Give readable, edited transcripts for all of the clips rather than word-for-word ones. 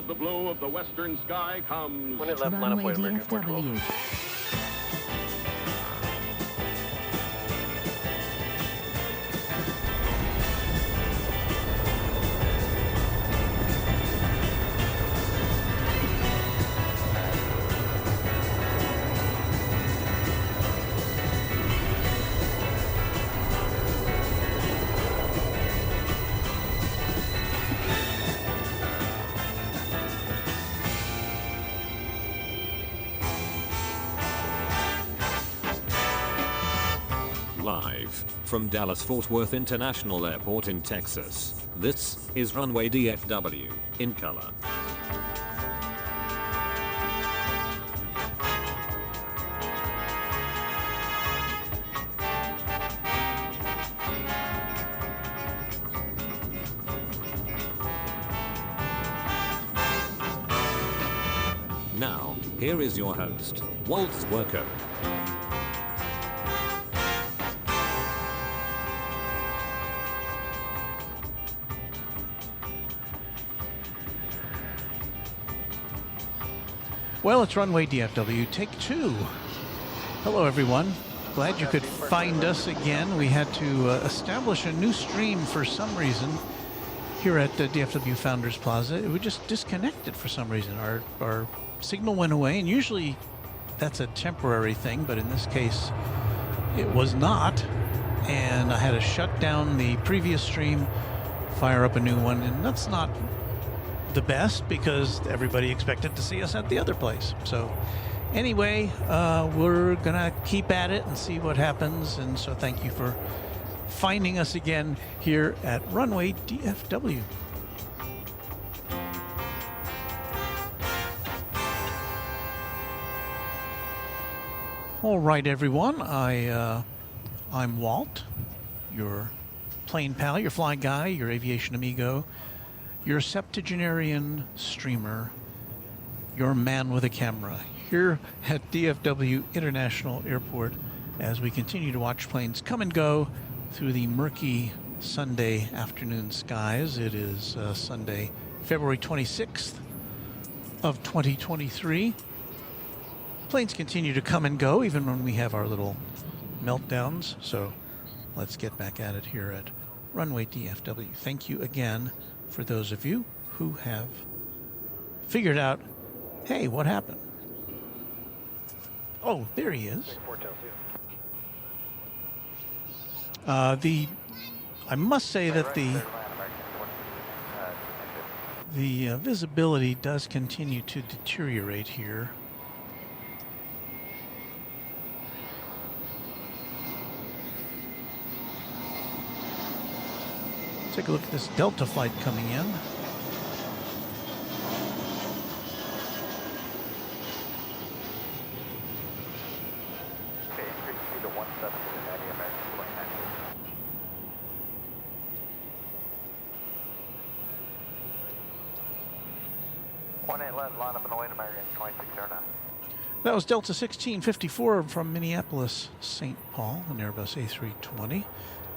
the blue of the western sky comes Runway DFW. Live from Dallas-Fort Worth International Airport in Texas, this is Runway DFW, in color. Now, here is your host, Walt Zwerko. Well, it's Runway DFW, take 2. Hello, everyone. Glad you could find us again. We had to establish a new stream for some reason here at DFW Founders Plaza. It was just disconnected for some reason. Our signal went away, and usually that's a temporary thing, but in this case, it was not. And I had to shut down the previous stream, fire up a new one, and that's not the best because everybody expected to see us at the other place. So anyway, we're gonna keep at it and see what happens. And so thank you for finding us again here at Runway DFW. All right, everyone. I'm Walt, your plane pal, your fly guy, your aviation amigo, your septuagenarian streamer, your man with a camera, here at DFW International Airport as we continue to watch planes come and go through the murky Sunday afternoon skies. It is Sunday, February 26th of 2023. Planes continue to come and go even when we have our little meltdowns. So let's get back at it here at Runway DFW. Thank you again for those of you who have figured out, hey, what happened? Oh, there he is. I must say that the visibility does continue to deteriorate here. Take a look at this Delta flight coming in. That was Delta 1654 from Minneapolis, St. Paul, an Airbus A340.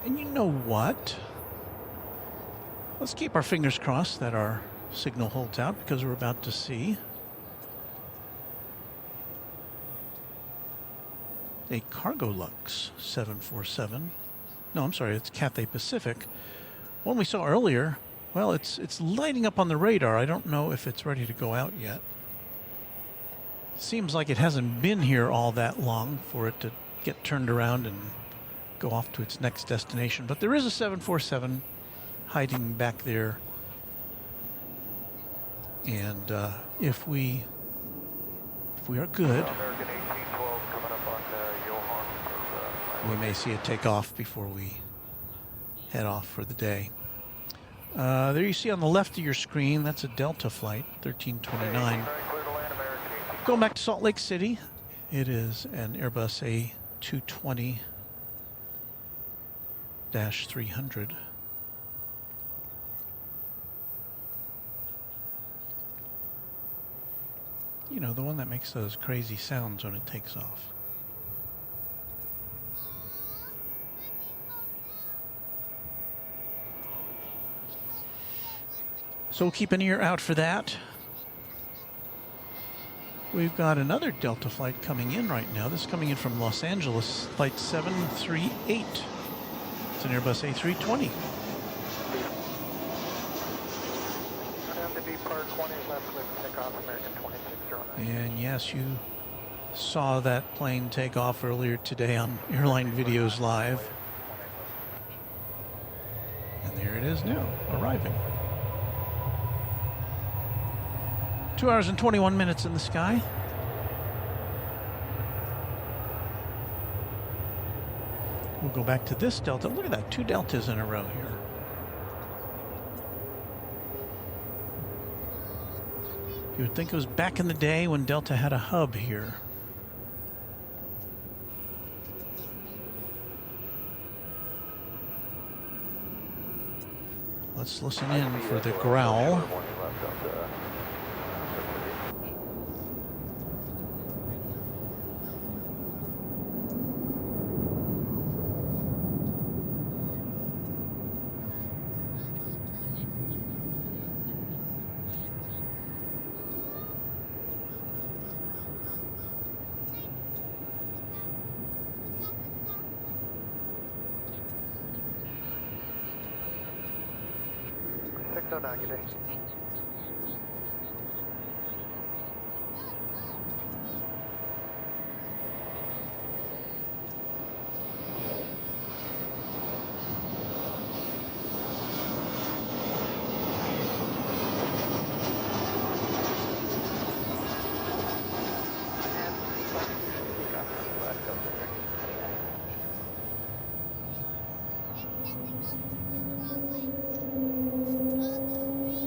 And you know what? Let's keep our fingers crossed that our signal holds out because we're about to see a Cargolux 747. No, I'm sorry, it's Cathay Pacific. One we saw earlier, well, it's lighting up on the radar. I don't know if it's ready to go out yet. Seems like it hasn't been here all that long for it to get turned around and go off to its next destination. But there is a 747 hiding back there, and if we are good, we may see it take off before we head off for the day. There you see on the left of your screen, that's a Delta flight, 1329. Going back to Salt Lake City, it is an Airbus A220-300. You know, the one that makes those crazy sounds when it takes off. So we'll keep an ear out for that. We've got another Delta flight coming in right now. This is coming in from Los Angeles, flight 738. It's an Airbus A340. And yes, you saw that plane take off earlier today on Airline Videos Live. And there it is now, arriving. 2 hours and 21 minutes in the sky. We'll go back to this Delta. Look at that, 2 Deltas in a row here. You would think it was back in the day when Delta had a hub here. Let's listen in for the growl.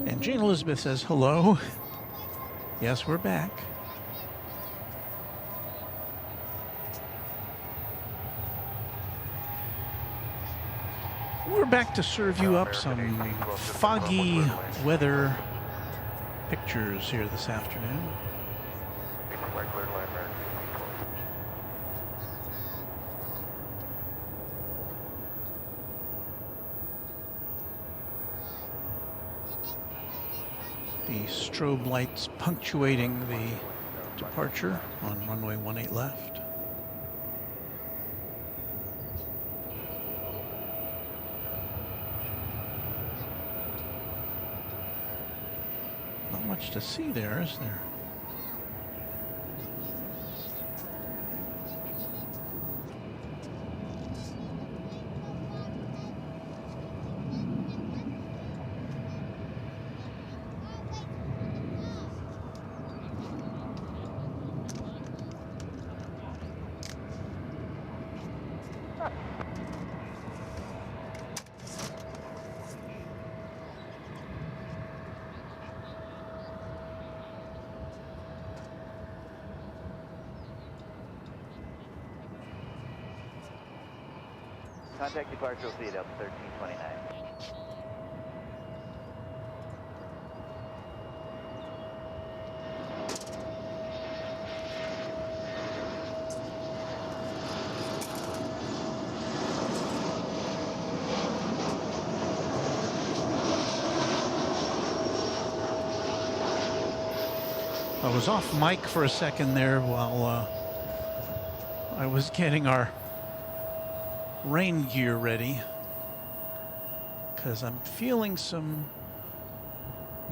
And Jane Elizabeth says, hello. Yes, we're back. We're back to serve you up some foggy weather pictures here this afternoon. The strobe lights punctuating the departure on runway 18 left. Not much to see there, is there? Contact departure seat up 1329. I was off mic for a second there while I was getting our rain gear ready, because I'm feeling some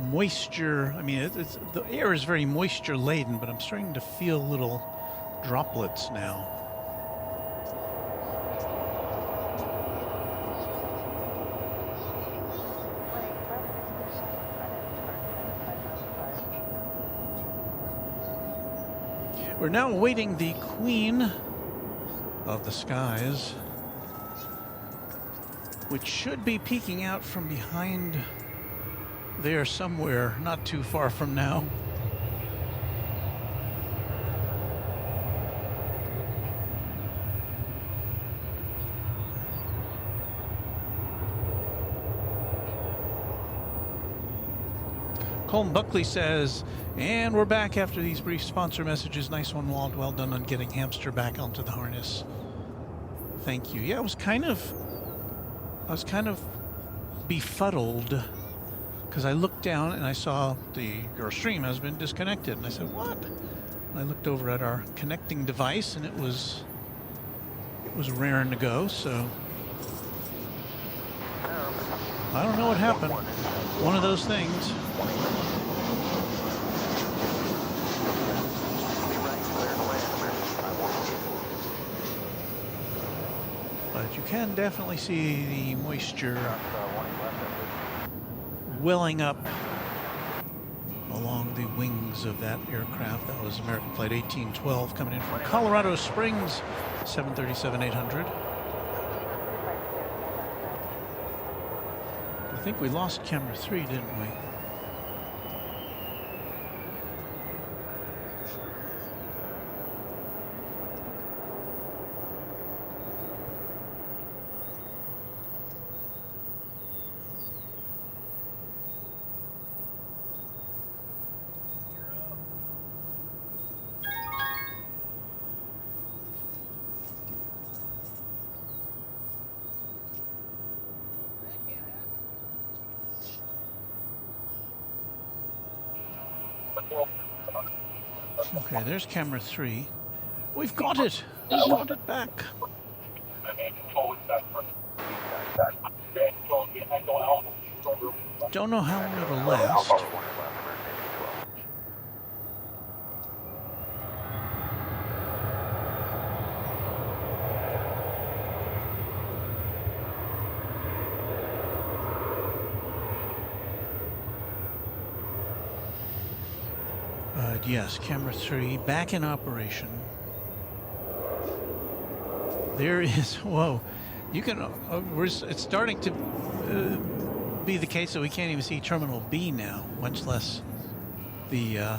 moisture. I mean, the air is very moisture laden, but I'm starting to feel little droplets now. We're now awaiting the Queen of the Skies, which should be peeking out from behind there somewhere, not too far from now. Colin Buckley says, and we're back after these brief sponsor messages. Nice one, Walt. Well done on getting Hamster back onto the harness. Thank you. Yeah, I was kind of befuddled because I looked down and I saw your stream has been disconnected, and I said, what? I looked over at our connecting device, and it was raring to go. So I don't know what happened. One of those things. But you can definitely see the moisture welling up along the wings of that aircraft. That was American Flight 1812 coming in from Colorado Springs, 737-800. I think we lost camera 3, didn't we? Okay, there's camera 3. We've got it! We've got it back! Don't know how long it'll last. Yes, camera 3 back in operation. There is, whoa, you can, it's starting to be the case that we can't even see Terminal B now, much less the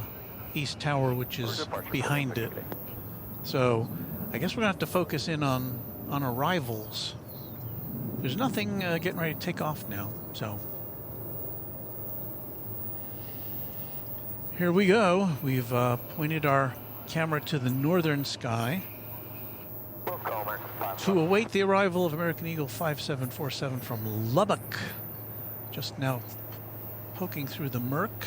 East Tower, which is behind it. So I guess we're gonna have to focus in on arrivals. There's nothing getting ready to take off now, so. Here we go. We've pointed our camera to the northern sky to await the arrival of American Eagle 5747 from Lubbock. Just now poking through the murk.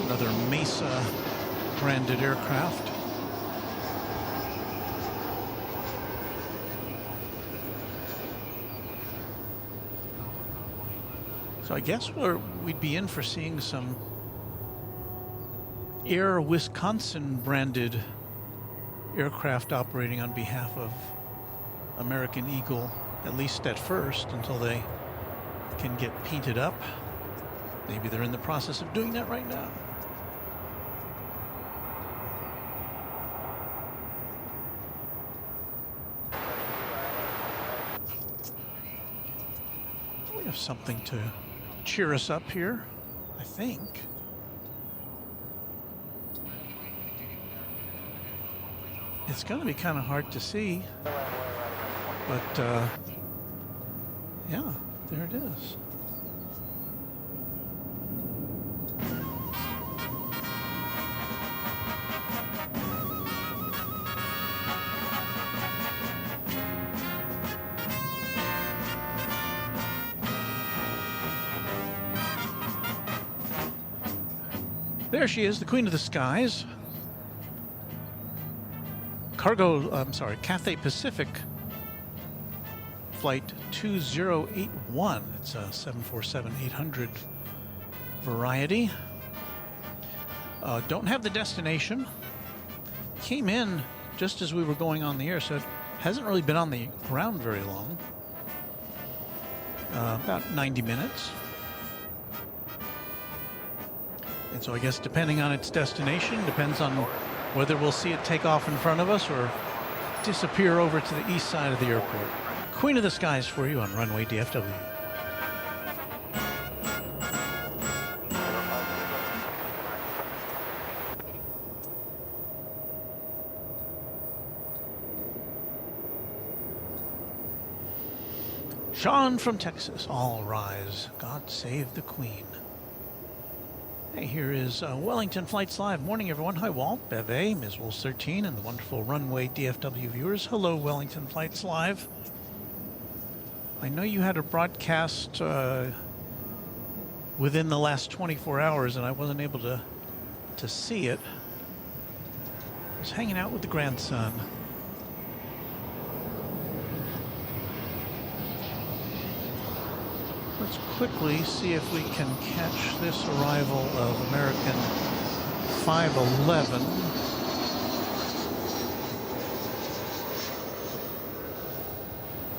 Another Mesa branded aircraft. So I guess we'd be in for seeing some Air Wisconsin branded aircraft operating on behalf of American Eagle, at least at first, until they can get painted up. Maybe they're in the process of doing that right now. We have something to cheer us up here, I think. It's going to be kind of hard to see, but yeah, there it is. There she is, the Queen of the Skies. Cathay Pacific Flight 2081. It's a 747-800 variety. Don't have the destination. Came in just as we were going on the air, so it hasn't really been on the ground very long. About 90 minutes. And so I guess depending on its destination, depends on whether we'll see it take off in front of us or disappear over to the east side of the airport. Queen of the Skies for you on Runway DFW. Sean from Texas, all rise. God save the Queen. Hey, here is Wellington Flights Live. Morning, everyone. Hi, Walt, Beve, Ms. Wolves 13, and the wonderful Runway DFW viewers. Hello, Wellington Flights Live. I know you had a broadcast within the last 24 hours, and I wasn't able to see it. I was hanging out with the grandson. Let's quickly see if we can catch this arrival of American 511.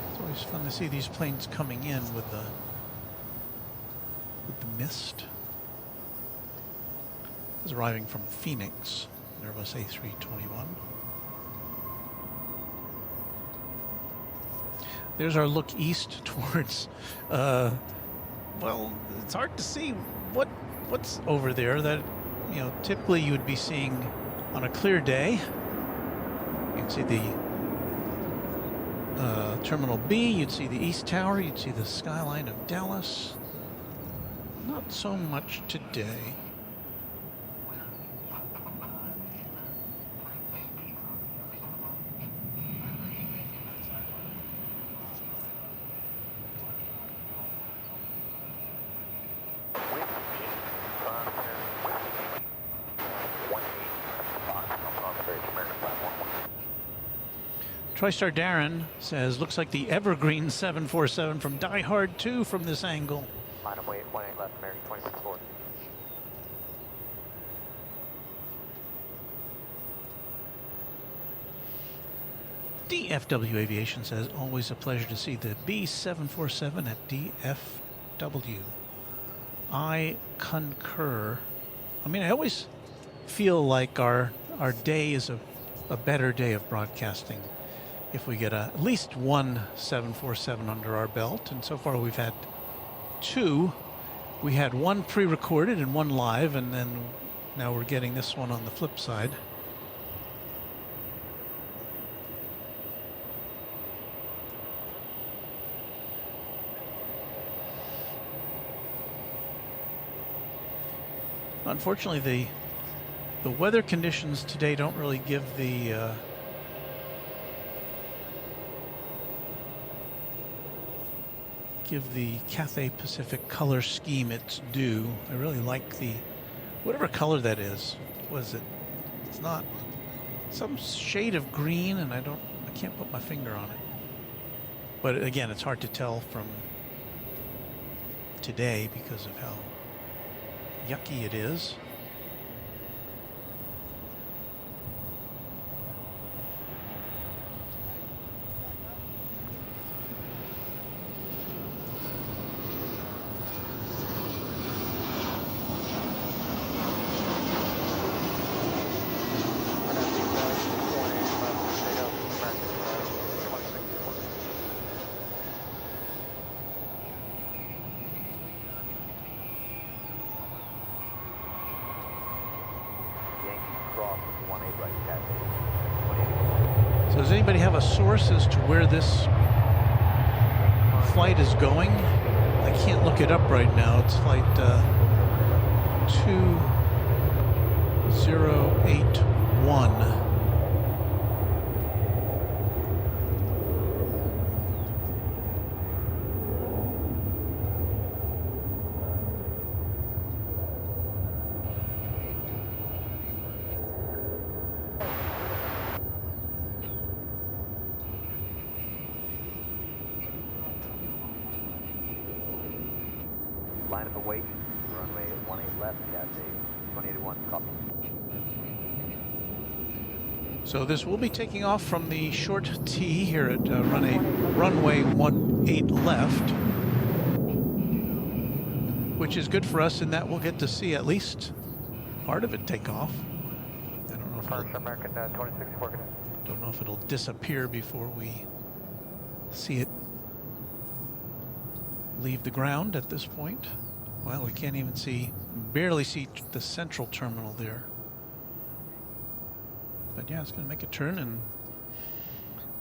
It's always fun to see these planes coming in with the mist. It was arriving from Phoenix, Airbus A321. There's our look east towards, well, it's hard to see what's over there that, you know, typically you would be seeing on a clear day. You can see the Terminal B, you'd see the East Tower, you'd see the skyline of Dallas. Not so much today. TriStar Darren says, looks like the Evergreen 747 from Die Hard 2 from this angle. Line of weight, 18 left, American 26-4. DFW Aviation says, always a pleasure to see the B747 at DFW. I concur. I mean, I always feel like our day is a better day of broadcasting if we get at least one 747 under our belt. And so far we've had two. We had one pre-recorded and one live, and then now we're getting this one on the flip side. Unfortunately, the weather conditions today don't really give the Cathay Pacific color scheme its due. I really like the whatever color that is. What is it? It's not some shade of green, and I can't put my finger on it. But again, it's hard to tell from today because of how yucky it is. So does anybody have a source as to where this flight is going? I can't look it up right now. It's flight 2081. Line up await, runway 18 left, Cathay 2081, copy. So this will be taking off from the short T here at runway 18 left, which is good for us in that we'll get to see at least part of it take off. I don't know if American 26-4. Don't know if it'll disappear before we see it leave the ground at this point. Well, we can't even barely see the central terminal there. But yeah, it's going to make a turn and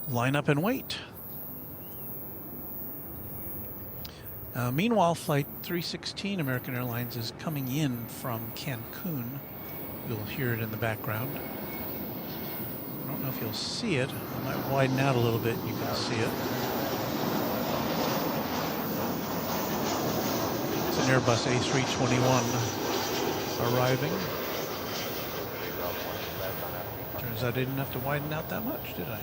line up and wait. Meanwhile, flight 316 American Airlines is coming in from Cancun. You'll hear it in the background. I don't know if you'll see it. I might widen out a little bit. You can see it. It's an Airbus A321 arriving. Turns out I didn't have to widen out that much, did I?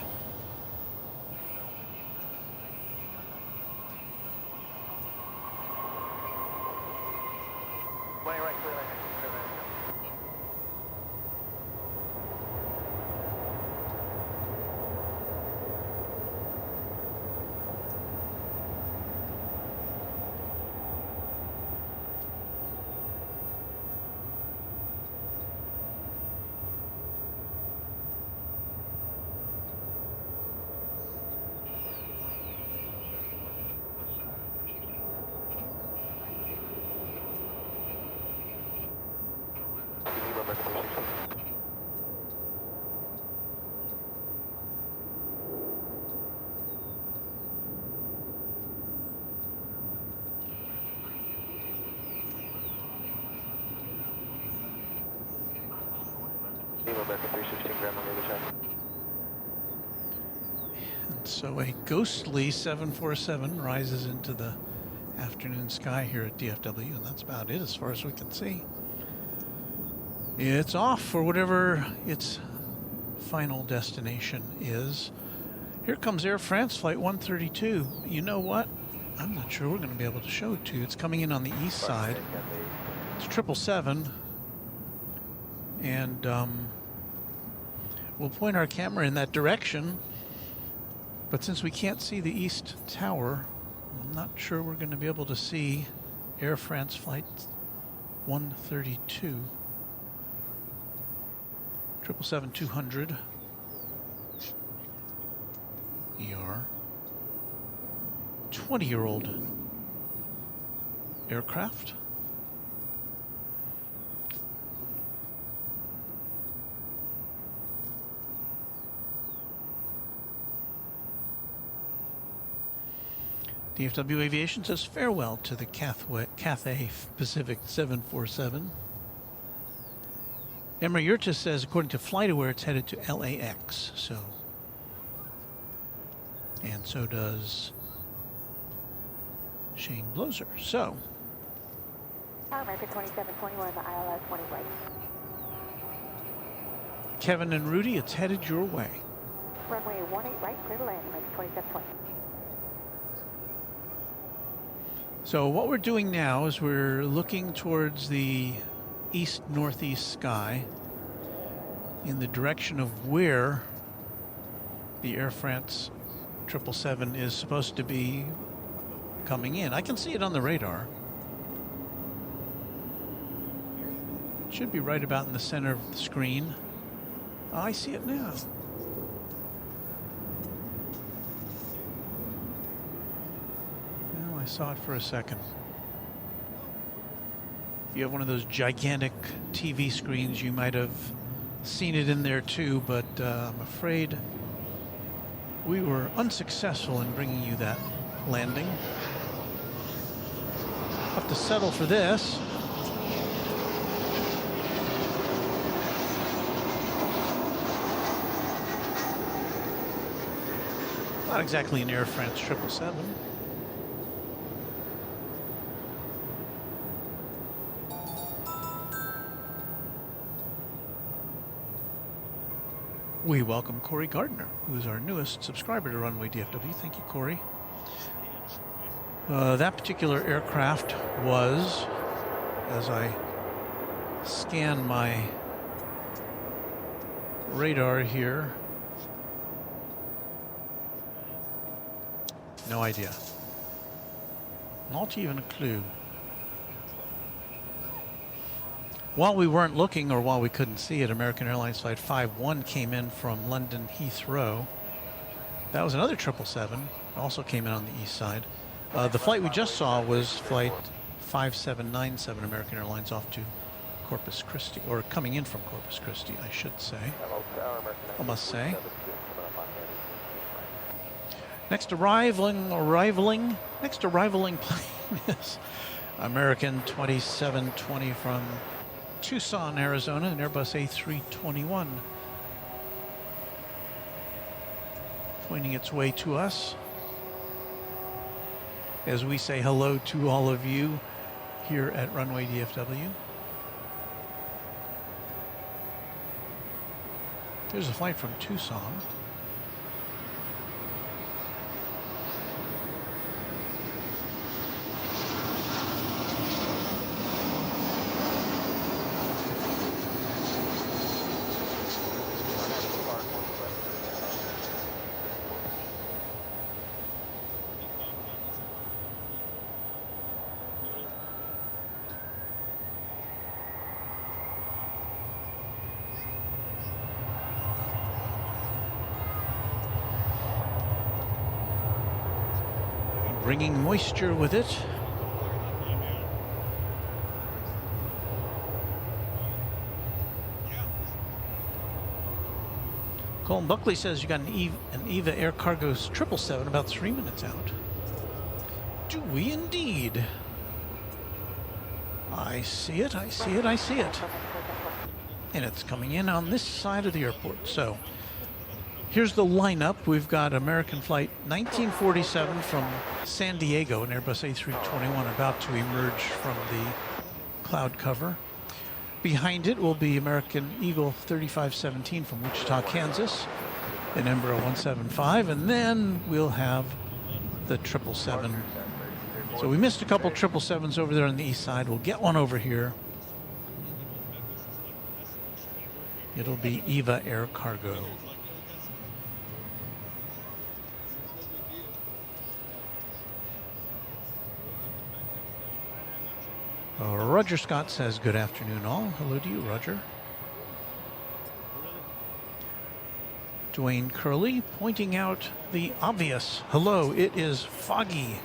And so a ghostly 747 rises into the afternoon sky here at DFW, and that's about it as far as we can see. It's off for whatever its final destination is. Here comes Air France Flight 132. You know what? I'm not sure we're going to be able to show it to you. It's coming in on the east side. It's 777. And we'll point our camera in that direction. But since we can't see the east tower, I'm not sure we're going to be able to see Air France Flight 132. 777-200 ER. 20-year-old aircraft. DFW Aviation says farewell to the Cathay Pacific 747. Emery Yurtis says, according to FlightAware, it's headed to LAX. And so does Shane Bloser. So, American 2721, the ILS 20 right. Kevin and Rudy, it's headed your way. Runway 18 right, clear to land, American 2720. So what we're doing now is we're looking towards the east-northeast sky in the direction of where the Air France 777 is supposed to be coming in. I can see it on the radar. It should be right about in the center of the screen. Oh, I see it now. Well, I saw it for a second. If you have one of those gigantic TV screens, you might have seen it in there too, but I'm afraid we were unsuccessful in bringing you that landing. Have to settle for this. Not exactly an Air France 777. We welcome Corey Gardner, who is our newest subscriber to Runway DFW. Thank you, Corey. That particular aircraft was, as I scan my radar here, no idea. Not even a clue. While we weren't looking, or while we couldn't see it, American Airlines Flight 51 came in from London Heathrow. That was another 777, also came in on the east side. The flight we just saw was Flight 5797, American Airlines, off to Corpus Christi, or coming in from Corpus Christi, I should say. I must say. Next arriving plane is American 2720 from Tucson, Arizona, an Airbus A321. Pointing its way to us as we say hello to all of you here at Runway DFW. There's a flight from Tucson. Bringing moisture with it. Colin Buckley says you got an EVA Air Cargo's 777 about 3 minutes out. Do we indeed? I see it, I see it, I see it. And it's coming in on this side of the airport. So here's the lineup. We've got American flight 1947 from San Diego, an Airbus A321 about to emerge from the cloud cover. Behind it will be American Eagle 3517 from Wichita, Kansas, an Embraer 175, and then we'll have the 777. So we missed a couple 777s over there on the east side. We'll get one over here. It'll be EVA Air Cargo. Roger Scott says, good afternoon all. Hello to you, Roger. Dwayne Curley pointing out the obvious. Hello, it is Foggy.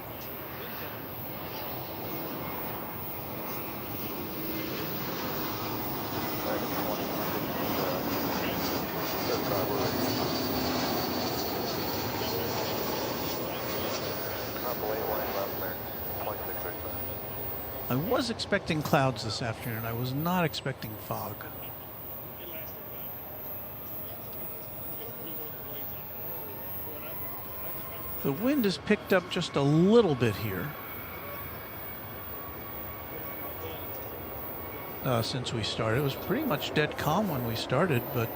I was expecting clouds this afternoon. I was not expecting fog. The wind has picked up just a little bit here since we started. It was pretty much dead calm when we started, but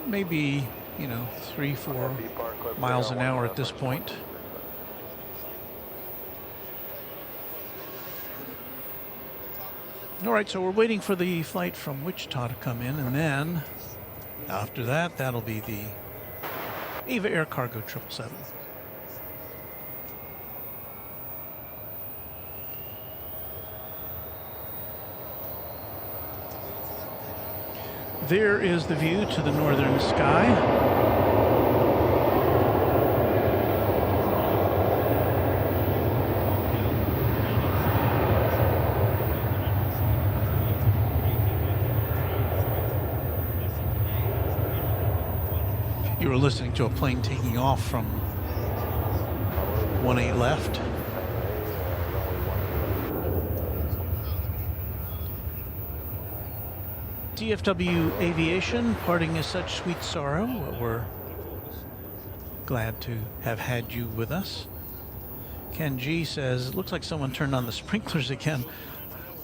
maybe, you know, 3-4 miles an hour at this point. All right, so we're waiting for the flight from Wichita to come in, and then after that, that'll be the EVA Air Cargo 777. There is the view to the northern sky. You were listening to a plane taking off from 18 left. DFW Aviation, parting is such sweet sorrow. We're glad to have had you with us. Ken G says, looks like someone turned on the sprinklers again.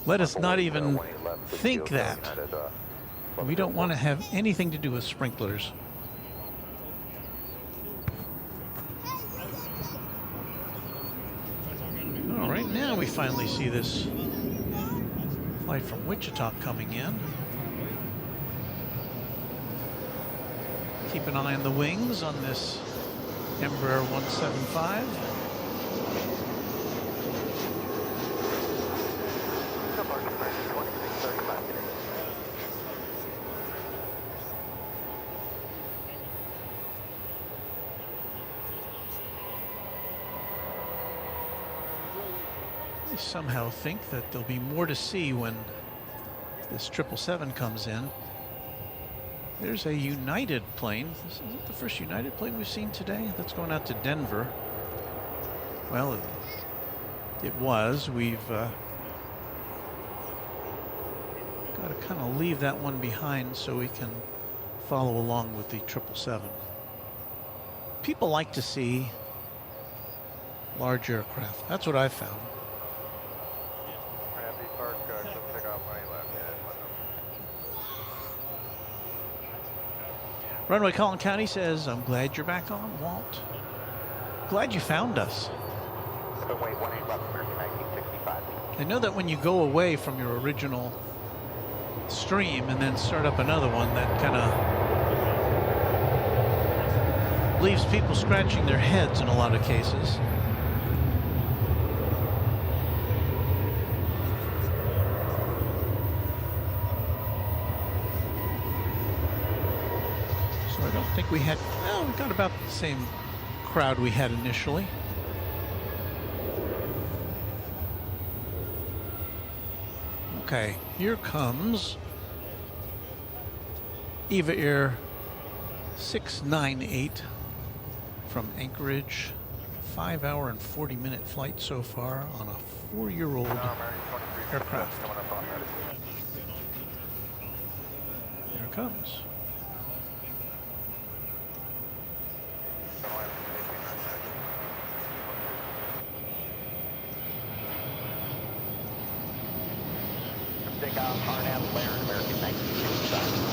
Let us not even think that. We don't want to have anything to do with sprinklers. All right, now we finally see this flight from Wichita coming in. Keep an eye on the wings on this Embraer 175. I somehow think that there'll be more to see when this 777 comes in. There's a United plane. Is it the first United plane we've seen today? That's going out to Denver. Well, it was. We've got to kind of leave that one behind so we can follow along with the 777. People like to see large aircraft. That's what I found. Happy Park, click pick off 18 left, yeah. Runway Collin County says, I'm glad you're back on, Walt. Glad you found us. Runway 18 left, American 1965. I know that when you go away from your original stream and then start up another one, that kind of leaves people scratching their heads in a lot of cases. So I don't think we had, well, we got about the same crowd we had initially. Okay, here comes Eva Air 698 from Anchorage. 5-hour and 40-minute flight so far on a 4-year-old aircraft. There it comes. Take off RNAV flare in American 1965.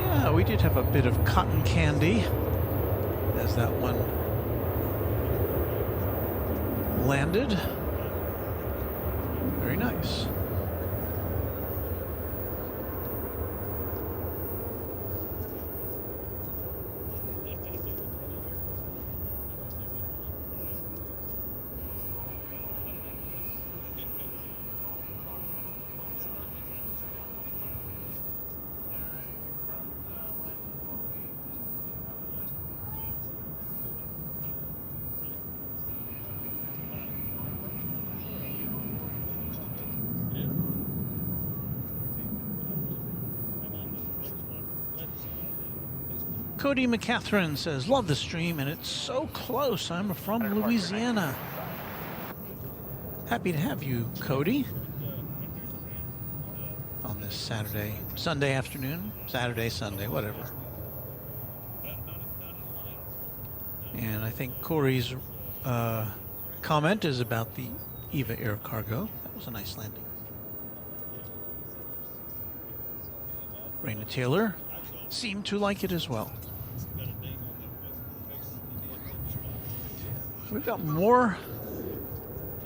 Yeah, we did have a bit of cotton candy as that one landed. Very nice. Cody McCatherine says, love the stream, and it's so close. I'm from Louisiana. Happy to have you, Cody, on this Sunday afternoon, Saturday, Sunday, whatever. And I think Corey's comment is about the Eva Air cargo. That was a nice landing. Raina Taylor seemed to like it as well. We've got more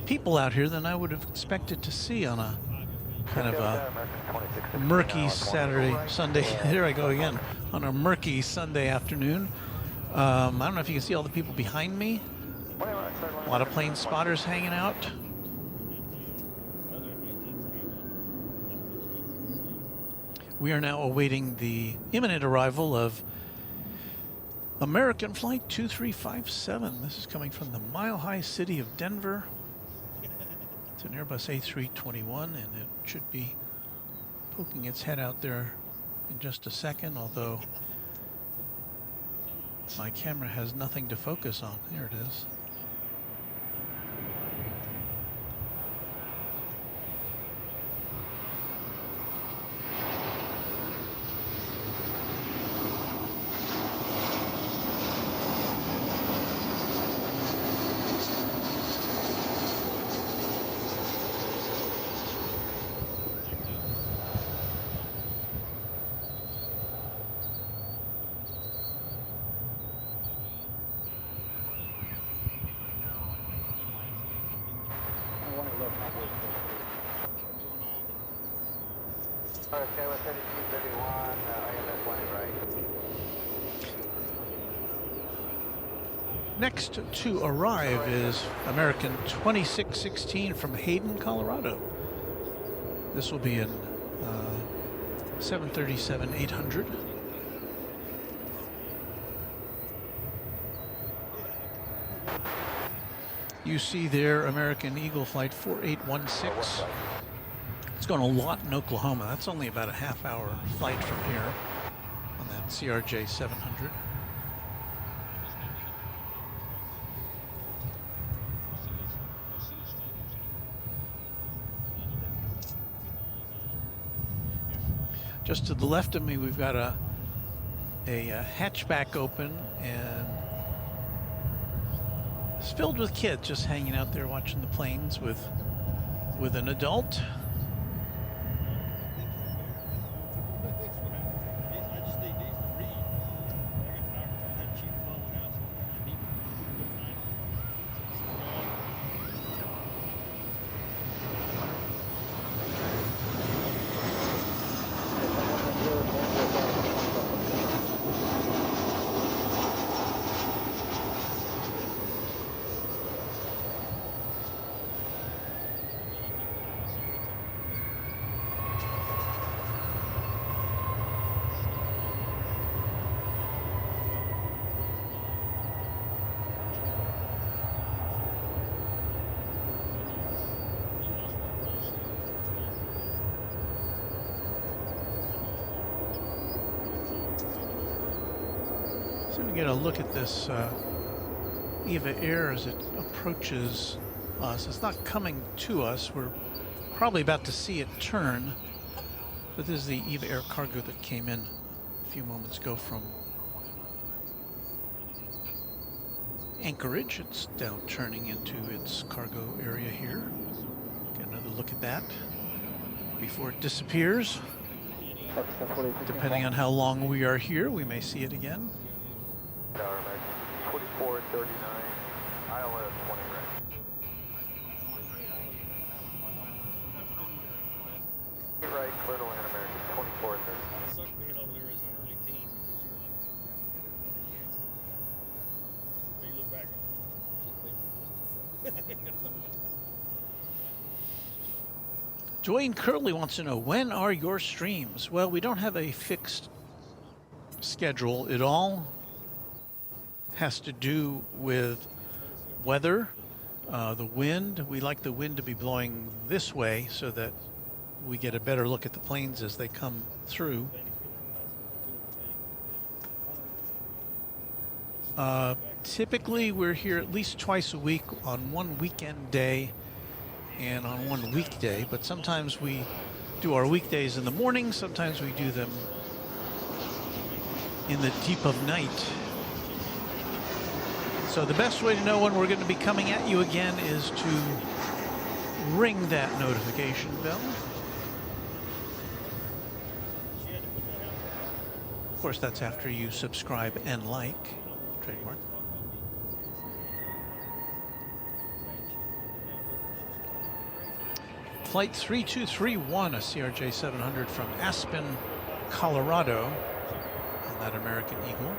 people out here than I would have expected to see on a kind of a murky Sunday. Here I go again. On a murky Sunday afternoon. I don't know if you can see all the people behind me. A lot of plane spotters hanging out. We are now awaiting the imminent arrival of American Flight 2357. This is coming from the mile-high city of Denver. It's an Airbus A321, and it should be poking its head out there in just a second, although my camera has nothing to focus on. There it is. Okay, we're 3231, IMS 1 right. Next to arrive is American 2616 from Hayden, Colorado. This will be in 737-800. You see there American Eagle Flight 4816 It's going a lot in Oklahoma. That's only about a half-hour flight from here on that CRJ 700. Just to the left of me, we've got a hatchback open, and it's filled with kids just hanging out there watching the planes with an adult. So we get a look at this Eva Air as it approaches us. It's not coming to us. We're probably about to see it turn. But this is the Eva Air cargo that came in a few moments ago from Anchorage. It's now turning into its cargo area here. Get another look at that before it disappears. Depending on how long we are here, we may see it again. 2439, ILS 20 right. Right, clear to land American 2430. Dwayne Curley wants to know, when are your streams? Well, we don't have a fixed schedule. It all has to do with weather, the wind. We like the wind to be blowing this way so that we get a better look at the planes as they come through. Typically, we're here at least twice a week on one weekend day and on one weekday, but sometimes we do our weekdays in the morning, sometimes we do them in the deep of night. So the best way to know when we're going to be coming at you again is to ring that notification bell. Of course, that's after you subscribe and like. Trademark. Flight 3231, a CRJ 700 from Aspen, Colorado, on that American Eagle.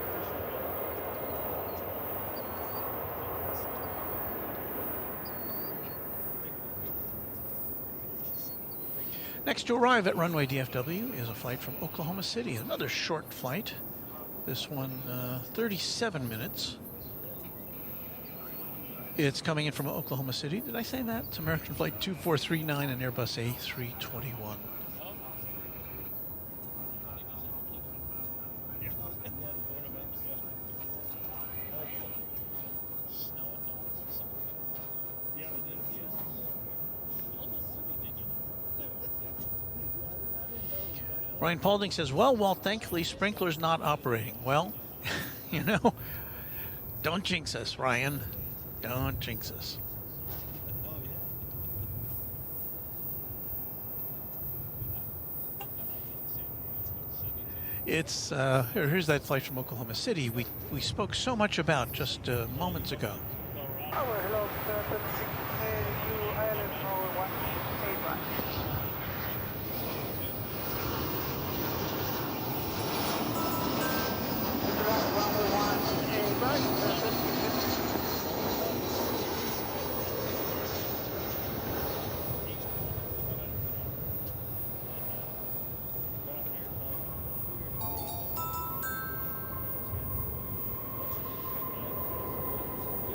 Next to arrive at Runway DFW is a flight from Oklahoma City, another short flight. This one 37 minutes. It's coming in from Oklahoma City. Did I say that? It's American Flight 2439 and Airbus A321. Ryan Paulding says, well, thankfully sprinkler's not operating. Well, you know, don't jinx us, Ryan. Don't jinx us. It's, here's that flight from Oklahoma City we spoke so much about just moments ago. Hello, sir. You island over 185.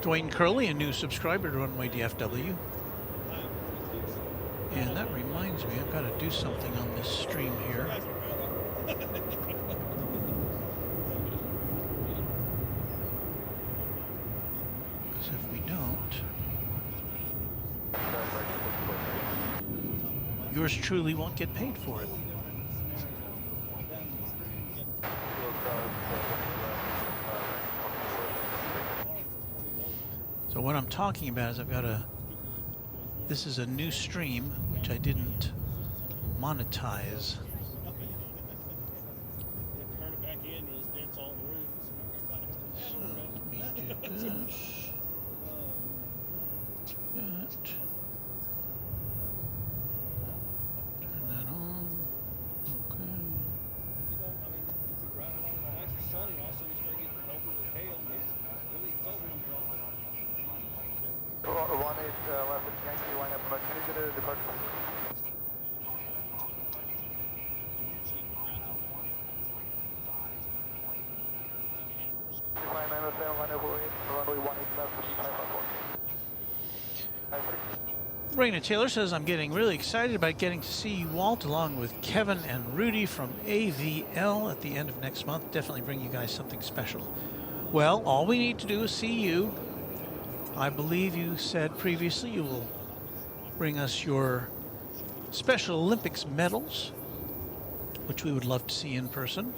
Dwayne Curley, a new subscriber to Runway DFW. And that reminds me, I've got to do something on this stream here. Because if we don't, yours truly won't get paid for it. So what I'm talking about is I've got a, this is a new stream, which I didn't monetize. So let me do this. That. Turn that on. Okay. One is left at Yankee, line up about 20 to the departure. Raina Taylor says, I'm getting really excited about getting to see you, Walt, along with Kevin and Rudy from AVL at the end of next month. Definitely bring you guys something special. Well, all we need to do is see you. I believe you said previously you will bring us your Special Olympics medals, which we would love to see in person.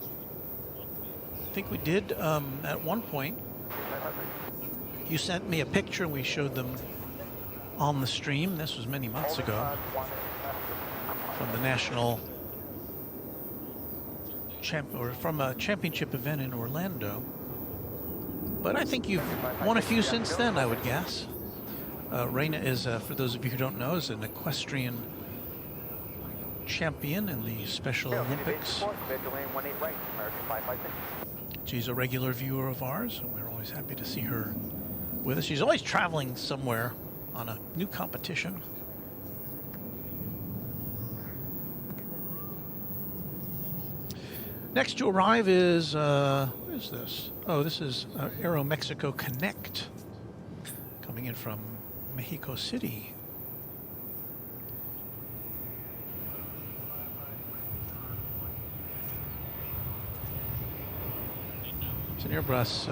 I think we did at one point. You sent me a picture and we showed them on the stream. This was many months ago, from the national from a championship event in Orlando. But I think you've won a few since then, I would guess. Raina is, for those of you who don't know, is an equestrian champion in the Special Olympics. She's a regular viewer of ours, and we're always happy to see her with us. She's always traveling somewhere on a new competition. Next to arrive is, what is this? Oh, this is Aero Mexico Connect, coming in from Mexico City. It's an Airbus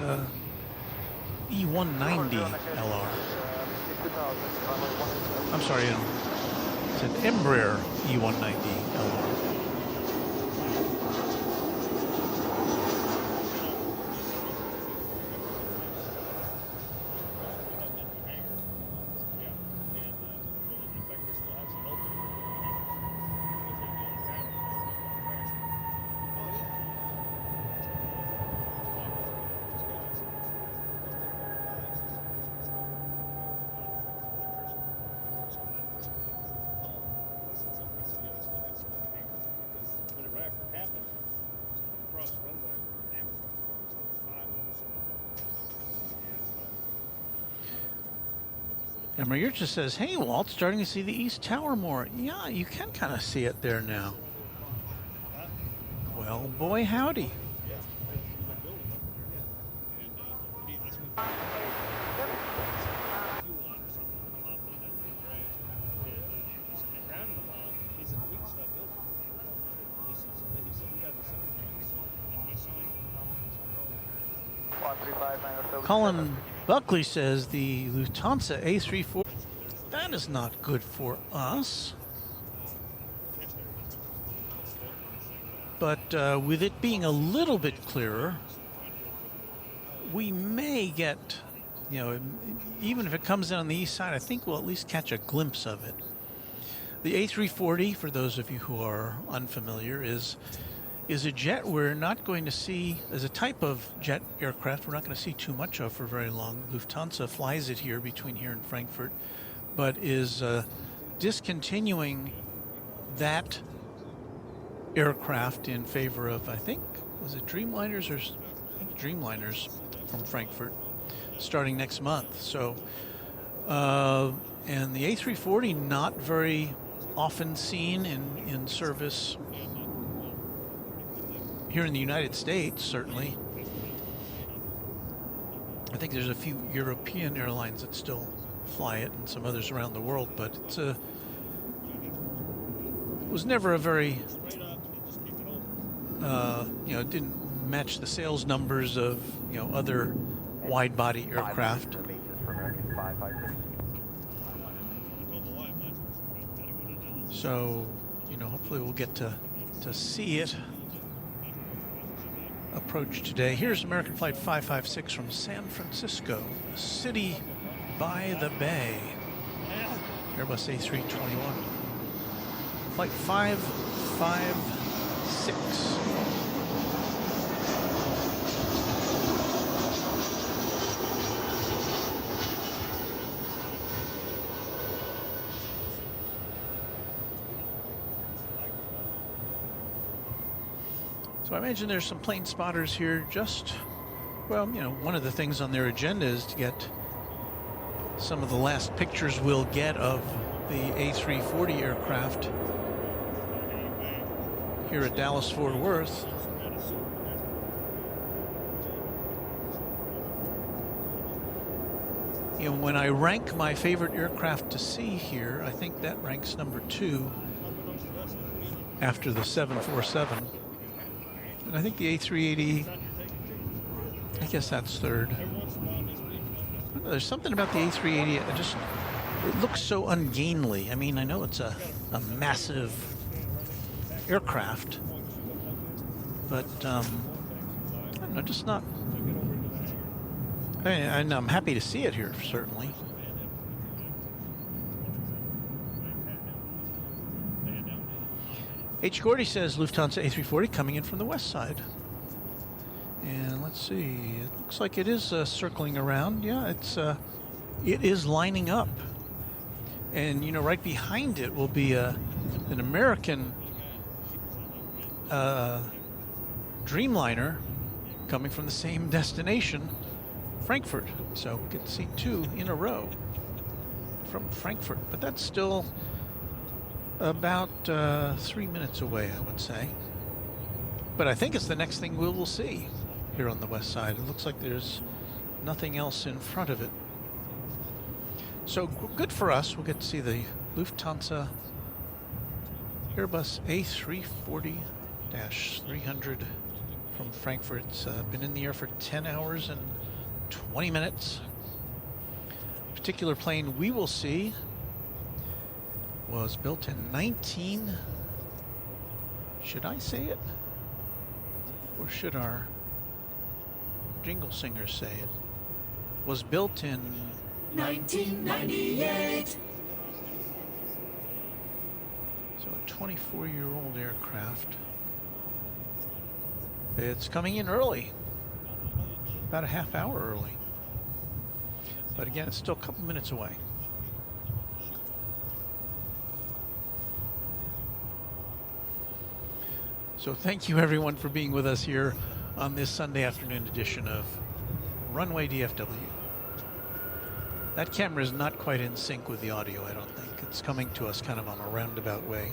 E190 LR. I'm sorry, it's an Embraer E190 LR. And Mayurcha says, hey, Walt, starting to see the East Tower more. Yeah, you can kind of see it there now. Well, boy, howdy. Colin Buckley says the Lufthansa A340, that is not good for us. But with it being a little bit clearer, we may get, you know, even if it comes in on the east side, I think we'll at least catch a glimpse of it. The A340, for those of you who are unfamiliar, is a jet we're not going to see, as a type of jet aircraft, we're not going to see too much of for very long. Lufthansa flies it here, between here and Frankfurt, but is discontinuing that aircraft in favor of, I think, was it Dreamliners or I think Dreamliners from Frankfurt, starting next month. So, and the A340 not very often seen in service here in the United States, certainly. I think there's a few European airlines that still fly it and some others around the world, but it's was never a very, it didn't match the sales numbers of, other wide-body aircraft. For American 556. So, hopefully we'll get to see it approach today. Here's American Flight 556 from San Francisco, a city by the bay. Airbus A321. Flight 556. So I imagine there's some plane spotters here just, one of the things on their agenda is to get some of the last pictures we'll get of the A340 aircraft here at Dallas-Fort Worth. When I rank my favorite aircraft to see here, I think that ranks number 2 after the 747. And I think the A380, I guess that's third. There's something about the A380, it looks so ungainly. I mean, I know it's a massive aircraft, but I don't know, just not. And I'm happy to see it here, certainly. H. Gordy says Lufthansa A340 coming in from the west side. And let's see, it looks like it is circling around. Yeah, it is lining up. And right behind it will be an American Dreamliner coming from the same destination, Frankfurt. So we get to see 2 in a row from Frankfurt, but that's still about 3 minutes away, I would say. But I think it's the next thing we will see here on the west side. It looks like there's nothing else in front of it. So good for us. We'll get to see the Lufthansa Airbus A340-300 from Frankfurt. It's been in the air for 10 hours and 20 minutes. The particular plane we will see was built in should I say it? Or should our jingle singers say it? Was built in 1998. So a 24-year-old aircraft. It's coming in early. About a half hour early. But again, it's still a couple minutes away. So thank you everyone for being with us here on this Sunday afternoon edition of Runway DFW. That camera is not quite in sync with the audio, I don't think. It's coming to us kind of on a roundabout way.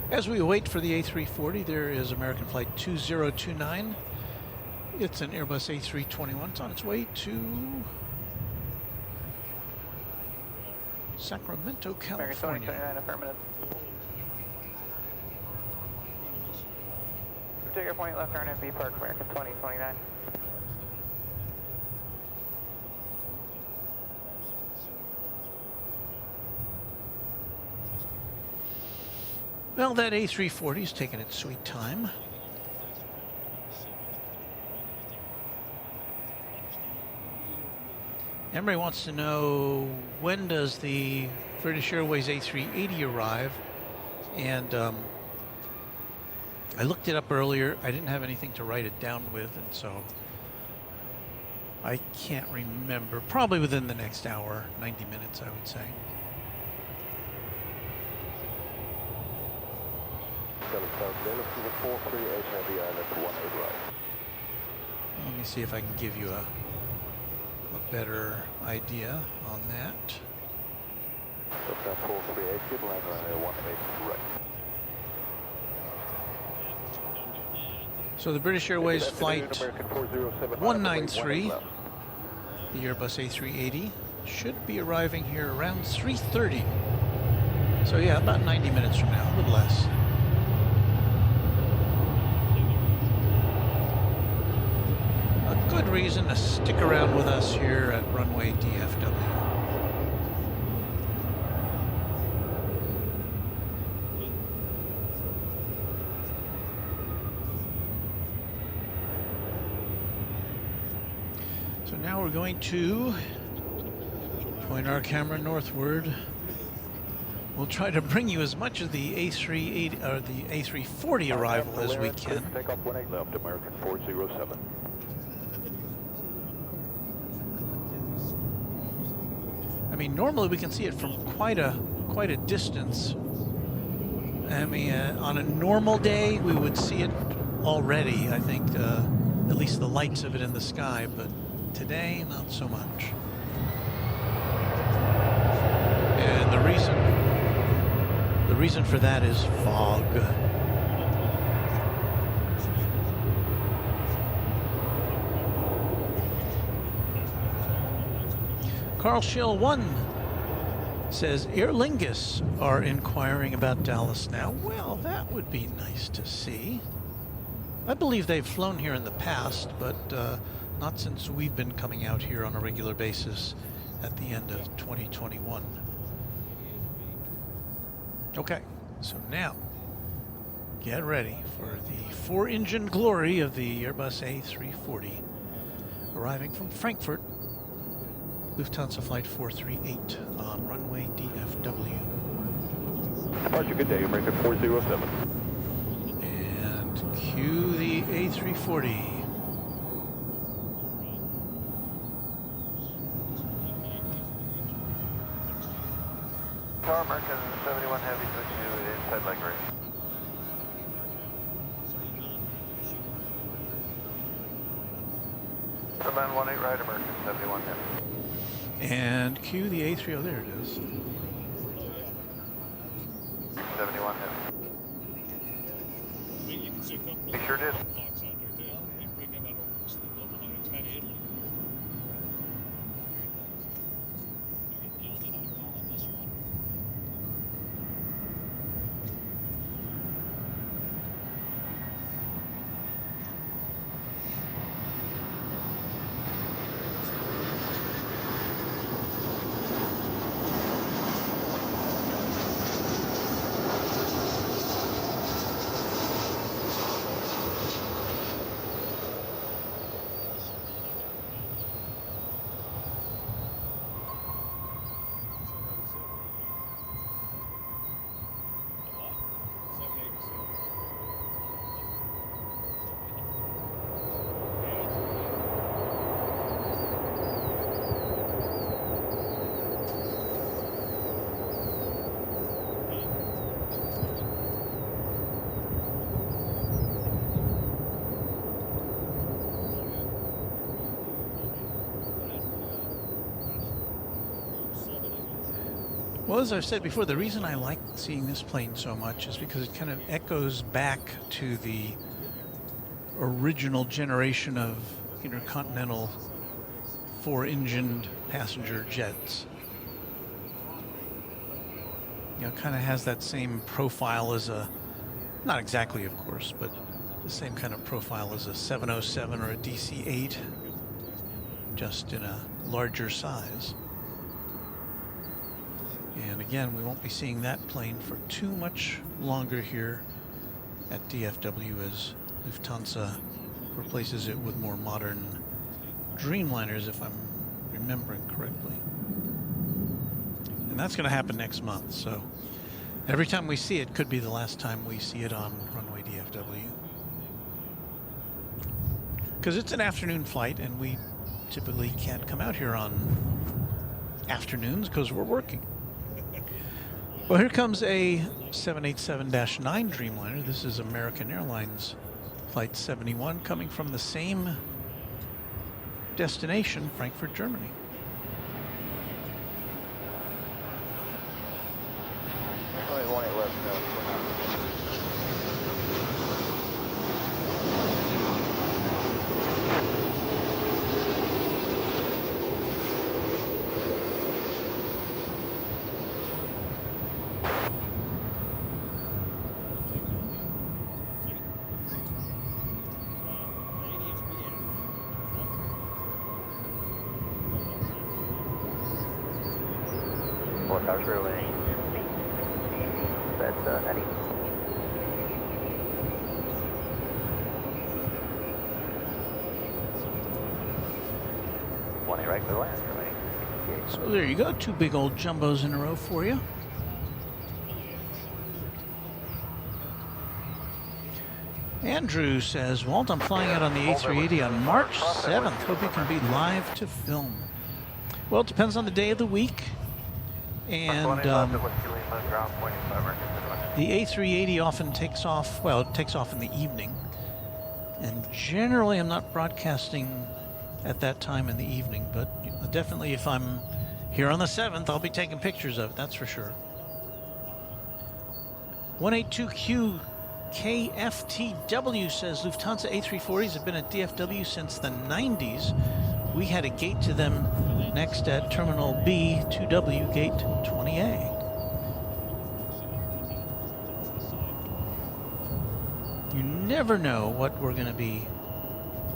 As we wait for the A340, there is American Flight 2029. It's an Airbus A321. It's on its way to Sacramento, California. American 2029, affirmative. Particular point, left turn and V park, American 2029. Well, that A340 is taking its sweet time. Emery wants to know, when does the British Airways A380 arrive? And I looked it up earlier. I didn't have anything to write it down with, and so I can't remember. Probably within the next hour, 90 minutes, I would say. Let me see if I can give you a better idea on that. So the British Airways flight 193, the Airbus A380, should be arriving here around 3:30. So yeah, about 90 minutes from now, a little less. A good reason to stick around with us here at Runway DFW. So now we're going to point our camera northward. We'll try to bring you as much of the A380 or the A340 arrival as we can. Take off 18 left, American 407. I mean, normally we can see it from quite a distance. I mean, on a normal day we would see it already. I think at least the lights of it in the sky, but today not so much. And the reason for that is fog. Carl Schill 1 says Aer Lingus are inquiring about Dallas now. Well, that would be nice to see. I believe they've flown here in the past, but not since we've been coming out here on a regular basis at the end of 2021. Okay, so now get ready for the 4-engine glory of the Airbus A340 arriving from Frankfurt, Lufthansa Flight 438 on runway DFW. Departure, good day, American 407. And cue the A340. Tower American 71 Heavy, switch to inside leg right. Command 18 right, American 71 Heavy. And cue the A30. Oh, there it is. 71 Heavy. We sure did. Well, as I've said before, the reason I like seeing this plane so much is because it kind of echoes back to the original generation of intercontinental 4-engined passenger jets. You know, kind of has that same profile as a, not exactly of course, but the same kind of profile as a 707 or a DC-8, just in a larger size. And again, we won't be seeing that plane for too much longer here at DFW as Lufthansa replaces it with more modern Dreamliners, if I'm remembering correctly. And that's going to happen next month, so every time we see it could be the last time we see it on Runway DFW. Because it's an afternoon flight, and we typically can't come out here on afternoons because we're working. Well, here comes a 787-9 Dreamliner. This is American Airlines Flight 71 coming from the same destination, Frankfurt, Germany. Only 18 left now. 4 cars relaying. That's Eddie. Right, clear land. So there you go, 2 big old jumbos in a row for you. Andrew says, Walt, I'm flying out on the A380 on March 7th. Hope you can be live to film. Well, it depends on the day of the week. And the A380 often takes off, well, it takes off in the evening. And generally I'm not broadcasting at that time in the evening, but definitely if I'm here on the 7th, I'll be taking pictures of it, that's for sure. 182Q KFTW says Lufthansa A340s have been at DFW since the 90s. We had a gate to them next at Terminal B, 2W, Gate 20A. You never know what we're going to be,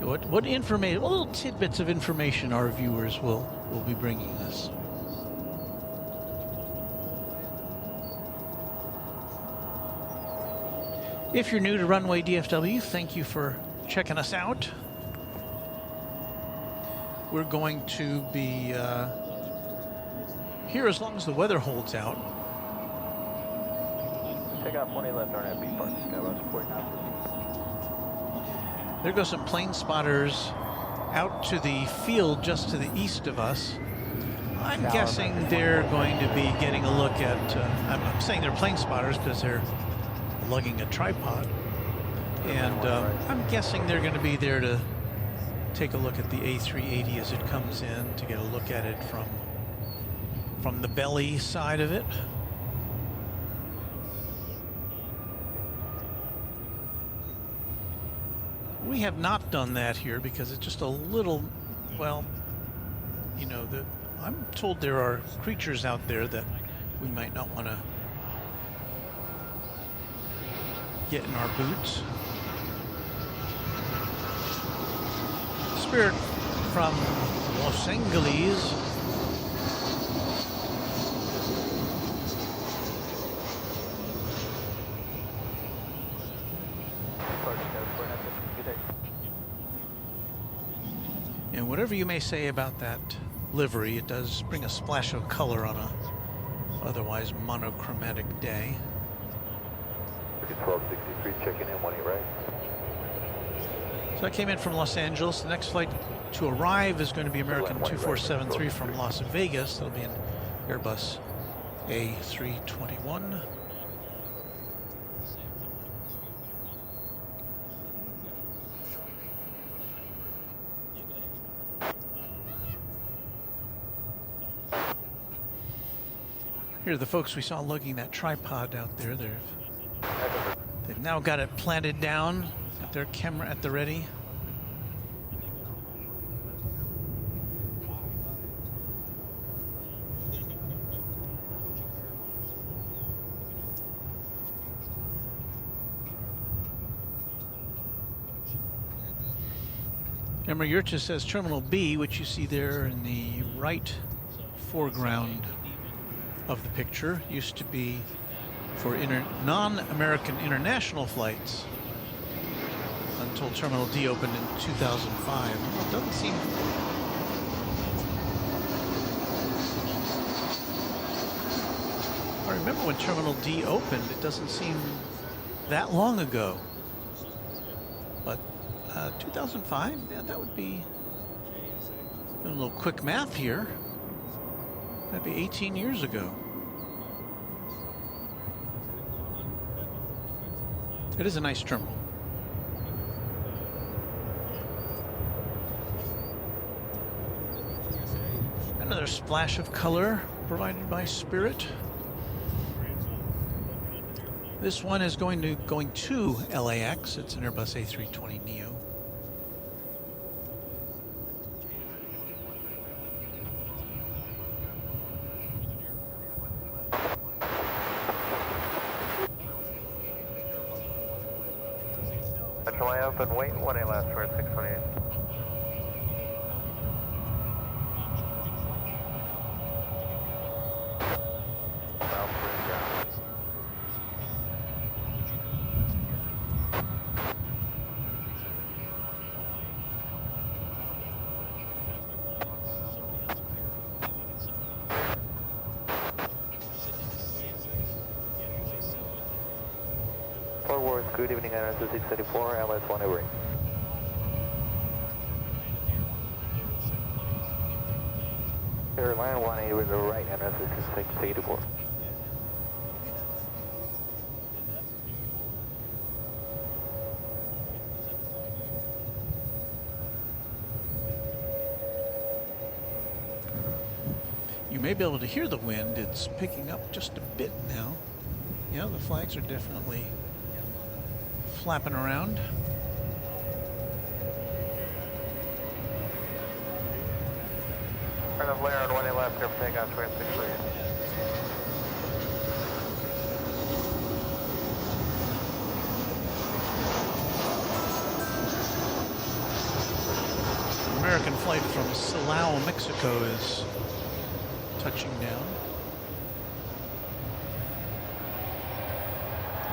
what information, what little tidbits of information our viewers will be bringing us. If you're new to Runway DFW, thank you for checking us out. We're going to be here as long as the weather holds out. Check out 20 left, RNF B Park, Skywatch 49. There go some plane spotters out to the field just to the east of us. I'm guessing they're going to be getting a look at, I'm saying they're plane spotters because they're lugging a tripod. And I'm guessing they're going to be there to take a look at the A380 as it comes in, to get a look at it from the belly side of it. We have not done that here because it's just a little, well, you know, I'm told there are creatures out there that we might not want to get in our boots. Spirit from Los Angeles. And whatever you may say about that livery, it does bring a splash of color on a otherwise monochromatic day. 1263, checking in, 18 right. So I came in from Los Angeles. The next flight to arrive is going to be American 2473 from Las Vegas. That'll be an Airbus A321. Here are the folks we saw lugging that tripod out there. They've now got it planted down, got their camera at the ready. Emma Yurcha says Terminal B, which you see there in the right foreground of the picture, used to be for non-American international flights until Terminal D opened in 2005. It doesn't seem... I remember when Terminal D opened, it doesn't seem that long ago. But 2005, yeah, that would be a little quick math here. That'd be 18 years ago. It is a nice terminal. Another splash of color provided by Spirit. This one is going to LAX. It's an Airbus A320 Neo. July open, wait, 1A last for 628. Worth, good evening, airlines 634, LS 1 over. Airline 18 with the right, airlines 684. You may be able to hear the wind. It's picking up just a bit now. Yeah, the flags are definitely flapping around. Front of Laird, 18 left, clear for takeoff, square 63. American flight from Silao, Mexico is touching down.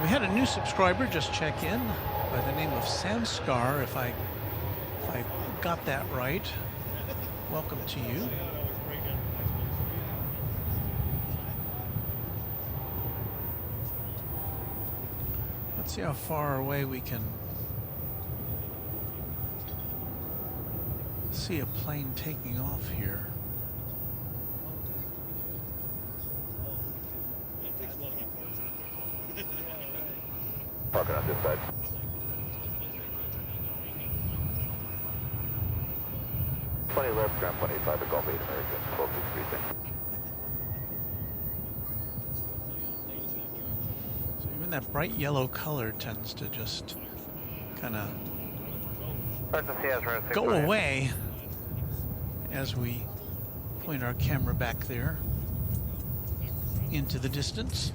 We had a new subscriber just check in by the name of Sanskar, if I got that right. Welcome to you. Let's see how far away we can see a plane taking off here. Parking on this side. Left, ground 25, the Gulf 8 American, 1263. So even that bright yellow color tends to just kind of go away as we point our camera back there into the distance.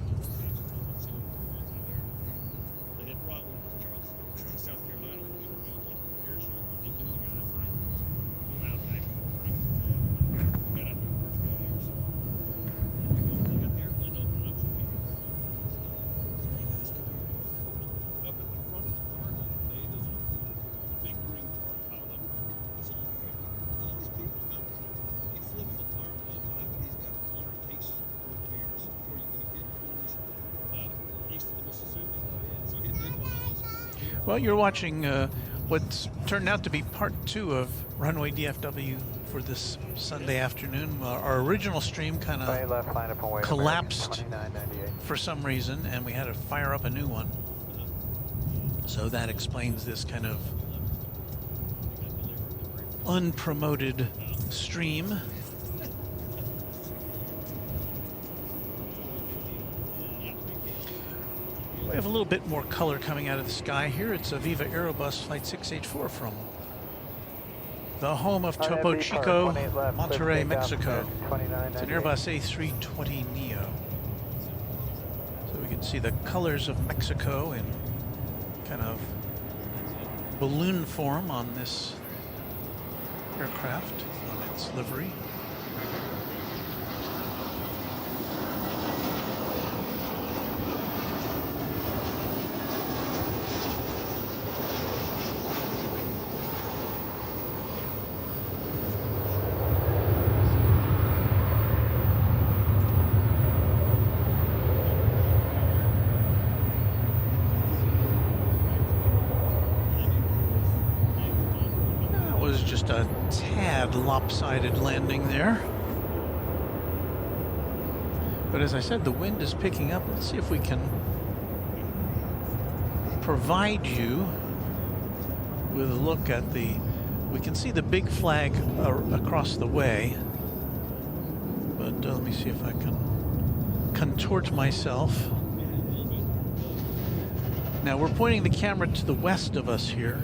Well, you're watching what's turned out to be part 2 of Runway DFW for this Sunday afternoon. Our original stream kind of collapsed for some reason, and we had to fire up a new one. So that explains this kind of unpromoted stream. We have a little bit more color coming out of the sky here. It's a Viva Aerobus Flight 684 from the home of Topo Chico, Monterrey, Mexico. It's an Airbus A340 Neo. So we can see the colors of Mexico in kind of balloon form on this aircraft, on its livery. Just a tad lopsided landing there. But as I said, the wind is picking up. Let's see if we can provide you with a look at we can see the big flag across the way. But let me see if I can contort myself. Now we're pointing the camera to the west of us here.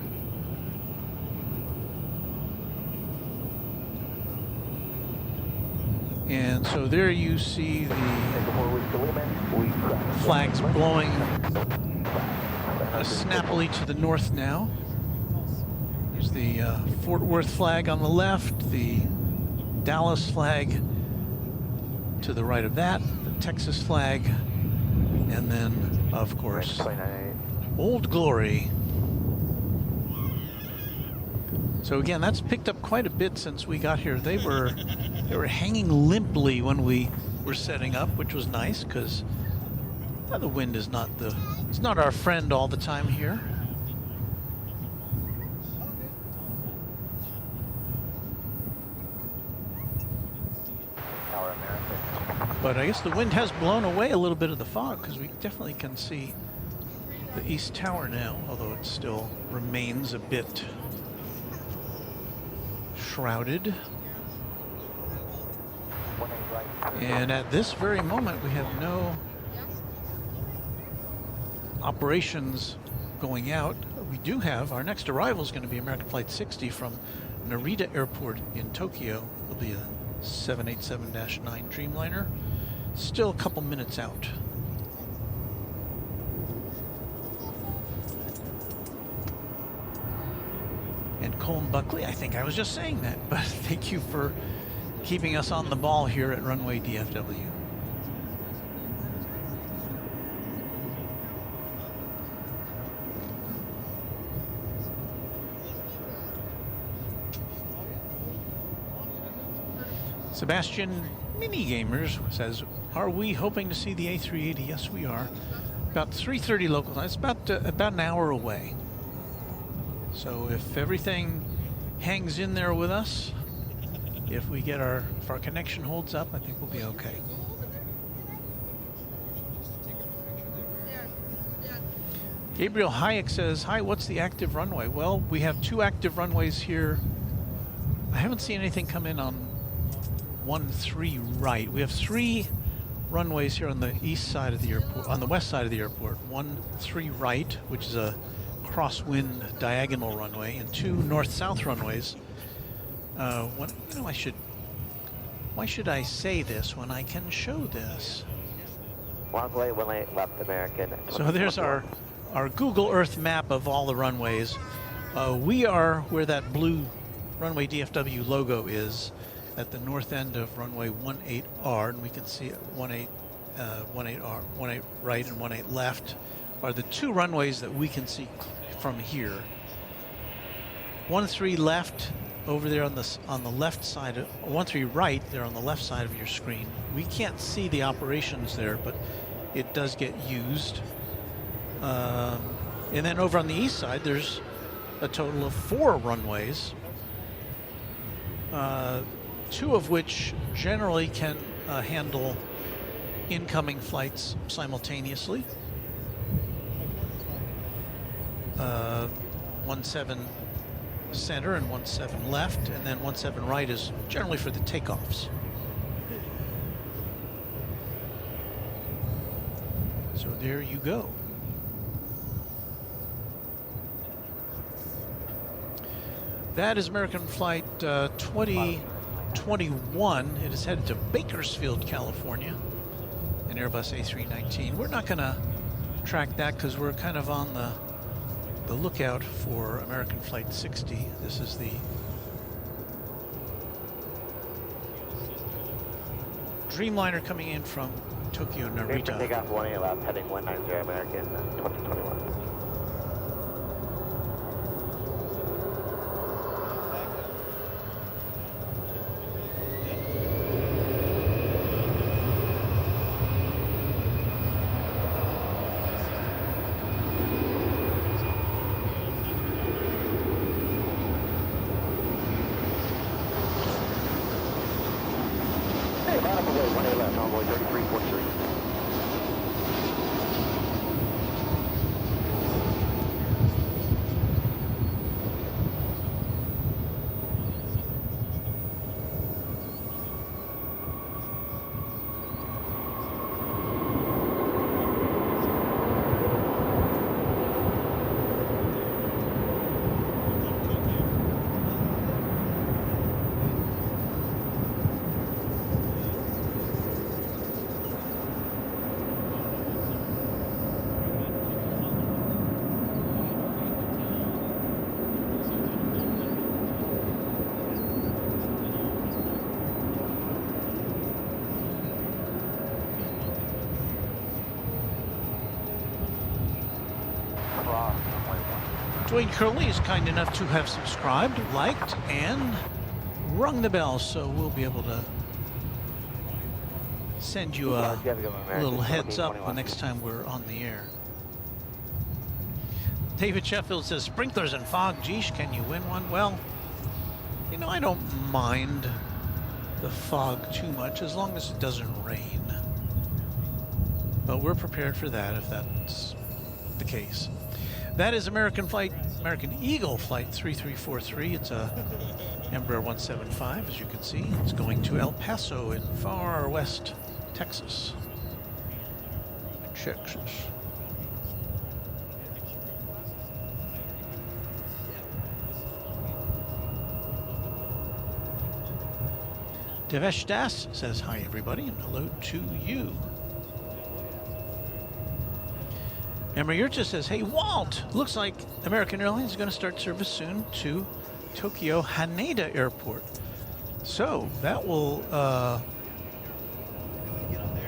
And so there you see the flags blowing snappily to the north now. There's the Fort Worth flag on the left, the Dallas flag to the right of that, the Texas flag, and then, of course, Old Glory. So again, that's picked up quite a bit since we got here. They were hanging limply when we were setting up, which was nice because The wind is it's not our friend all the time here. Tower American. But I guess the wind has blown away a little bit of the fog, because we definitely can see the East Tower now, although it still remains a bit shrouded. 18 right. And at this very moment, we have no operations going out. We do have, our next arrival is going to be American Flight 60 from Narita Airport in Tokyo. It'll be a 787-9 Dreamliner. Still a couple minutes out. And Colin Buckley, I think I was just saying that, but thank you for keeping us on the ball here at Runway DFW. Sebastian Mini Gamers says, "Are we hoping to see the A380?" Yes, we are. About 3:30 local time. It's about an hour away. So if everything hangs in there with us, if our connection holds up, I think we'll be okay. Gabriel Hayek says, "Hi, what's the active runway?" Well, we have 2 active runways here. I haven't seen anything come in on 13 right. We have 3 runways here on the east side of the airport, on the west side of the airport. 13 right, which is a crosswind diagonal runway, and 2 north-south runways. Why should I say this when I can show this? Runway 18 left American. So there's our Google Earth map of all the runways. We are where that blue Runway DFW logo is, at the north end of runway 18R, and we can see it 18 right and 18 left are the 2 runways that we can see from here. 13 left over there on the left side of 13 right there on the left side of your screen. We can't see the operations there, but it does get used. And then over on the east side, there's a total of 4 runways. 2 of which generally can handle incoming flights simultaneously. 17 center and 17 left, and then 17 right is generally for the takeoffs. So there you go. That is American Flight 2021. It is headed to Bakersfield, California, an Airbus A319. We're not going to track that because we're kind of on the lookout for American Flight 60. This is the Dreamliner coming in from Tokyo Narita. Takeoff 18 left, heading 190 American 2021. Dwayne Curley is kind enough to have subscribed, liked, and rung the bell, so we'll be able to send you a little heads up the next time we're on the air. David Sheffield says, sprinklers and fog, geesh, can you win one? Well, you know, I don't mind the fog too much as long as it doesn't rain. But we're prepared for that if that's the case. That is American Eagle Flight 3343. It's a Embraer 175, as you can see. It's going to El Paso in far west Texas. Devesh Das says hi everybody and hello to you. Emery Urcha says, hey Walt, looks like American Airlines is going to start service soon to Tokyo Haneda Airport. So that will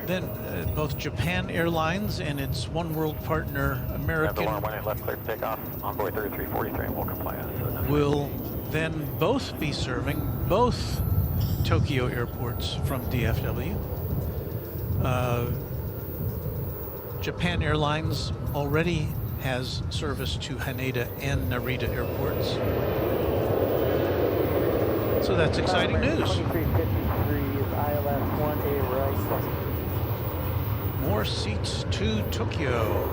then both Japan Airlines and its One World partner American left clear for takeoff. Envoy 3343 will comply. will then both be serving both Tokyo airports from DFW. Japan Airlines already has service to Haneda and Narita airports. So that's exciting news. 2353 is ILS 1A right. More seats to Tokyo.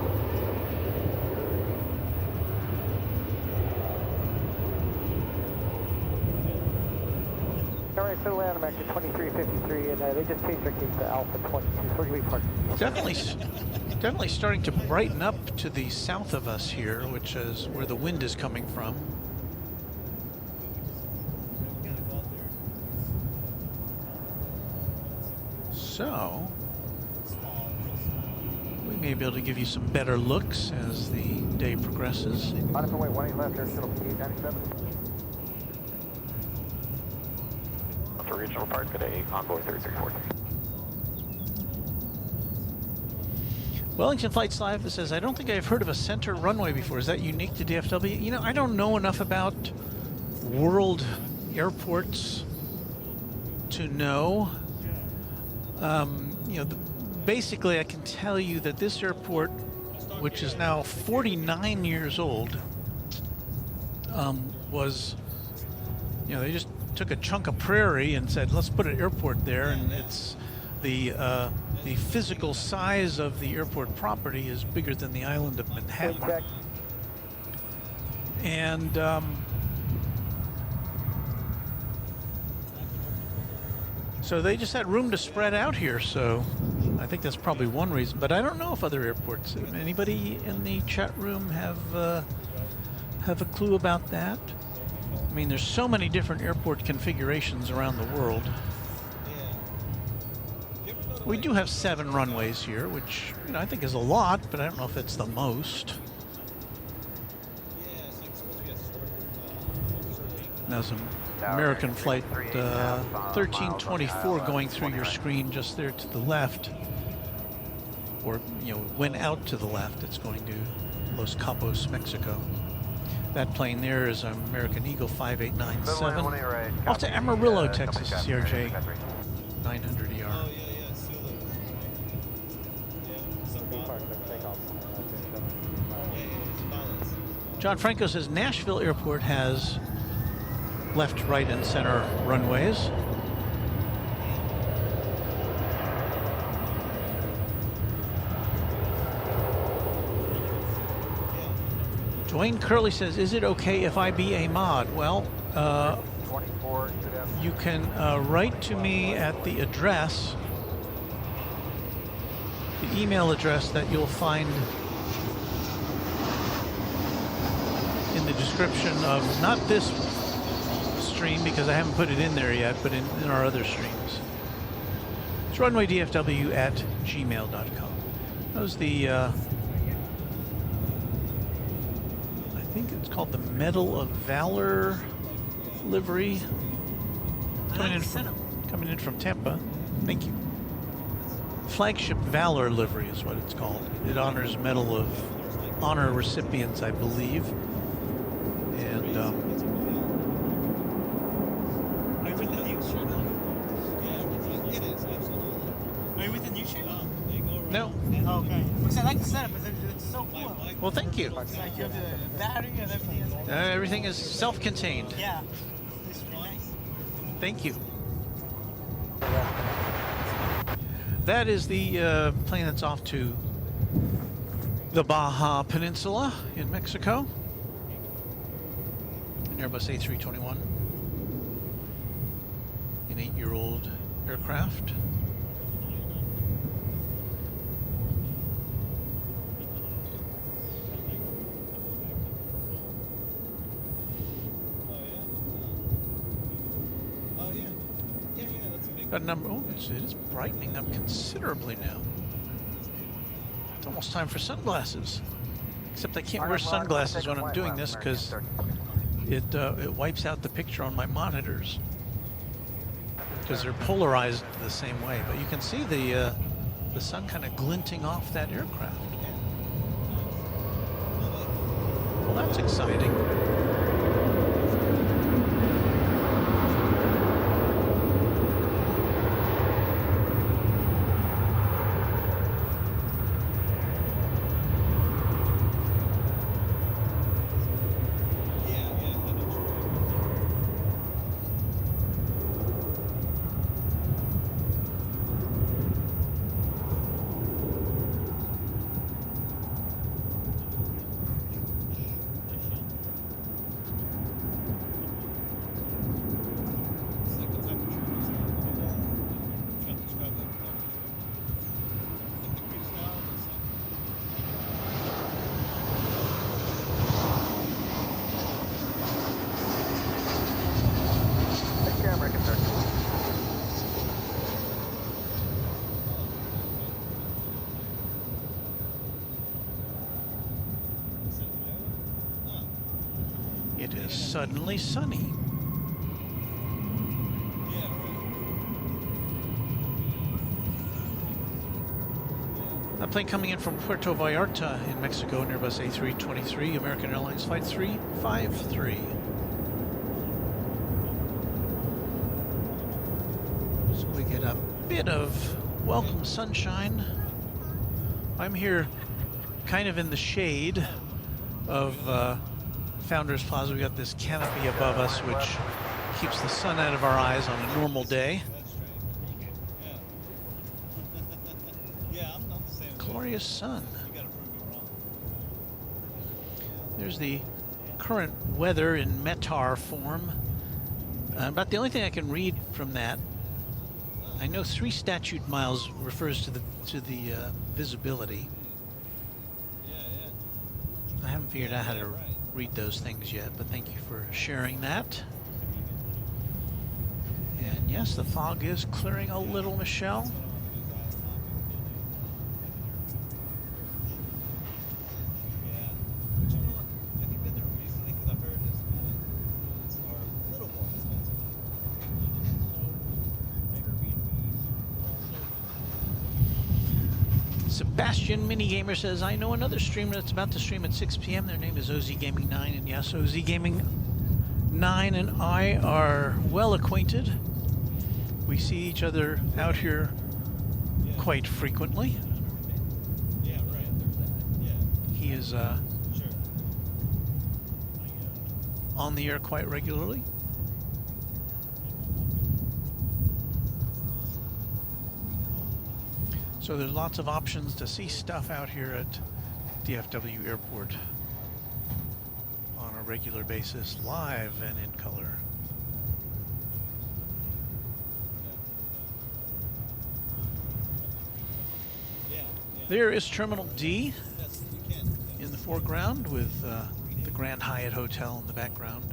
All right, so land American 2353, and they just changed their gate to Alpha 22. So we park. Definitely starting to brighten up to the south of us here, which is where the wind is coming from. So we may be able to give you some better looks as the day progresses. On the way, 18 left, there's still 897. To regional park today, Envoy 3343. Wellington Flights Live says, I don't think I've heard of a center runway before. Is that unique to DFW? You know, I don't know enough about world airports to know. You know, basically I can tell you that this airport, which is now 49 years old, was, you know, they just took a chunk of prairie and said, let's put an airport there, and it's the physical size of the airport property is bigger than the island of Manhattan. And so they just had room to spread out here, so I think that's probably one reason. But I don't know if other airports, anybody in the chat room have a clue about that? I mean, there's so many different airport configurations around the world. We do have 7 runways here, which, you know, I think is a lot, but I don't know if it's the most. Now some American Flight 1324 going through your screen just there to the left, or, you know, when out to the left, it's going to Los Cabos, Mexico. That plane there is American Eagle 5897 off to Amarillo, Texas, CRJ 900ER. John Franco says Nashville Airport has left, right, and center runways. Dwayne Curley says, is it okay if I be a mod? Well, you can write to me at the address, the email address that you'll find in the description of not this stream, because I haven't put it in there yet, but in our other streams. It's runwaydfw@gmail.com. That was the I think it's called the Medal of Valor livery coming in from Tampa. Thank you. Flagship Valor livery is what it's called. It honors Medal of Honor recipients, I believe. And with the new ship? No. Oh, okay. Because I like the setup. It's so cool. Well, thank you. It's like you have the battery and everything. Everything is self-contained. Yeah. It's really nice. Thank you. That is the plane that's off to the Baja Peninsula in Mexico. An Airbus A321. An 8-year-old aircraft. Got a number. Oh, it is brightening up considerably now. It's almost time for sunglasses. Except I can't wear sunglasses when I'm doing this because it wipes out the picture on my monitors because they're polarized the same way. But you can see the sun kind of glinting off that aircraft. Well, that's exciting. It is suddenly sunny. A plane coming in from Puerto Vallarta in Mexico, an Airbus A323, American Airlines Flight 353. So we get a bit of welcome sunshine. I'm here kind of in the shade of Founders Plaza. We got this canopy above us which keeps the sun out of our eyes on a normal day. Glorious sun. There's the current weather in METAR form. About the only thing I can read from that, I know 3 statute miles refers to the visibility. I haven't figured out how to read those things yet, but thank you for sharing that. And yes, the fog is clearing a little, Michelle. Sebastian Minigamer says, I know another streamer that's about to stream at 6 p.m. Their name is OZGaming9, and yes, OZGaming9 and I are well acquainted. We see each other out here quite frequently. He is on the air quite regularly. So there's lots of options to see stuff out here at DFW Airport on a regular basis, live and in color. There is Terminal D in the foreground with the Grand Hyatt Hotel in the background.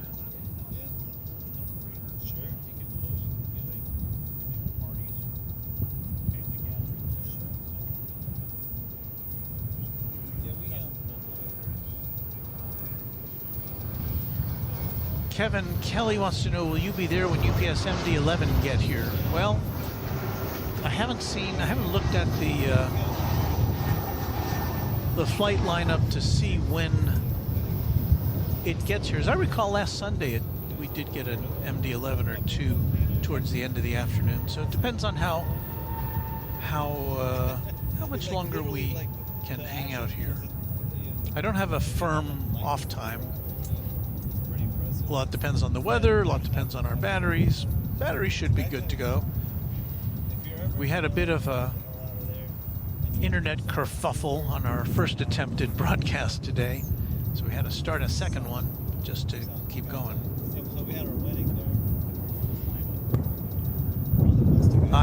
Kevin Kelly wants to know, will you be there when UPS MD-11 get here? Well, I haven't looked at the flight lineup to see when it gets here. As I recall, last Sunday we did get an MD-11 or two towards the end of the afternoon. So it depends on how how much longer we can hang out here. I don't have a firm off time. A lot depends on the weather, a lot depends on our batteries. Batteries should be good to go. We had a bit of a internet kerfuffle on our first attempted broadcast today, so we had to start a second one just to keep going.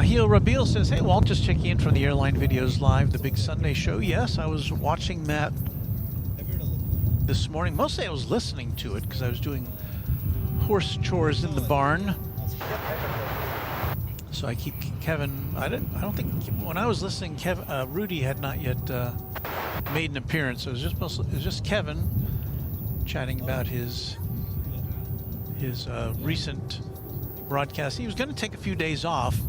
Heel Rabil says, hey Walt, just checking in from the Airline Videos Live, the big Sunday show. Yes, I was watching that this morning. Mostly I was listening to it because I was doing horse chores in the barn. So I keep Kevin. I don't think when I was listening, Rudy had not yet made an appearance. So it was just Kevin chatting about his recent broadcast. He was going to take a few days off,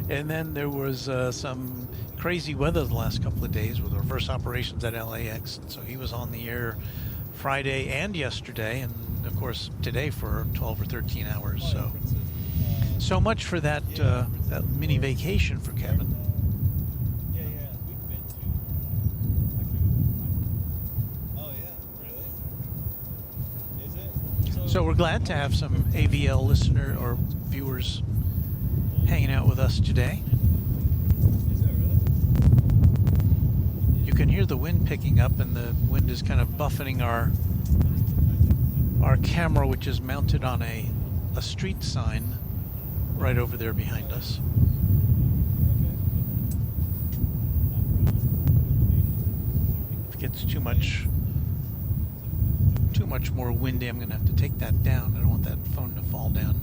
and then there was some crazy weather the last couple of days with reverse operations at LAX. And so he was on the air Friday and yesterday, and of course today for 12 or 13 hours. So much for that that mini vacation for Kevin. So we're glad to have some AVL listener or viewers hanging out with us today. You can hear the wind picking up, and the wind is kind of buffeting our camera, which is mounted on a street sign right over there behind us. If it gets too much more windy, I'm going to have to take that down. I don't want that phone to fall down.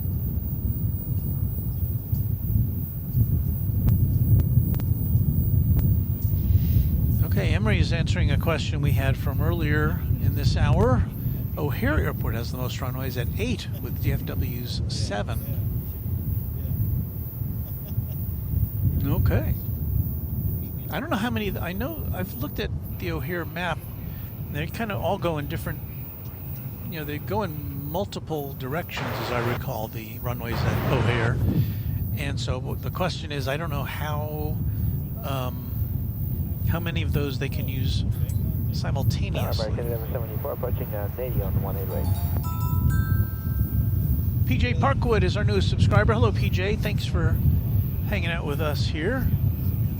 Okay, Emery is answering a question we had from earlier in this hour. O'Hare Airport has the most runways at 8 with DFW's 7. Okay. I don't know how many. I know I've looked at the O'Hare map. They kind of all go in different. You know, they go in multiple directions, as I recall, the runways at O'Hare. And so the question is, I don't know how many of those they can use simultaneously. American 74 approaching 80 on the 18 right. PJ Parkwood is our newest subscriber. Hello, PJ. Thanks for hanging out with us here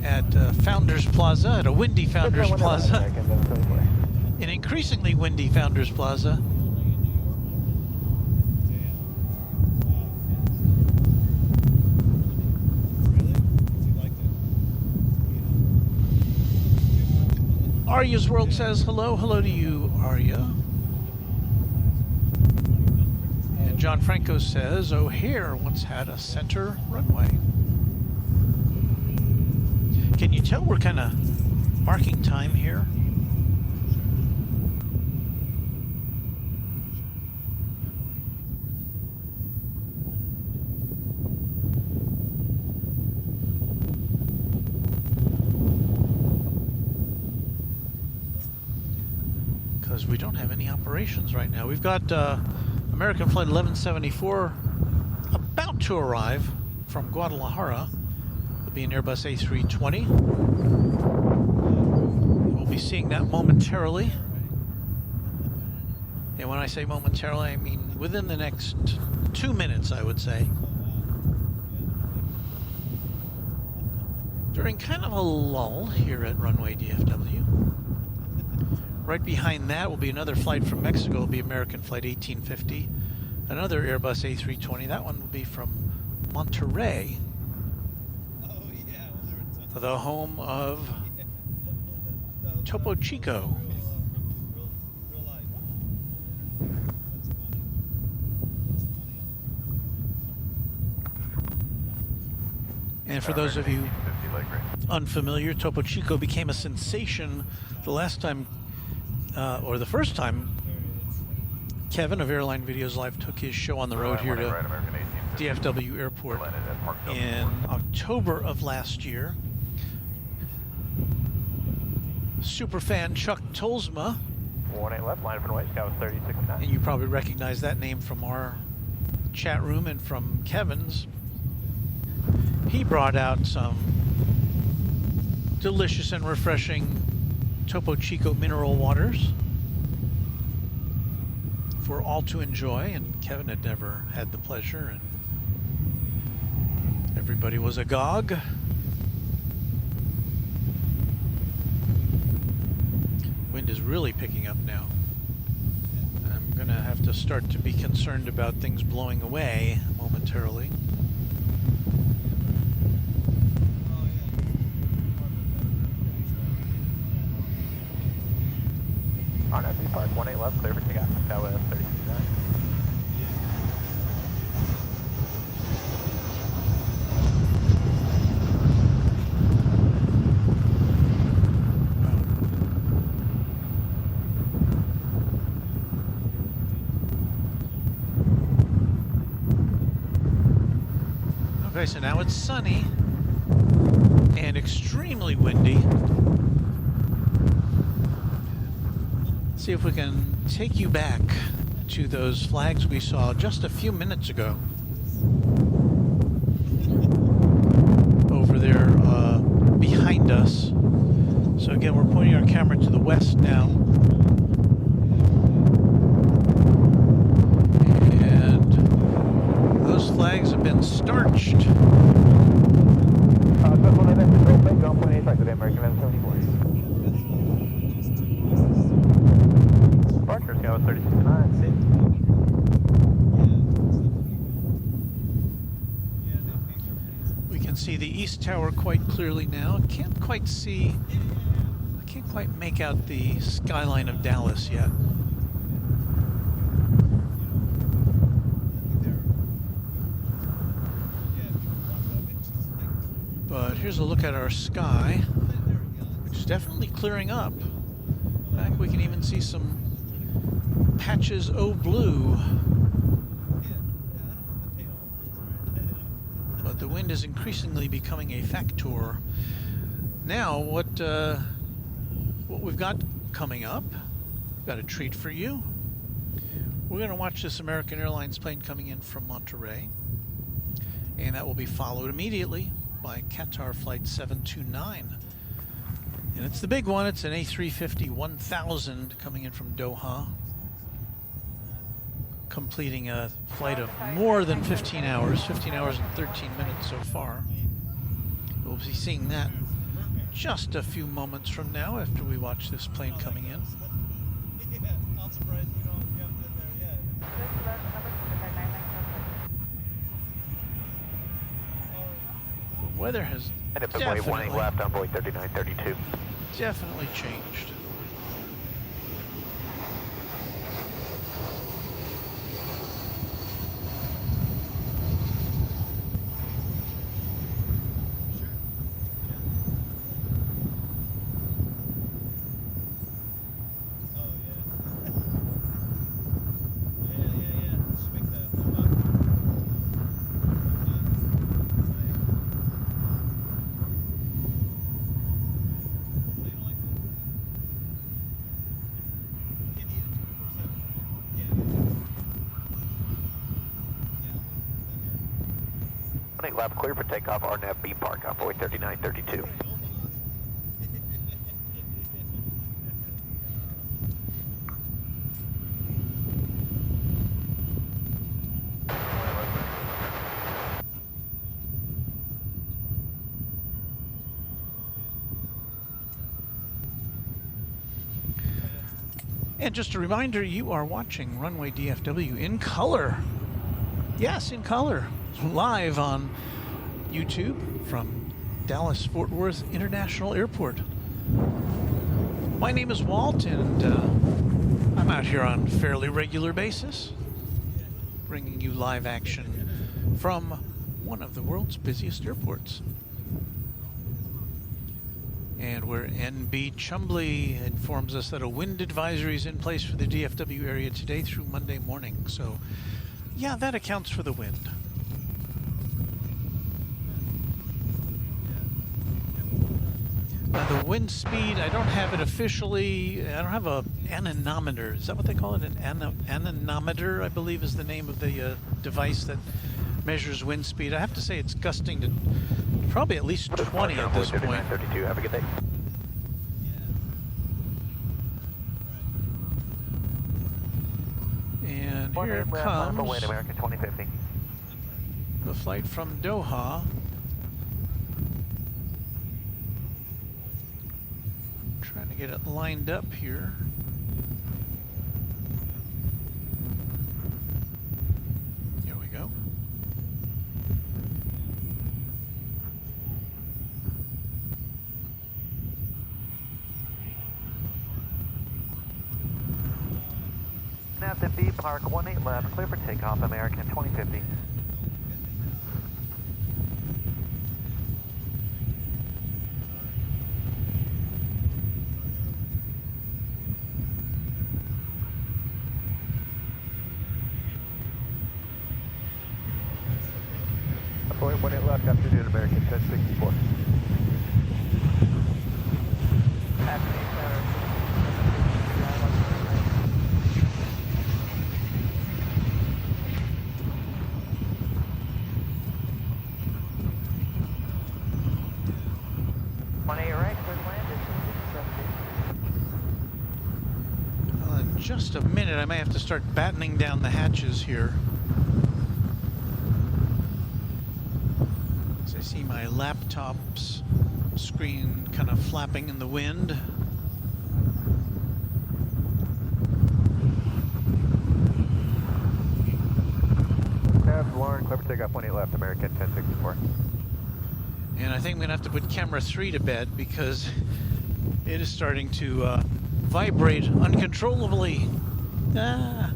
at Founders Plaza, at a windy Founders Plaza. An increasingly windy Founders Plaza. Arya's World says hello. Hello to you, Arya. And John Franco says O'Hare once had a center runway. Can you tell we're kind of marking time here? Because we don't have any operations right now. We've got American Flight 1174 about to arrive from Guadalajara. It'll be an Airbus A340. We'll be seeing that momentarily. And when I say momentarily, I mean within the next 2 minutes, I would say. During kind of a lull here at Runway DFW. Right behind that will be another flight from Mexico. It'll be American Flight 1850. Another Airbus A320. That one will be from Monterrey. The home of Topo Chico. And for those of you unfamiliar, Topo Chico became a sensation the last time, or the first time, Kevin of Airline Videos Live took his show on the road here to DFW Airport in October of last year. Superfan Chuck Tolsma, 18 left, line for noise, Scout 36.9. and you probably recognize that name from our chat room and from Kevin's. he brought out some delicious and refreshing Topo Chico mineral waters for all to enjoy, and Kevin had never had the pleasure, and everybody was agog. Wind is really picking up now. I'm gonna have to start to be concerned about things blowing away momentarily. RNFB Park 18 left, clear for takeoff. Tower 39. Okay, so now it's sunny and extremely windy. See if we can take you back to those flags we saw just a few minutes ago. Over there behind us. So again, we're pointing our camera to the west now. And those flags have been starched. Parker's go 36-9. We can see the east tower quite clearly now. Can't quite see, I can't quite make out the skyline of Dallas yet. But here's a look at our sky, which is definitely clearing up. In fact, we can even see some patches of blue. But the wind is increasingly becoming a factor. Now, what we've got coming up, we've got a treat for you. We're going to watch this American Airlines plane coming in from Monterey, and that will be followed immediately by Qatar Flight 729. And it's the big one. It's an A340 1000 coming in from Doha, completing a flight of more than 15 hours, 15 hours and 13 minutes so far. We'll be seeing that just a few moments from now after we watch this plane coming in. I'm surprised you haven't been there yet. The weather has DFW 18 left on Boeing 3932. definitely changed. Left clear for takeoff, RNFB Park on Boeing 3932. And just a reminder, you are watching Runway DFW in color. Yes, in color. Live on YouTube from Dallas-Fort Worth International Airport. My name is Walt, and I'm out here on a fairly regular basis, bringing you live action from one of the world's busiest airports. And where NB Chumbly informs us that a wind advisory is in place for the DFW area today through Monday morning. So, yeah, that accounts for the wind. The wind speed, I don't have it officially. I don't have a anemometer. Is that what they call it? An anemometer, I believe, is the name of the device that measures wind speed. I have to say it's gusting to probably at least 20 at this point. 3932, have a good day. And here comes American 2050. the flight from Doha. Trying to get it lined up here. Here we go. Napton B, Park 18 left, clear for takeoff, American 2050. Point 18 left, afternoon, American 1064. In just a minute, I may have to start battening down the hatches here. As I see my laptop's screen kind of flapping in the wind. Lauren, clear for takeoff, 18 left, American 1064. And I think I'm going to have to put camera 3 to bed because it is starting to vibrate uncontrollably. Ah.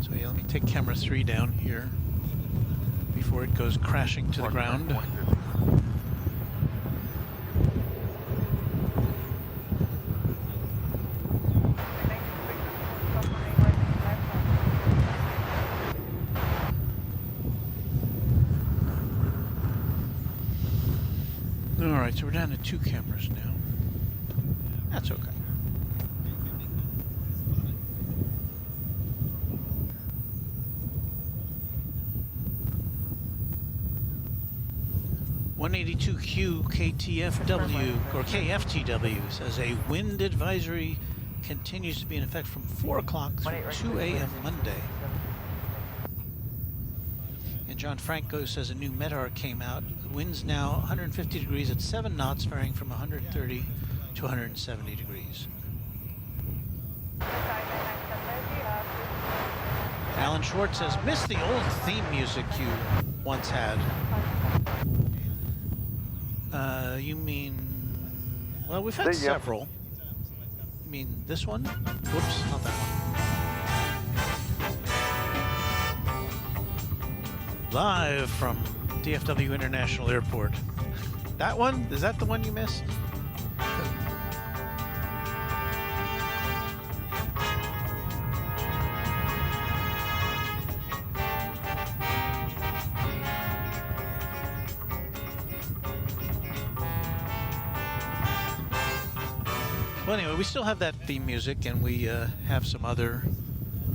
So yeah, let me take camera 3 down here before it goes crashing to the ground. Alright, so we're down to 2 cameras now. That's okay. (182Q KTFW or KFTW) says a wind advisory continues to be in effect from 4 o'clock through 2 a.m. Monday. And John Franco says a new METAR came out. The wind's now 150 degrees at 7 knots, varying from 130 to 170 degrees. Alan Schwartz says, miss the old theme music you once had. You mean, well, we've had several. You mean this one? Whoops, not that one. Live from DFW International Airport. That one? Is that the one you missed? Well, anyway, we still have that theme music, and we have some other.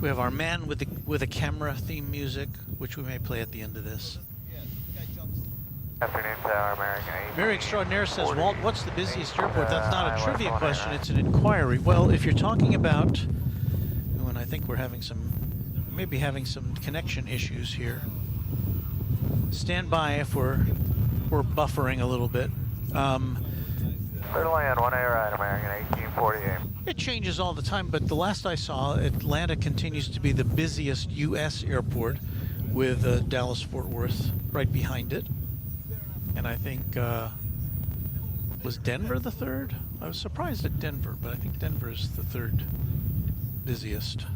We have our man with a camera theme music, which we may play at the end of this. Afternoon, Tower, American 8. Very Extraordinaire says, Walt, what's the busiest airport? That's not a trivia question, it's an inquiry. Well, if you're talking about, and I think we're having maybe having some connection issues here. Stand by if we're buffering a little bit. Clear to land, 1A right, American 1848. It changes all the time, but the last I saw, Atlanta continues to be the busiest U.S. airport, with Dallas-Fort Worth right behind it. And I think, was Denver the third? I was surprised at Denver, but I think Denver is the third busiest.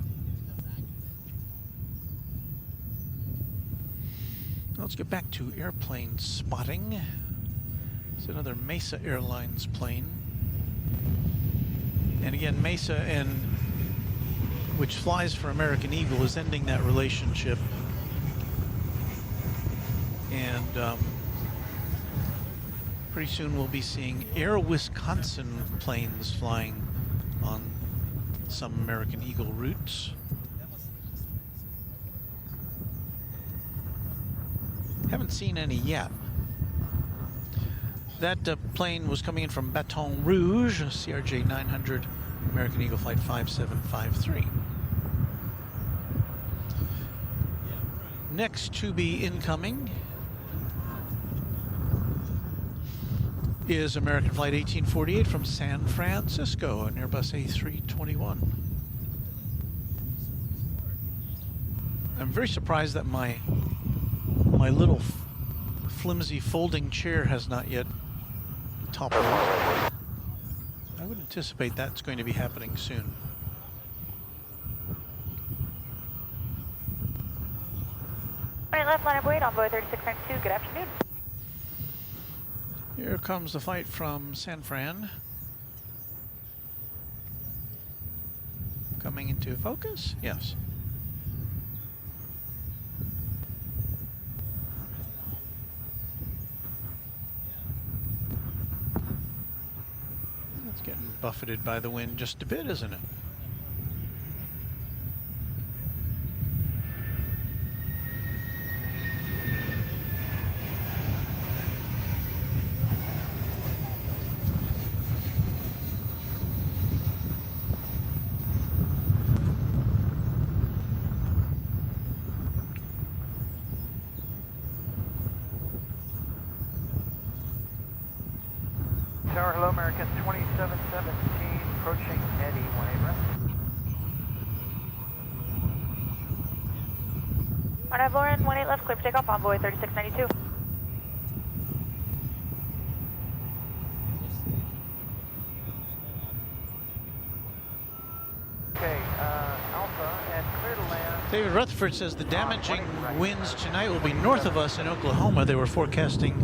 Let's get back to airplane spotting. It's another Mesa Airlines plane. And again, Mesa, which flies for American Eagle, is ending that relationship. And pretty soon we'll be seeing Air Wisconsin planes flying on some American Eagle routes. Haven't seen any yet. That plane was coming in from Baton Rouge, CRJ 900, American Eagle Flight 5753. Next to be incoming is American Flight 1848 from San Francisco, an Airbus A321. I'm very surprised that my little flimsy folding chair has not yet toppled. I would anticipate that's going to be happening soon. Right, left line of weight on Boeing 3692. Good afternoon. Here comes the flight from San Fran. Coming into focus? Yes. It's getting buffeted by the wind just a bit, isn't it? Tower, hello, American 2717, approaching Eddie, 18 left. Alright, Lauren, 18 left, clear for takeoff on Boeing 3692. Okay, Alpha, and clear to land. David Rutherford says the damaging winds tonight will be north of us in Oklahoma. They were forecasting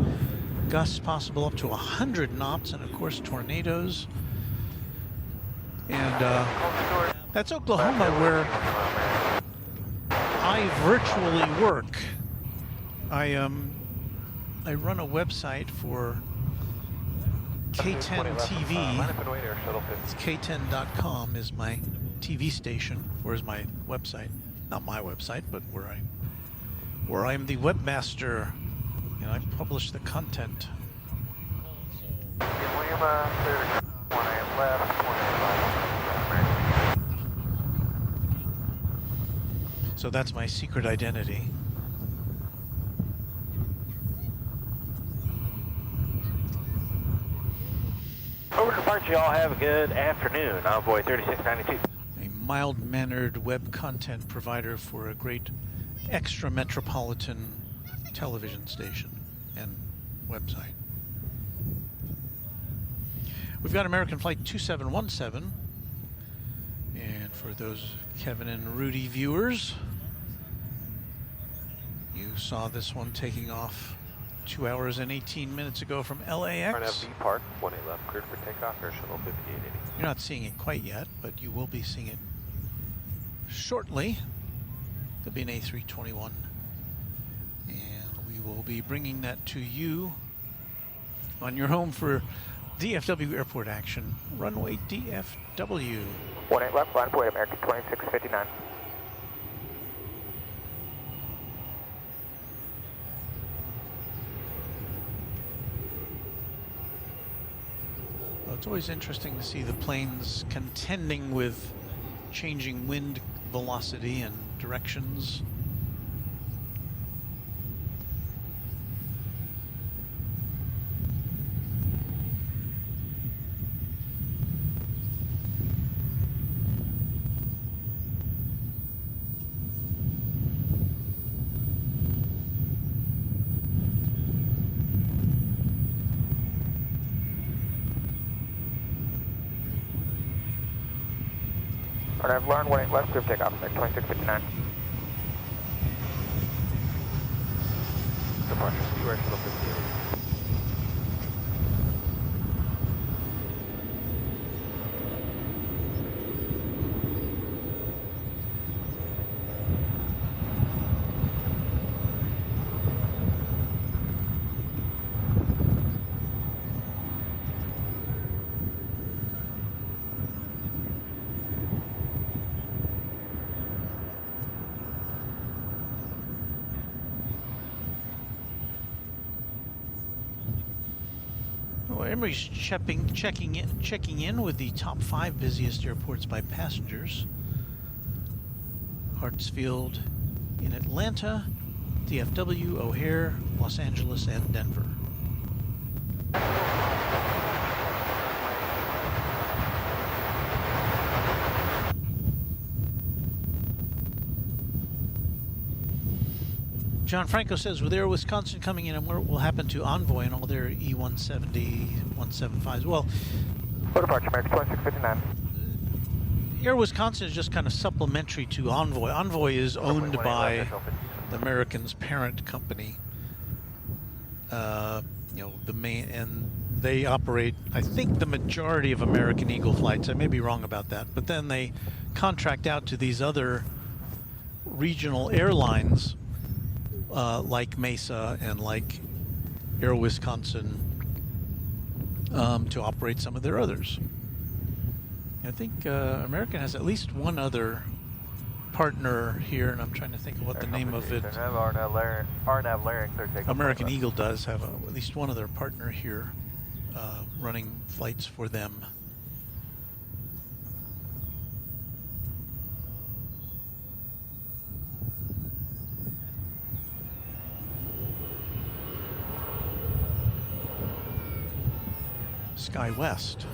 gusts possible up to 100 knots, and of course tornadoes. And that's Oklahoma, where I virtually work. I run a website for K10 TV. It's K10.com is my TV station, or is my website. Not my website, but where I'm the webmaster. And I publish the content. William, clear to 1 AM left, 1 AM left. So that's my secret identity. Over to departure, y'all have a good afternoon. Envoy 3692. A mild-mannered web content provider for a great extra-metropolitan television station and website. We've got American Flight 2717, and for those Kevin and Rudy viewers, you saw this one taking off 2 hours and 18 minutes ago from LAX. Park, 18 left, cleared for takeoff, Air Shuttle 5880. You're not seeing it quite yet, but you will be seeing it shortly. There'll be an A321. We'll be bringing that to you on your home for DFW Airport action. Runway DFW. 18 left, line of weight, American 2659. Well, it's always interesting to see the planes contending with changing wind velocity and directions. Alright, I've learned 18 left, clear for takeoff, 2659. Departure, Air Shuttle 5880. Emery's checking in with the top 5 busiest airports by passengers. Hartsfield in Atlanta, DFW, O'Hare, Los Angeles, and Denver. John Franco says, with Air Wisconsin coming in, and what will happen to Envoy and all their E-170, 175s? Well, departure, American 2659. Air Wisconsin is just kind of supplementary to Envoy. Envoy is owned by the American's parent company. You know, the main, and they operate, I think, the majority of American Eagle flights. I may be wrong about that, but then they contract out to these other regional airlines, like Mesa and like Air Wisconsin, to operate some of their others. I think American has at least one other partner here, and I'm trying to think of what the name of it. American Eagle does have at least one other partner here running flights for them. SkyWest.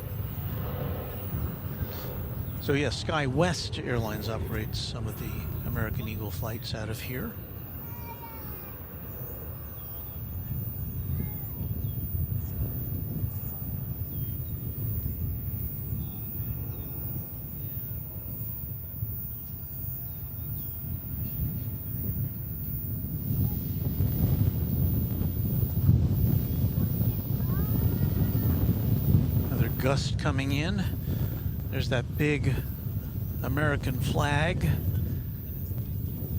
So yes, SkyWest Airlines operates some of the American Eagle flights out of here. Another gust coming in. There's that big American flag,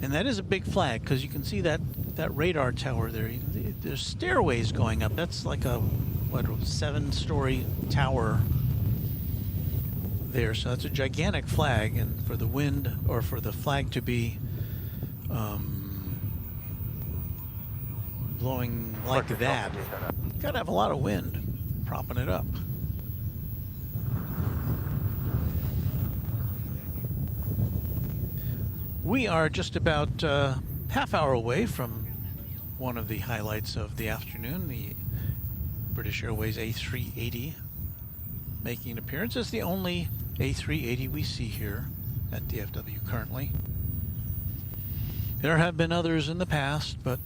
and that is a big flag because you can see that radar tower there. There's stairways going up. That's like a 7-story tower there. So that's a gigantic flag, and for the wind or for the flag to be blowing like that, you gotta have a lot of wind propping it up. We are just about half hour away from one of the highlights of the afternoon, the British Airways A380 making an appearance. It's the only A380 we see here at DFW currently. There have been others in the past, but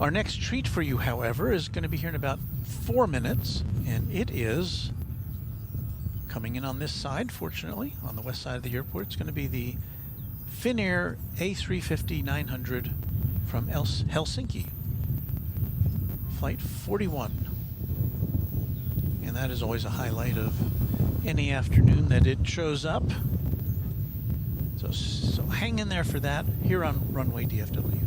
our next treat for you, however, is going to be here in about 4 minutes, and it is coming in on this side, fortunately, on the west side of the airport. It's going to be the Finnair A350-900 from Helsinki, flight 41. And that is always a highlight of any afternoon that it shows up. So hang in there for that here on Runway DFW.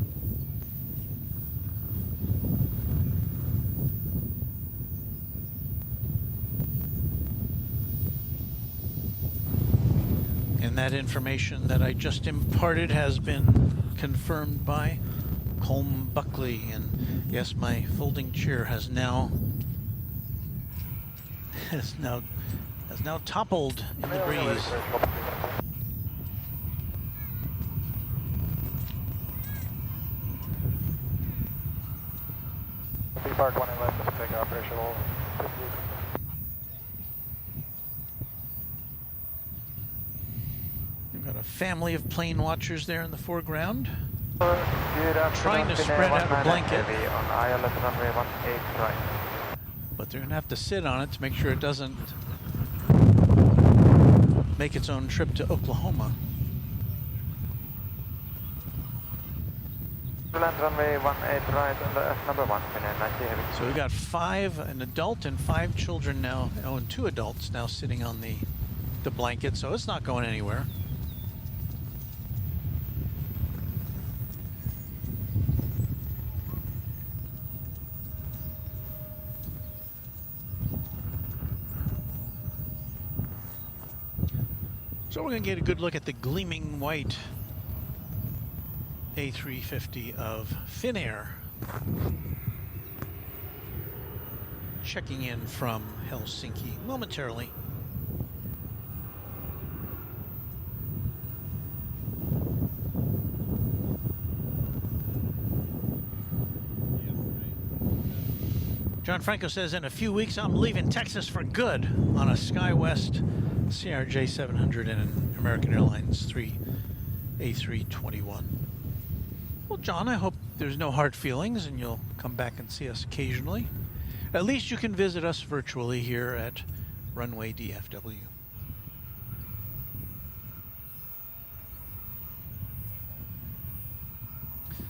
And that information that I just imparted has been confirmed by Colm Buckley. And yes, my folding chair has now toppled in the breeze. Park 1 and left, take operational. We've got a family of plane watchers there in the foreground, Trying to spread out a blanket. On ILS runway 18 right. but they're going to have to sit on it to make sure it doesn't make its own trip to Oklahoma. Runway 18 right on the number 1, 90 heavy. So we've got an adult and 5 children now, and 2 adults now sitting on the blanket, so it's not going anywhere. So we're going to get a good look at the gleaming white A350 of Finnair. checking in from Helsinki momentarily. John Franco says, in a few weeks I'm leaving Texas for good on a SkyWest CRJ 700 and an American Airlines A321. Well, John, I hope there's no hard feelings and you'll come back and see us occasionally. At least you can visit us virtually here at Runway DFW.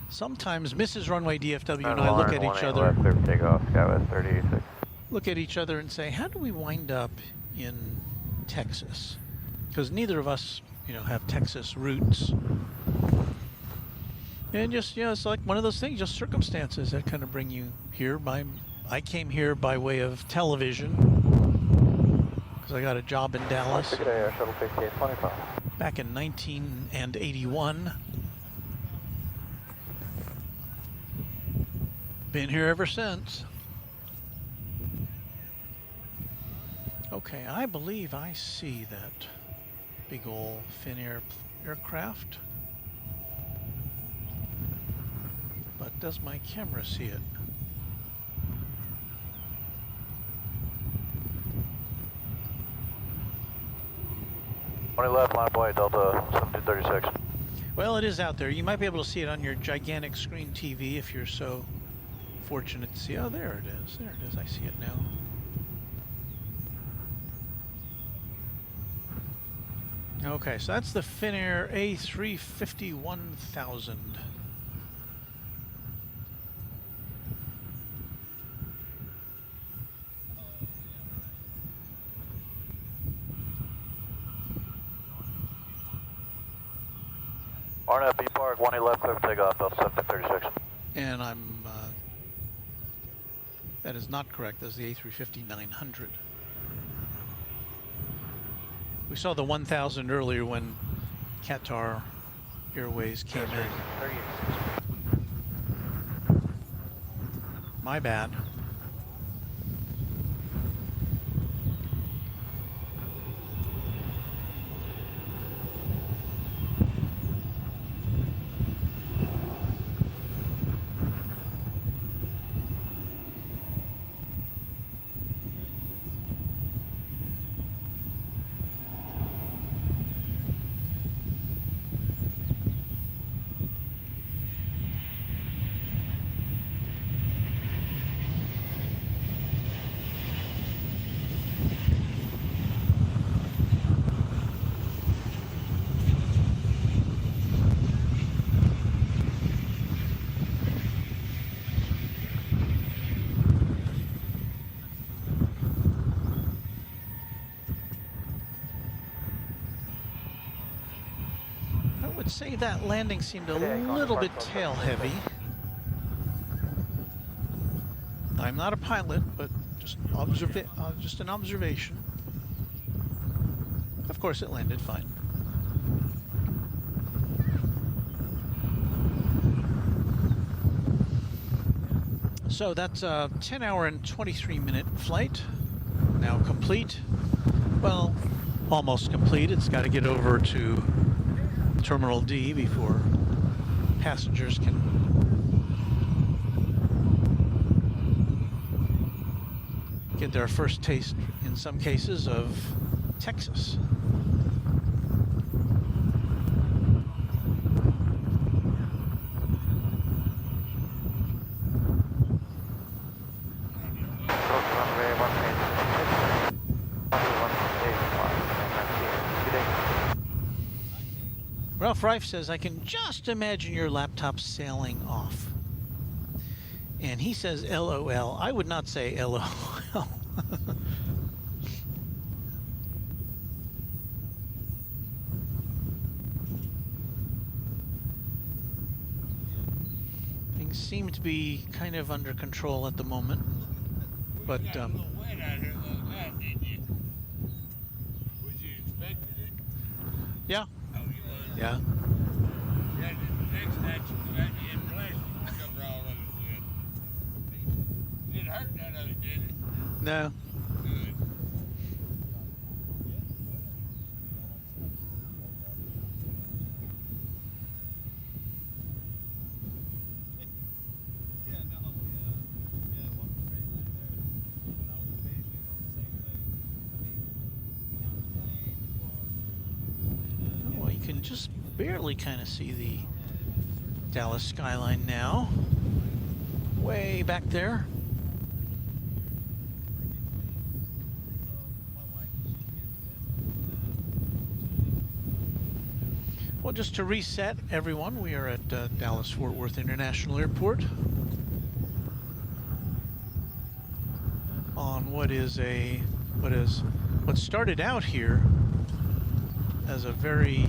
Sometimes Mrs. Runway DFW and I look at each other. Left, clear for takeoff, SkyWest 3086. Look at each other and say, how do we wind up in Texas? Because neither of us, have Texas roots. And just, it's like one of those things, just circumstances that kind of bring you here. I came here by way of television because I got a job in Dallas Shuttle 5825. back in 1981. Been here ever since. Okay, I believe I see that big old Finnair aircraft. But does my camera see it? Left, line of white, Delta 1736. Well, it is out there. You might be able to see it on your gigantic screen TV if you're so fortunate to see. Oh, there it is. There it is. I see it now. Okay, so that's the Finnair A350 1000. RNF B Park 18 left, clear for takeoff, Delta 1736. And that is not correct. That's the A350 900. We saw the 1000 earlier when Qatar Airways came in. My bad. Say that landing seemed a little bit tail heavy. I'm not a pilot, but just an observation. Of course, it landed fine. So that's a 10-hour and 23-minute flight. Now complete. Well, almost complete. It's got to get over to Terminal D before passengers can get their first taste, in some cases, of Texas. Ralph Reif says, I can just imagine your laptop sailing off. And he says, LOL. I would not say LOL. Things seem to be kind of under control at the moment. But, yeah. Yeah. No. Yeah, no, yeah, one straight line there. When I was in Beijing, I was the same way. I mean, Oh, well, you can just barely kind of see the Dallas skyline now. Way back there. Well, just to reset everyone, we are at Dallas Fort Worth International Airport on what started out here as a very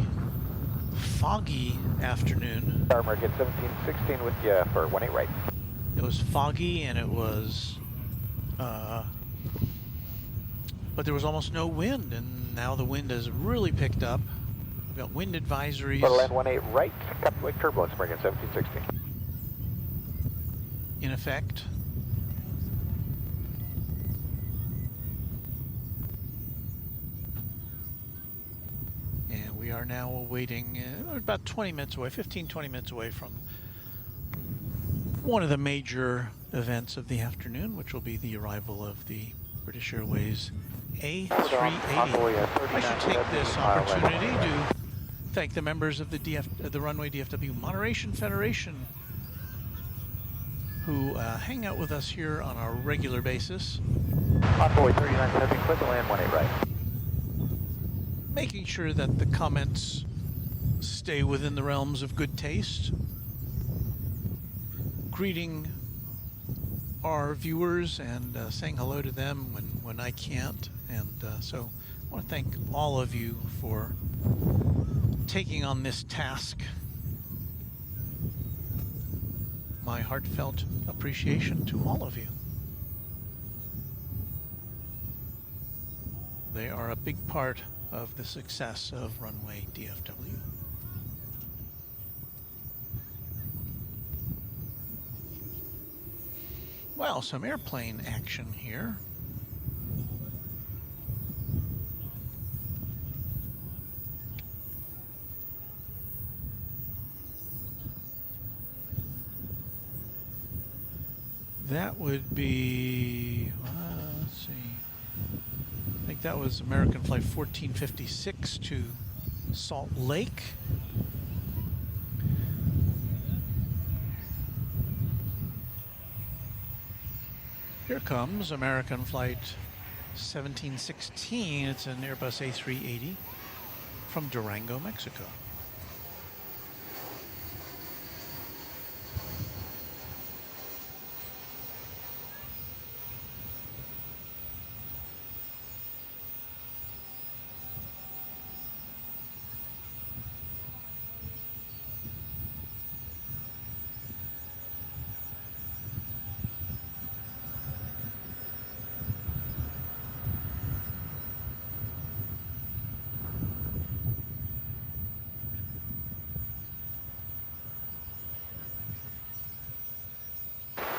foggy afternoon. American 1716 with you for 18 right. It was foggy and it was, but there was almost no wind, and now the wind has really picked up. We've got wind advisories Land 18 right, copy wake turbulence, American 1716. in effect. And we are now awaiting, about 20 minutes away, 15, 20 minutes away from one of the major events of the afternoon, which will be the arrival of the British Airways A380. I should take this opportunity to thank the members of the Runway DFW Moderation Federation who hang out with us here on a regular basis. Envoy 3970, clear to land 18 right. Making sure that the comments stay within the realms of good taste. Greeting our viewers and saying hello to them when I can't. And so I want to thank all of you for taking on this task. My heartfelt appreciation to all of you. They are a big part of the success of Runway DFW. Well, some airplane action here. That would be, let's see, I think that was American Flight 1456 to Salt Lake. Here comes American Flight 1716. It's an Airbus A380 from Durango, Mexico.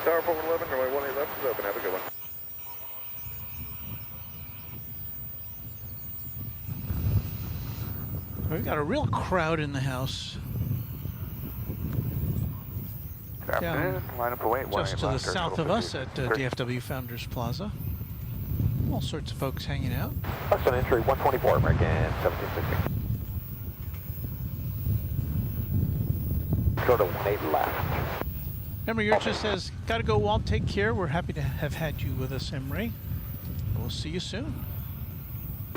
Tower 411, runway 18 left is open. Have a good one. We've got a real crowd in the house. Down Line up away. just to the south of us at DFW Founders Plaza. All sorts of folks hanging out. Western entry 124, American 1760. Go to 18 left. Emery Urcha says, gotta go, Walt, take care. We're happy to have had you with us, Emery. We'll see you soon.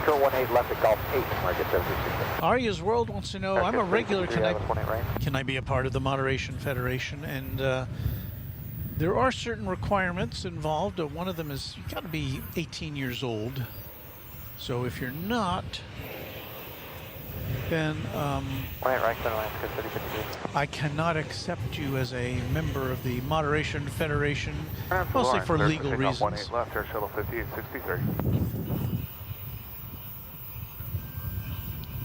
Go 18 left at Golf 8, American 1760. Arya's World wants to know, I'm a regular, can Right. I be a part of the Moderation Federation? And there are certain requirements involved. One of them is you gotta be 18 years old. So if you're not, then right, center line, 3053. I cannot accept you as a member of the Moderation Federation, mostly for legal reasons. 18 left, Air Shuttle 5863.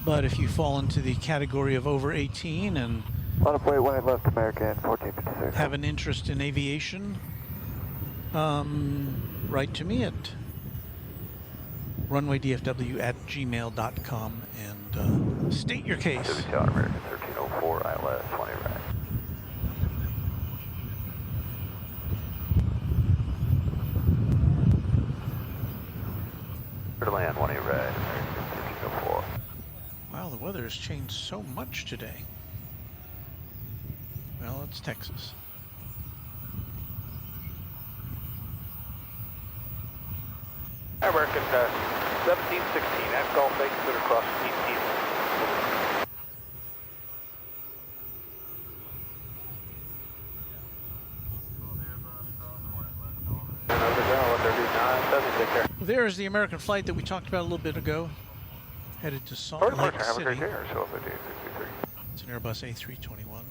But if you fall into the category of over 18 and Line up away 18 left, American 1456. have an interest in aviation, write to me at runwaydfw@gmail.com and state your case. Pacific Tower, American 1304, ILS 20 right. Clear to land 18 right, American 1304. Wow, the weather has changed so much today. Well, it's Texas. American 1716, at Gulf, they consider cross 18. There's the American flight that we talked about a little bit ago, headed to Salt Lake Have a City. great day, or so 5863. It's an Airbus A321.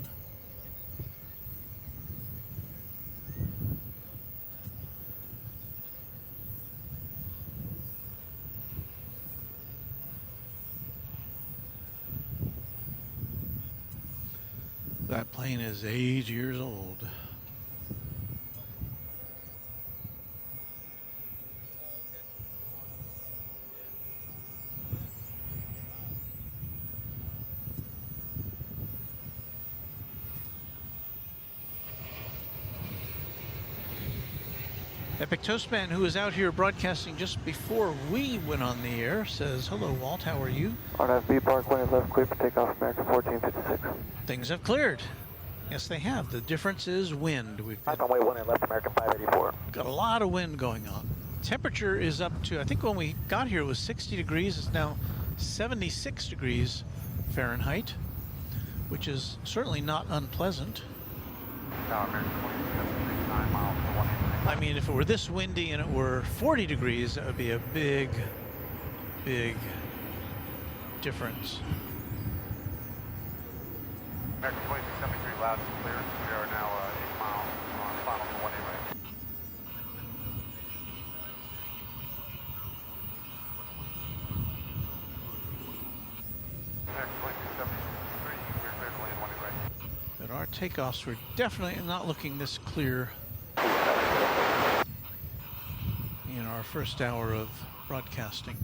That plane is 8 years old. Epic Toastman, who is out here broadcasting just before we went on the air, says, "Hello, Walt, how are you?" RFB Park 1 left, clear for takeoff, American 1456. Things have cleared. Yes, they have. The difference is wind. We've got Runway 1 left, American 584. a lot of wind going on. Temperature is up to, I think when we got here it was 60 degrees. It's now 76 degrees Fahrenheit, which is certainly not unpleasant. Tower, American 2769 miles to 18. I mean, if it were this windy and it were 40 degrees, that would be a big, big difference. American 2673 loud and clear. We are now 8 miles on final to 18 right. American 2673, you're clear to land 18 right. But our takeoffs were definitely not looking this clear in our first hour of broadcasting.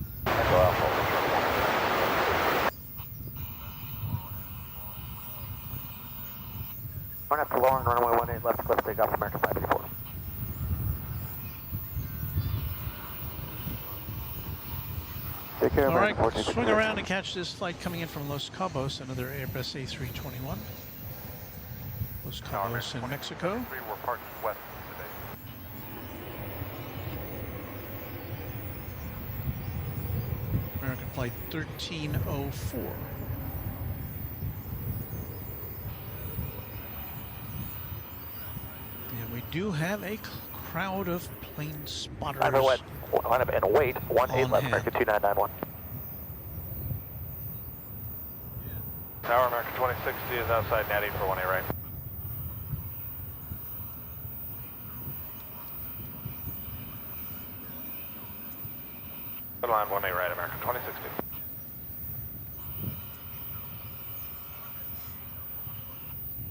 One after Lauren, runway 18 left, clear for takeoff, American 584. Take care, All right, American 1456. swing around and catch this flight coming in from Los Cabos, another Airbus A321. Los Cabos in Mexico. We're parked west today. American flight 1304. And we do have a crowd of plane spotters. Line up and wait, 18 On left, hand. American 2991. Tower, American 2060 is outside Natty for 18 right. Good line 18 right, American 2060.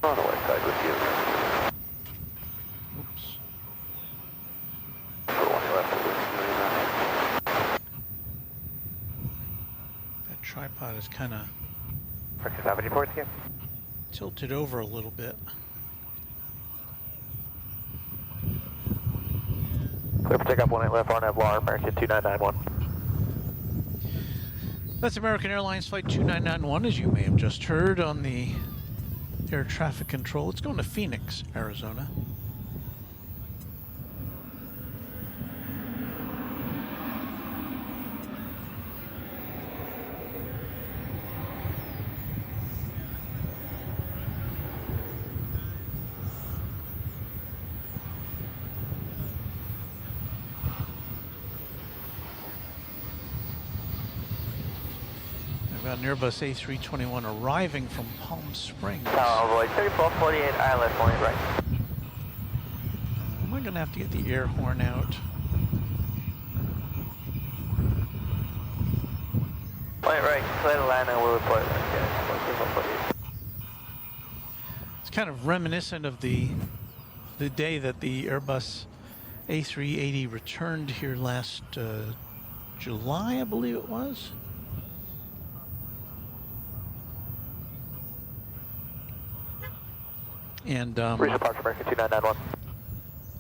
On the west side with you. Oops. For 1 left, That tripod is kind of American 584 again. tilted over a little bit. Clear for takeoff, 18 left, RNAV LAR, American 2991. That's American Airlines Flight 2991, as you may have just heard on the air traffic control. It's going to Phoenix, Arizona. We've got an Airbus A321 arriving from Palm Springs. Tower, avoid 3448, ILS 18 right. Am I going to have to get the air horn out? 18 right, clear to land and we'll report. It's kind of reminiscent of the day that the Airbus A380 returned here last July, I believe it was. And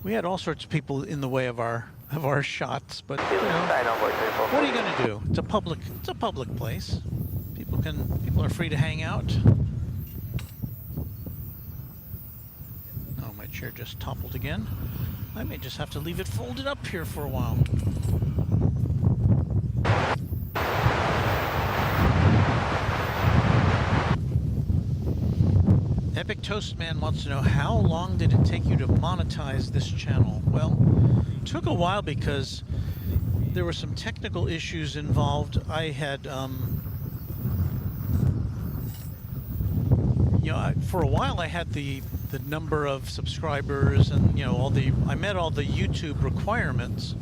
we had all sorts of people in the way of our shots, but you know, what are you going to do? It's a public place. People are free to hang out. Oh, my chair just toppled again. I may just have to leave it folded up here for a while. Epic Toastman wants to know, how long did it take you to monetize this channel? Well, it took a while because there were some technical issues involved. I had, you know, for a while I had the number of subscribers and, you know, I met all the YouTube requirements.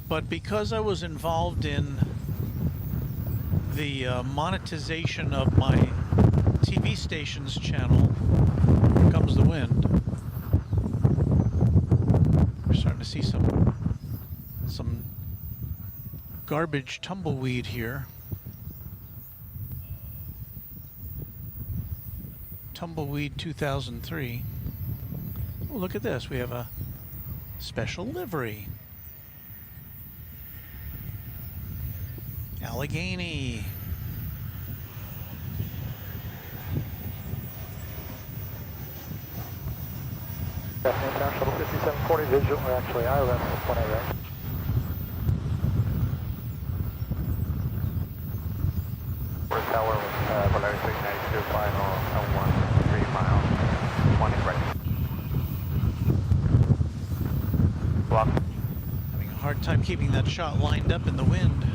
But because I was involved in the monetization of my TV station's channel, here comes the wind. We're starting to see some garbage tumbleweed here. Tumbleweed 2003. Oh, look at this. We have a special livery. Allegheny. Shuttle 5740 visual, or actually ILM 1A, right? Tower with Polaris 692, final 13 miles, 20 right. Block. Having a hard time keeping that shot lined up in the wind.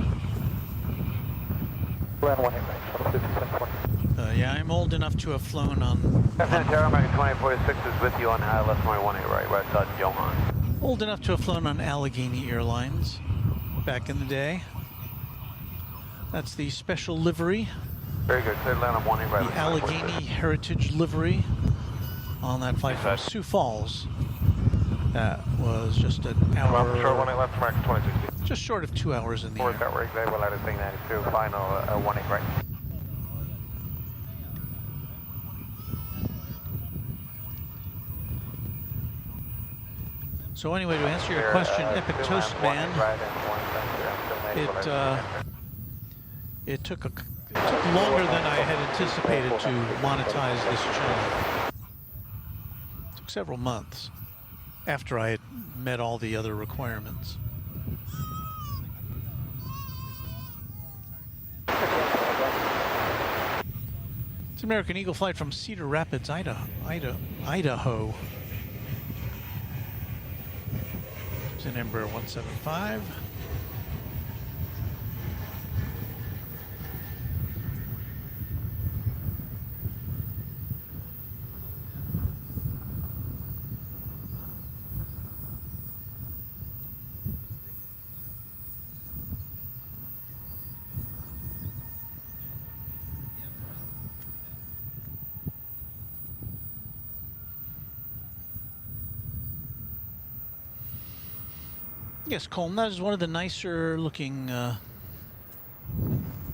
Land 1A right, shuttle 5740. Yeah, I'm old enough to have flown on... Terra American 2046 is with you on ILS 21A right, right side Johan. Old enough to have flown on Allegheny Airlines back in the day. That's the special livery. Very good, clear land on 1A right. The Allegheny Heritage livery on that flight from Sioux Falls. That was just an hour... Short 1A left, American 2060. Just short of 2 hours in the air. Got rig, they will out of thing 92, final 1A right. So anyway, to answer your question, Epic Toastman, it took longer than I had anticipated to monetize this channel. It took several months after I had met all the other requirements. It's an American Eagle flight from Cedar Rapids, Idaho. It's an Embraer 175. Yes, Colm, that is one of the nicer looking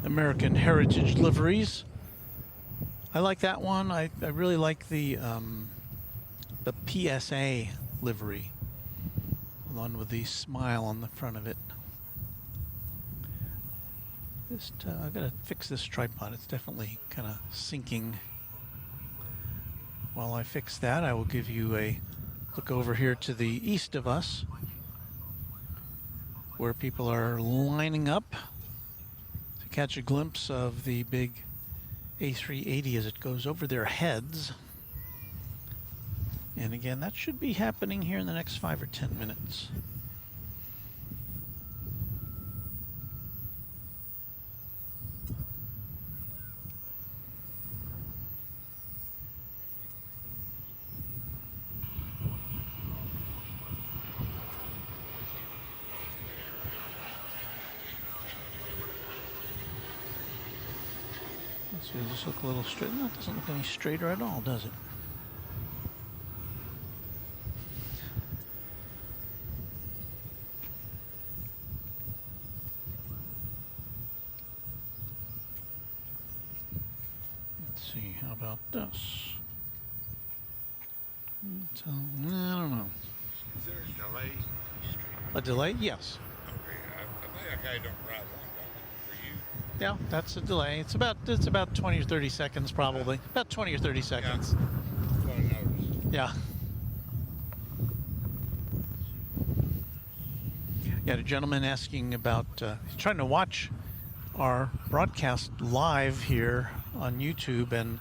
American Heritage liveries. I like that one. I really like the PSA livery, the one with the smile on the front of it. Just I've got to fix this tripod. It's definitely kind of sinking. While I fix that, I will give you a look over here to the east of us, where people are lining up to catch a glimpse of the big A380 as it goes over their heads. And again, that should be happening here in the next 5 or 10 minutes. Does this look a little straight? No, it doesn't look any straighter at all, does it? Let's see, how about this? So, I don't know. Is there a delay? A delay? Yes. Okay, I think I don't ride one, don't I? For you? Yeah, that's a delay. It's about 20 or 30 seconds probably. About 20 or 30 seconds. That's what I noticed. Yeah. Yeah, the gentleman asking about trying to watch our broadcast live here on YouTube, and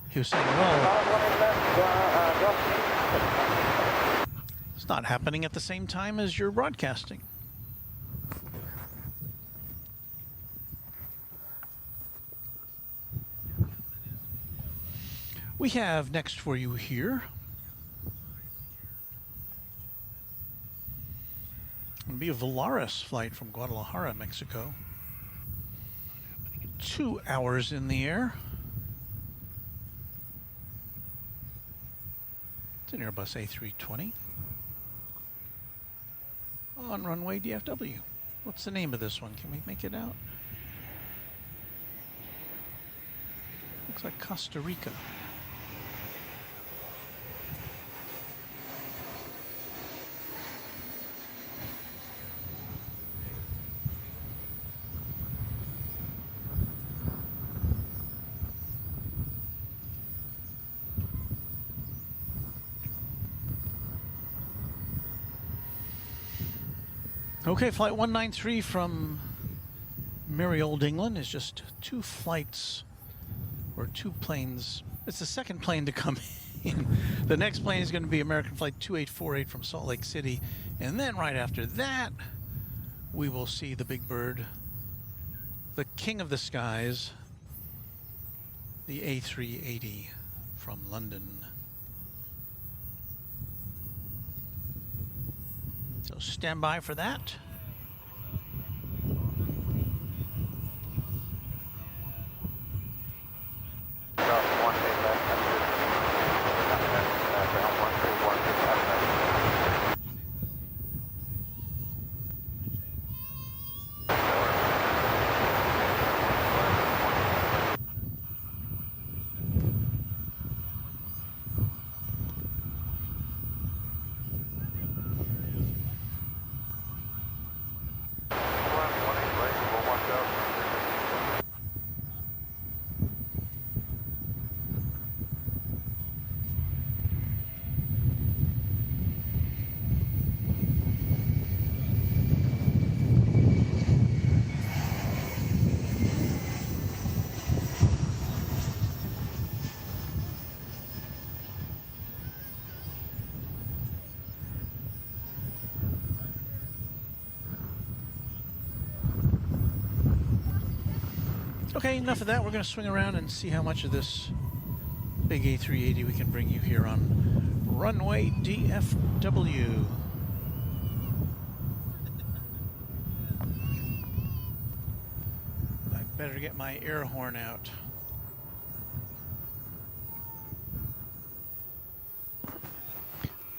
he was saying, well, it's not happening at the same time as you're broadcasting. We have next for you here it'll be a Volaris flight from Guadalajara, Mexico. 2 hours in the air. It's an Airbus A340 on runway DFW. What's the name of this one? Can we make it out? Looks like Costa Rica. Okay, flight 193 from merry old England is just 2 flights, or 2 planes. It's the second plane to come in. The next plane is going to be American Flight 2848 from Salt Lake City. And then right after that, we will see the big bird, the king of the skies, the A380 from London. So stand by for that. Okay, enough of that. We're going to swing around and see how much of this big A380 we can bring you here on Runway DFW. I better get my air horn out.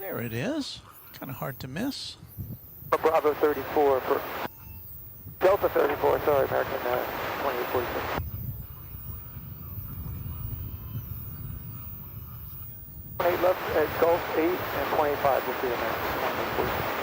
There it is. Kind of hard to miss. Bravo 34 for Delta 34, sorry, American 2846. 28 left at Gulf 8 and 25 will be American 2846.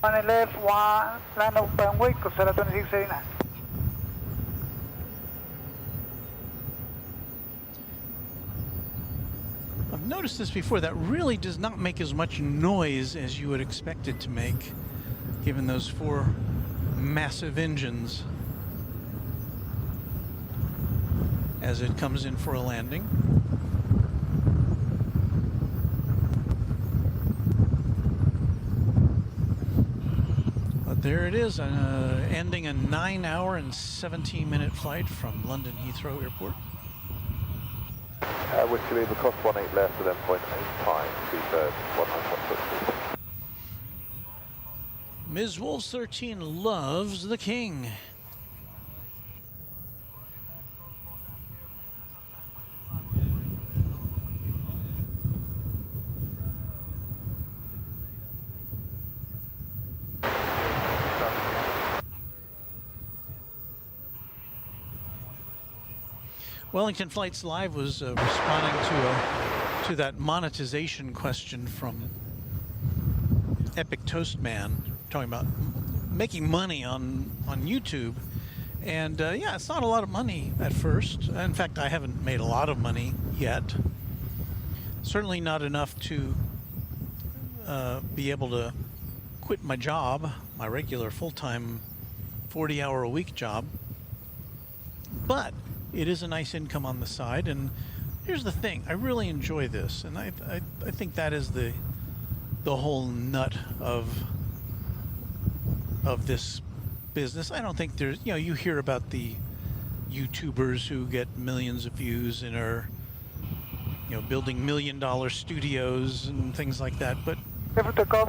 18 left, one, land open wake, Cosera 2689. I've noticed this before, that really does not make as much noise as you would expect it to make, given those four massive engines as it comes in for a landing. But there it is, ending a 9-hour and 17-minute flight from London Heathrow Airport. Wish to leave a cost 18 left to then 0.85, 2/3, 190. Ms. Wolves 13 loves the king. Wellington Flights Live was responding to that monetization question from Epic Toast Man, talking about making money on YouTube. And yeah, it's not a lot of money at first. In fact, I haven't made a lot of money yet. Certainly not enough to be able to quit my job, my regular full-time 40-hour-a-week job. But it is a nice income on the side, and here's the thing, I really enjoy this, and I think that is the whole nut of this business. I don't think there's, you know, you hear about the YouTubers who get millions of views and are, you know, building $1 million studios and things like that, but Careful to go,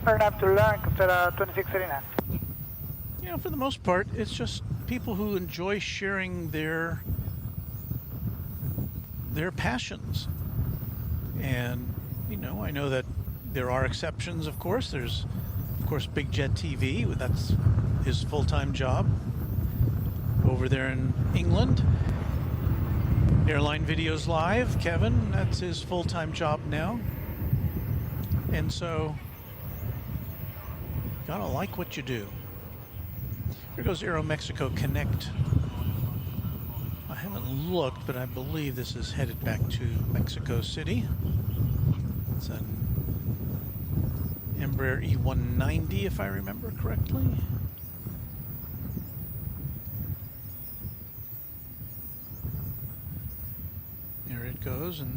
turn up to learn, Cosera 2689. you know, for the most part, it's just people who enjoy sharing their passions. And, you know, I know that there are exceptions, of course. There's, of course, Big Jet TV. That's his full-time job over there in England. Airline Videos Live, Kevin, that's his full-time job now. And so, gotta like what you do. Here goes Aeromexico Connect. I haven't looked, but I believe this is headed back to Mexico City. It's an Embraer E190, if I remember correctly. There it goes, and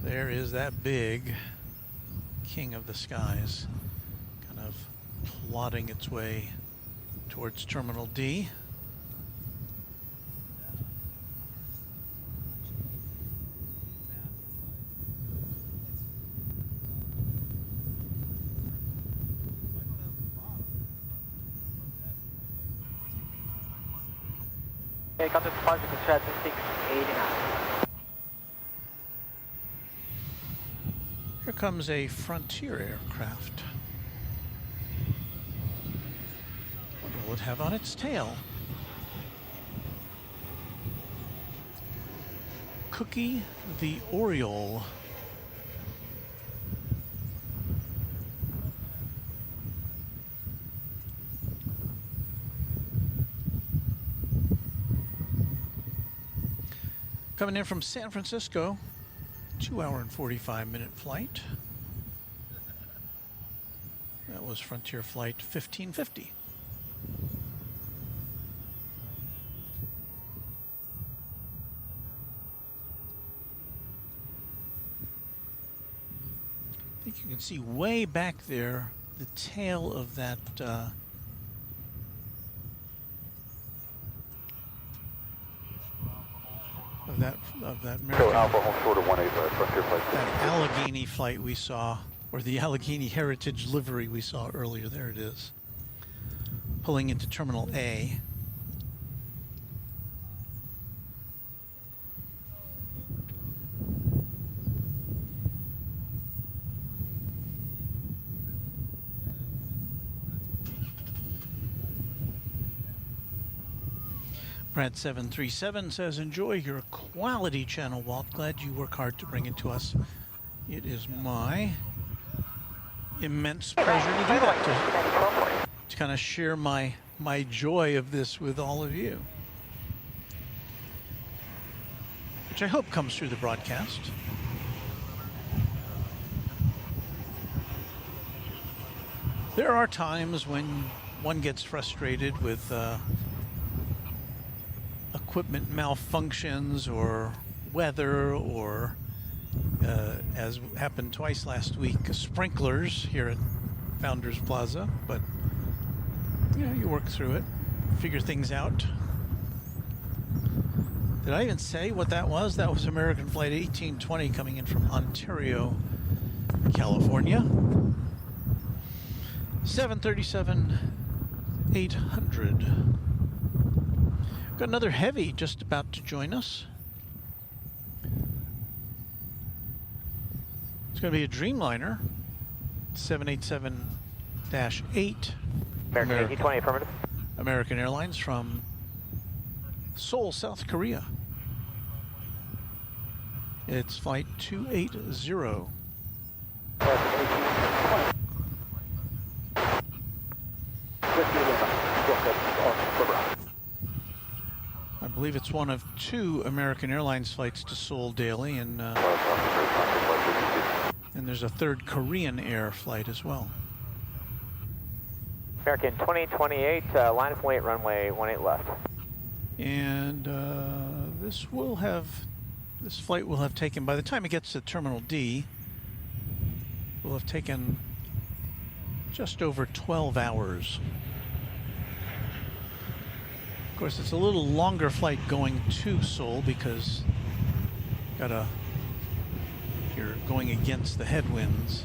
there is that big king of the skies, kind of plodding its way towards Terminal D. Okay, come to departure, Cosera 2689. Here comes a Frontier aircraft. What will it have on its tail? Cookie the Oriole. Coming in from San Francisco, 2-hour and 45-minute flight. That was Frontier Flight 1550. I think you can see way back there the tail of that of that American, Alpha home short of 18 left, Frontier Flight that Allegheny flight we saw, or the Allegheny Heritage livery we saw earlier. There it is, pulling into Terminal A. Brad 737 says, enjoy your quality channel, Walt. Glad you work hard to bring it to us. It is my immense pleasure to do that, to kind of share my joy of this with all of you, which I hope comes through the broadcast. There are times when one gets frustrated with equipment malfunctions or weather, or as happened twice last week, sprinklers here at Founders Plaza, but you know, you work through it, figure things out. Did I even say what that was? That was American Flight 1820 coming in from Ontario, California. 737-800. Got another heavy just about to join us. It's going to be a Dreamliner, 787-8. American 1820, affirmative. American Airlines from Seoul, South Korea. It's flight 280. I believe it's one of 2 American Airlines flights to Seoul daily, and there's a 3rd Korean Air flight as well. American 2028, line of wait, runway 18 left. And this flight will have taken, by the time it gets to Terminal D, will have taken just over 12 hours. Of course, it's a little longer flight going to Seoul because you're going against the headwinds.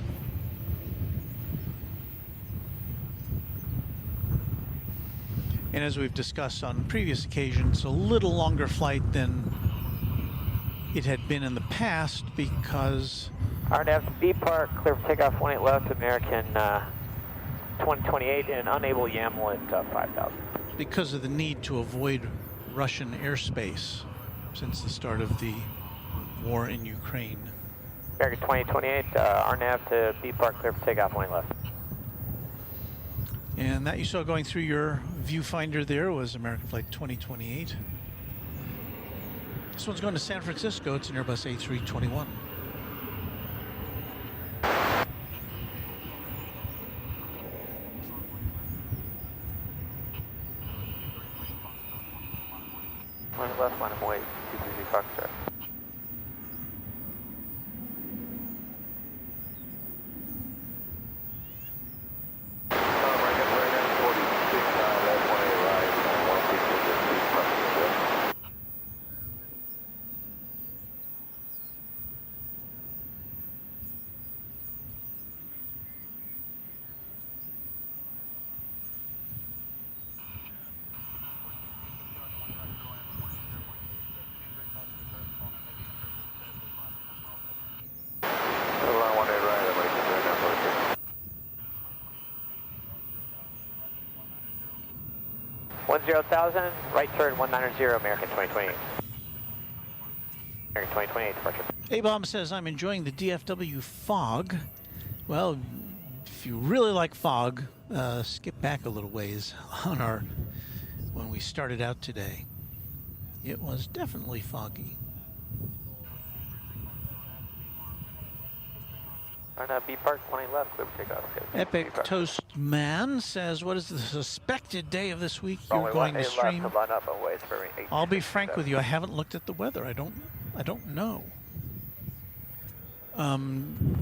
And as we've discussed on previous occasions, a little longer flight than it had been in the past because... RNAV B Park, clear for takeoff 18 left, American 2028, and unable YAML at 5,000. Because of the need to avoid Russian airspace since the start of the war in Ukraine. American 2028, RNAV to B Park, clear for takeoff 18 left. And that you saw going through your viewfinder there was American Flight 2028. This one's going to San Francisco. It's an Airbus A321. Line left, line of wait, 230 Foxtrot. One 0,000, right turn 190, American 2028. American 2028 departure. A-Bomb says, I'm enjoying the DFW fog. Well, if you really like fog, skip back a little ways on when we started out today. It was definitely foggy. B Park 20 left, clear for takeoff. Epic Toast Man says, what is the suspected day of this week you're going to stream? I'll be frank with you, I haven't looked at the weather. I don't know.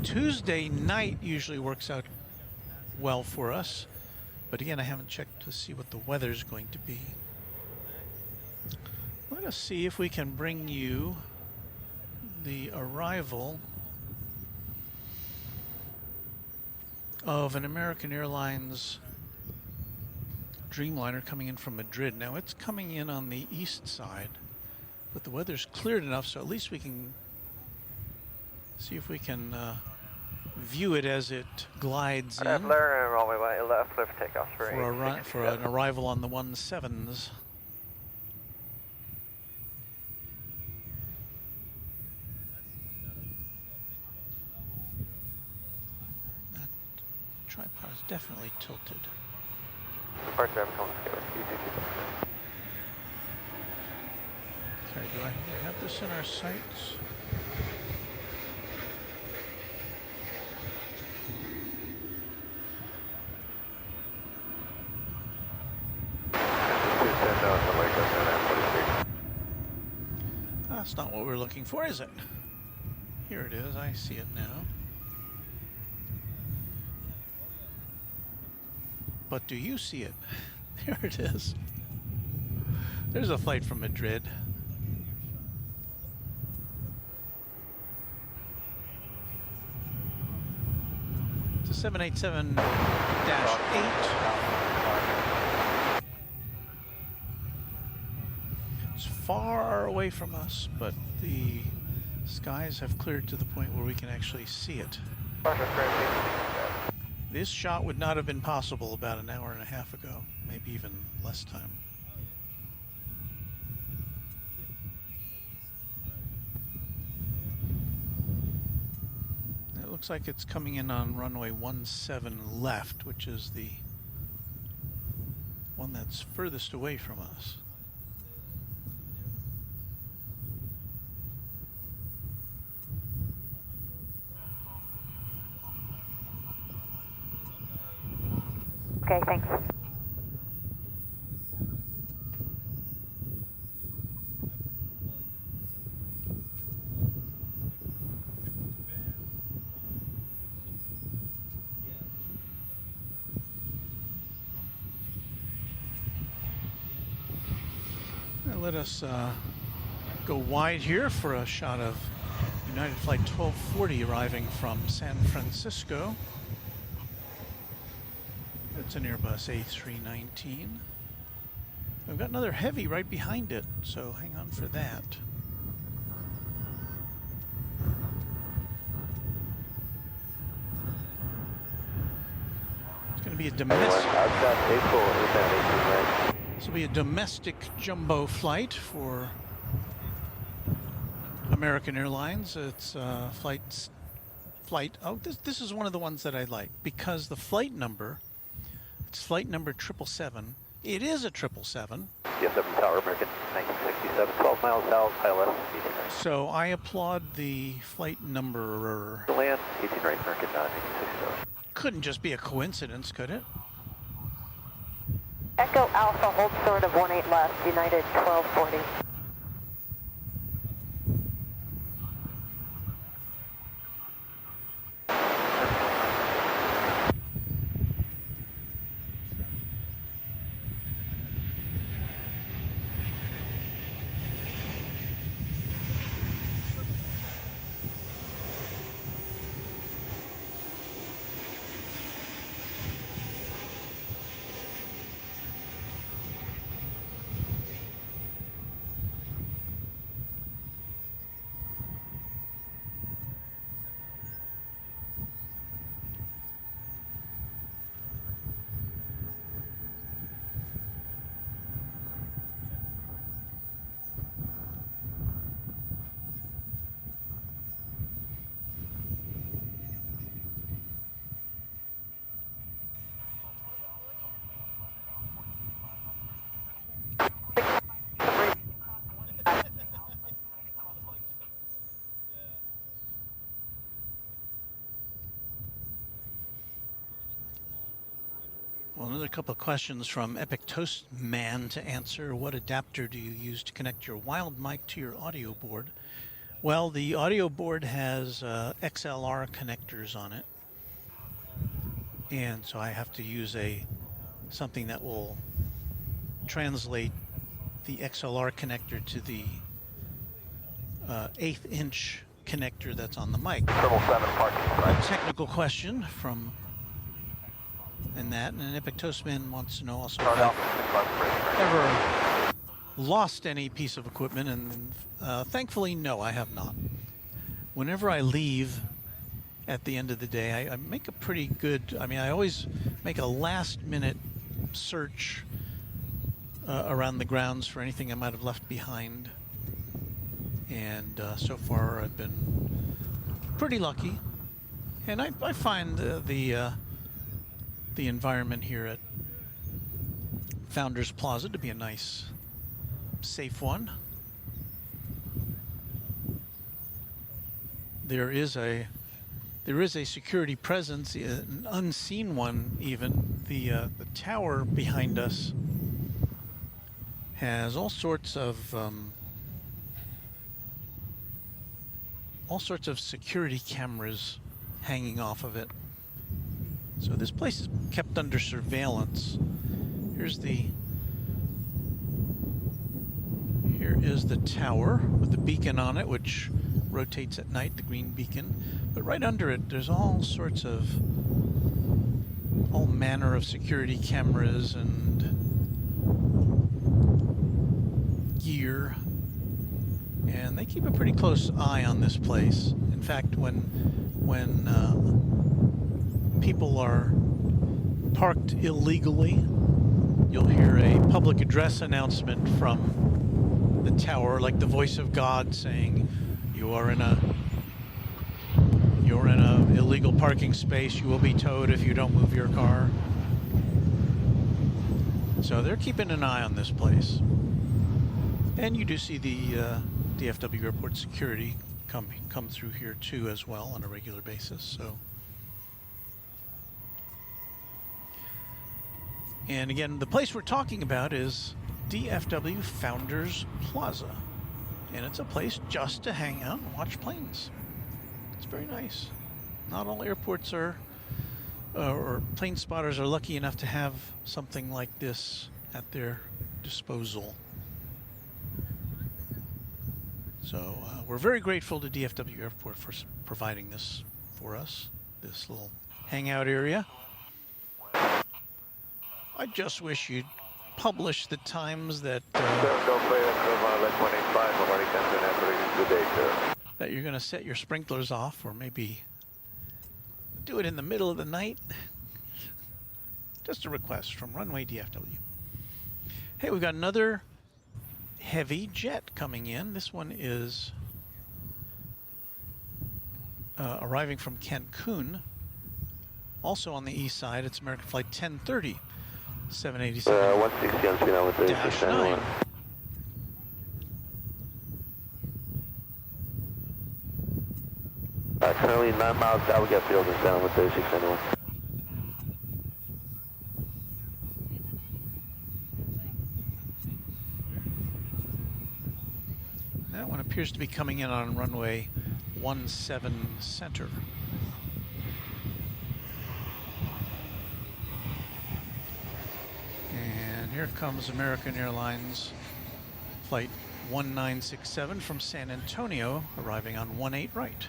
Tuesday night usually works out well for us, but again, I haven't checked to see what the weather's going to be. Let us see if we can bring you the arrival of an American Airlines Dreamliner coming in from Madrid. Now it's coming in on the east side, but the weather's cleared enough so at least we can see if we can view it as it glides in left, clear for takeoff. for an arrival on the 17s. definitely tilted. Departure, I'm calling Skyway 222. Okay, do I have this in our sights? That's not what we're looking for, is it? Here it is, I see it now. But do you see it? There it is. There's a flight from Madrid. It's a 787-8. It's far away from us, but the skies have cleared to the point where we can actually see it. This shot would not have been possible about an hour and a half ago, maybe even less time. It looks like it's coming in on runway 17 left, which is the one that's furthest away from us. Okay, thanks. Let us go wide here for a shot of United Flight 1240 arriving from San Francisco. It's an Airbus A319. We've got another heavy right behind it, so hang on for that. It's going to be a domestic. This will be a domestic jumbo flight for American Airlines. It's flight. Oh, this is one of the ones that I like because the flight number. It's flight number 777. It is a 777. DFW Tower, American 1967, 12 miles south, ILS, 18 right. So I applaud the flight number. Land, 18 right, American 1967. Couldn't just be a coincidence, could it? Echo Alpha, hold short of 18 left, United 1240. Well, another couple of questions from Epic Toast Man to answer. What adapter do you use to connect your wild mic to your audio board? Well, the audio board has XLR connectors on it, and so I have to use something that will translate the XLR connector to the 1/8 inch connector that's on the mic. 777 parking A technical question from and an Epic Toastman wants to know also if I've ever lost any piece of equipment, and thankfully no, I have not. Whenever I leave at the end of the day, I make a pretty good, I always make a last minute search around the grounds for anything I might have left behind, and so far I've been pretty lucky, and I find the the environment here at Founders Plaza to be a nice, safe one. There is a security presence, an unseen one even. The tower behind us has all sorts of security cameras hanging off of it. So this place is kept under surveillance. Here is the tower with the beacon on it, which rotates at night, the green beacon. But right under it, there's all manner of security cameras and gear. And they keep a pretty close eye on this place. In fact, when people are parked illegally, you'll hear a public address announcement from the tower, like the voice of God saying, you're in a illegal parking space, you will be towed if you don't move your car. So they're keeping an eye on this place. And you do see the DFW Airport security come through here too as well on a regular basis. So, and again, the place we're talking about is DFW Founders Plaza, and it's a place just to hang out and watch planes. It's very nice. Not all airports or plane spotters are lucky enough to have something like this at their disposal. So we're very grateful to DFW Airport for providing this for us, this little hangout area. I just wish you'd publish the times that that you're going to set your sprinklers off, or maybe do it in the middle of the night. Just a request from Runway DFW. Hey, we've got another heavy jet coming in. This one is arriving from Cancun, also on the east side. It's American Flight 1030, 787-9. Currently 9 miles out, we got field and sound with 3691. That one appears to be coming in on runway 17 center. And here comes American Airlines flight 1967 from San Antonio, arriving on 18 right.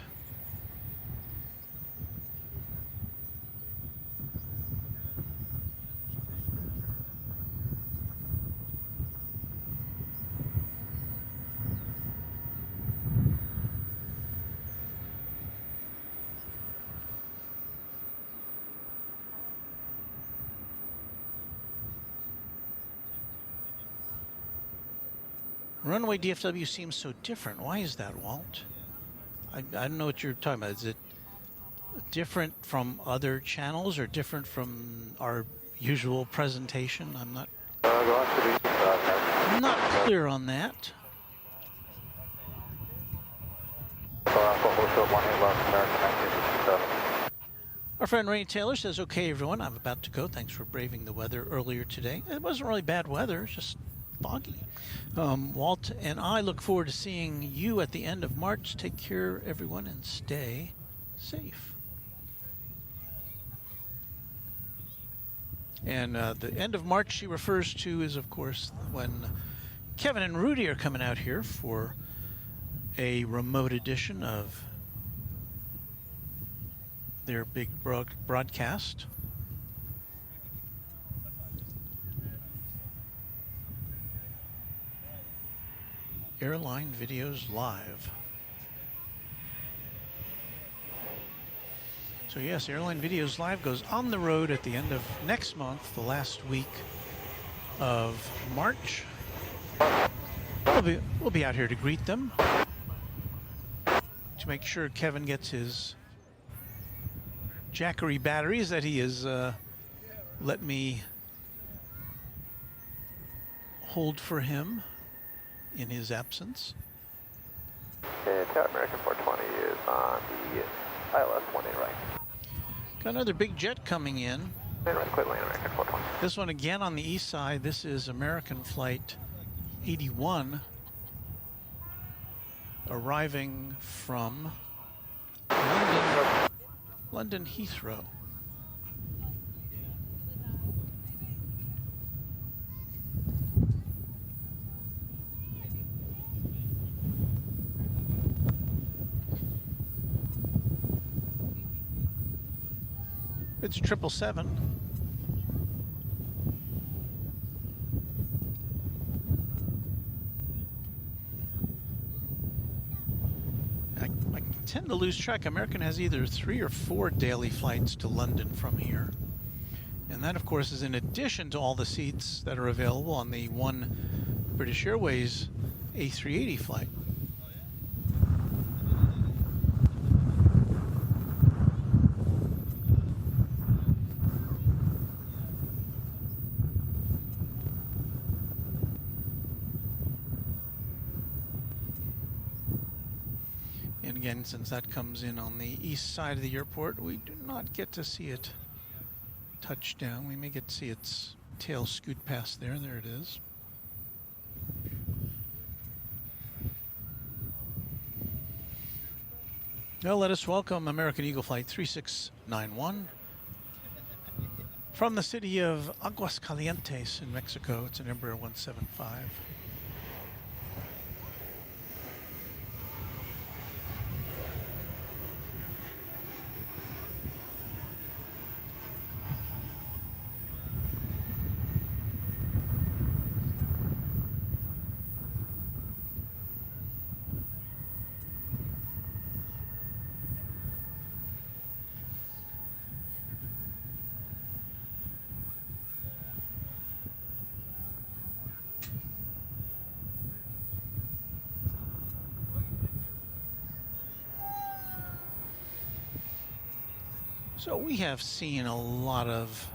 Runway DFW seems so different. Why is that, Walt? I don't know what you're talking about. Is it different from other channels or different from our usual presentation? I'm not clear on that. Our friend Ray Taylor says, okay, everyone, I'm about to go. Thanks for braving the weather earlier today. It wasn't really bad weather, it's just foggy. Walt and I look forward to seeing you at the end of March. Take care, everyone, and stay safe. And the end of March she refers to is, of course, when Kevin and Rudy are coming out here for a remote edition of their big broadcast. Airline Videos Live. So yes, Airline Videos Live goes on the road at the end of next month, the last week of March. We'll be out here to greet them, to make sure Kevin gets his Jackery batteries that he is let me hold for him in his absence. Okay, Tower American 420 is on the ILS 18 right. Got another big jet coming in. And right, quit lane American 420. This one again on the east side. This is American Flight 81 arriving from London Heathrow. It's 777. I tend to lose track. American has either 3 or 4 daily flights to London from here. And that, of course, is in addition to all the seats that are available on the one British Airways A380 flight. And again, since that comes in on the east side of the airport, we do not get to see it touch down. We may get to see its tail scoot past there. There it is. Now let us welcome American Eagle Flight 3691 from the city of Aguascalientes in Mexico. It's an Embraer 175. So we have seen a lot of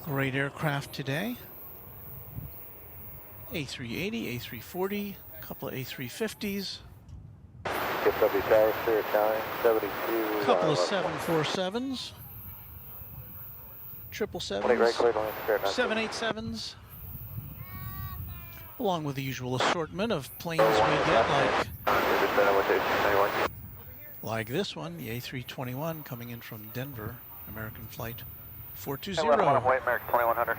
great aircraft today. A380, A340, a couple of A350s. DFW Tower, clear Italian, 72. A couple of 747s. 777s. 787s. Along with the usual assortment of planes we get, like this one, the A321 coming in from Denver, American Flight 420. Wait, American 2100.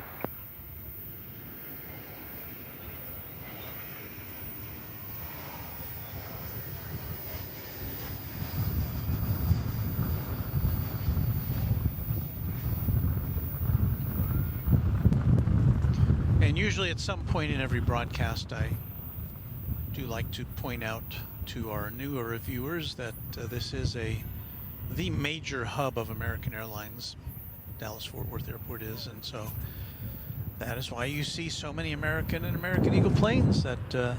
And usually at some point in every broadcast, I do like to point out to our newer viewers that this is the major hub of American Airlines. Dallas-Fort Worth Airport is, and so that is why you see so many American and American Eagle planes, that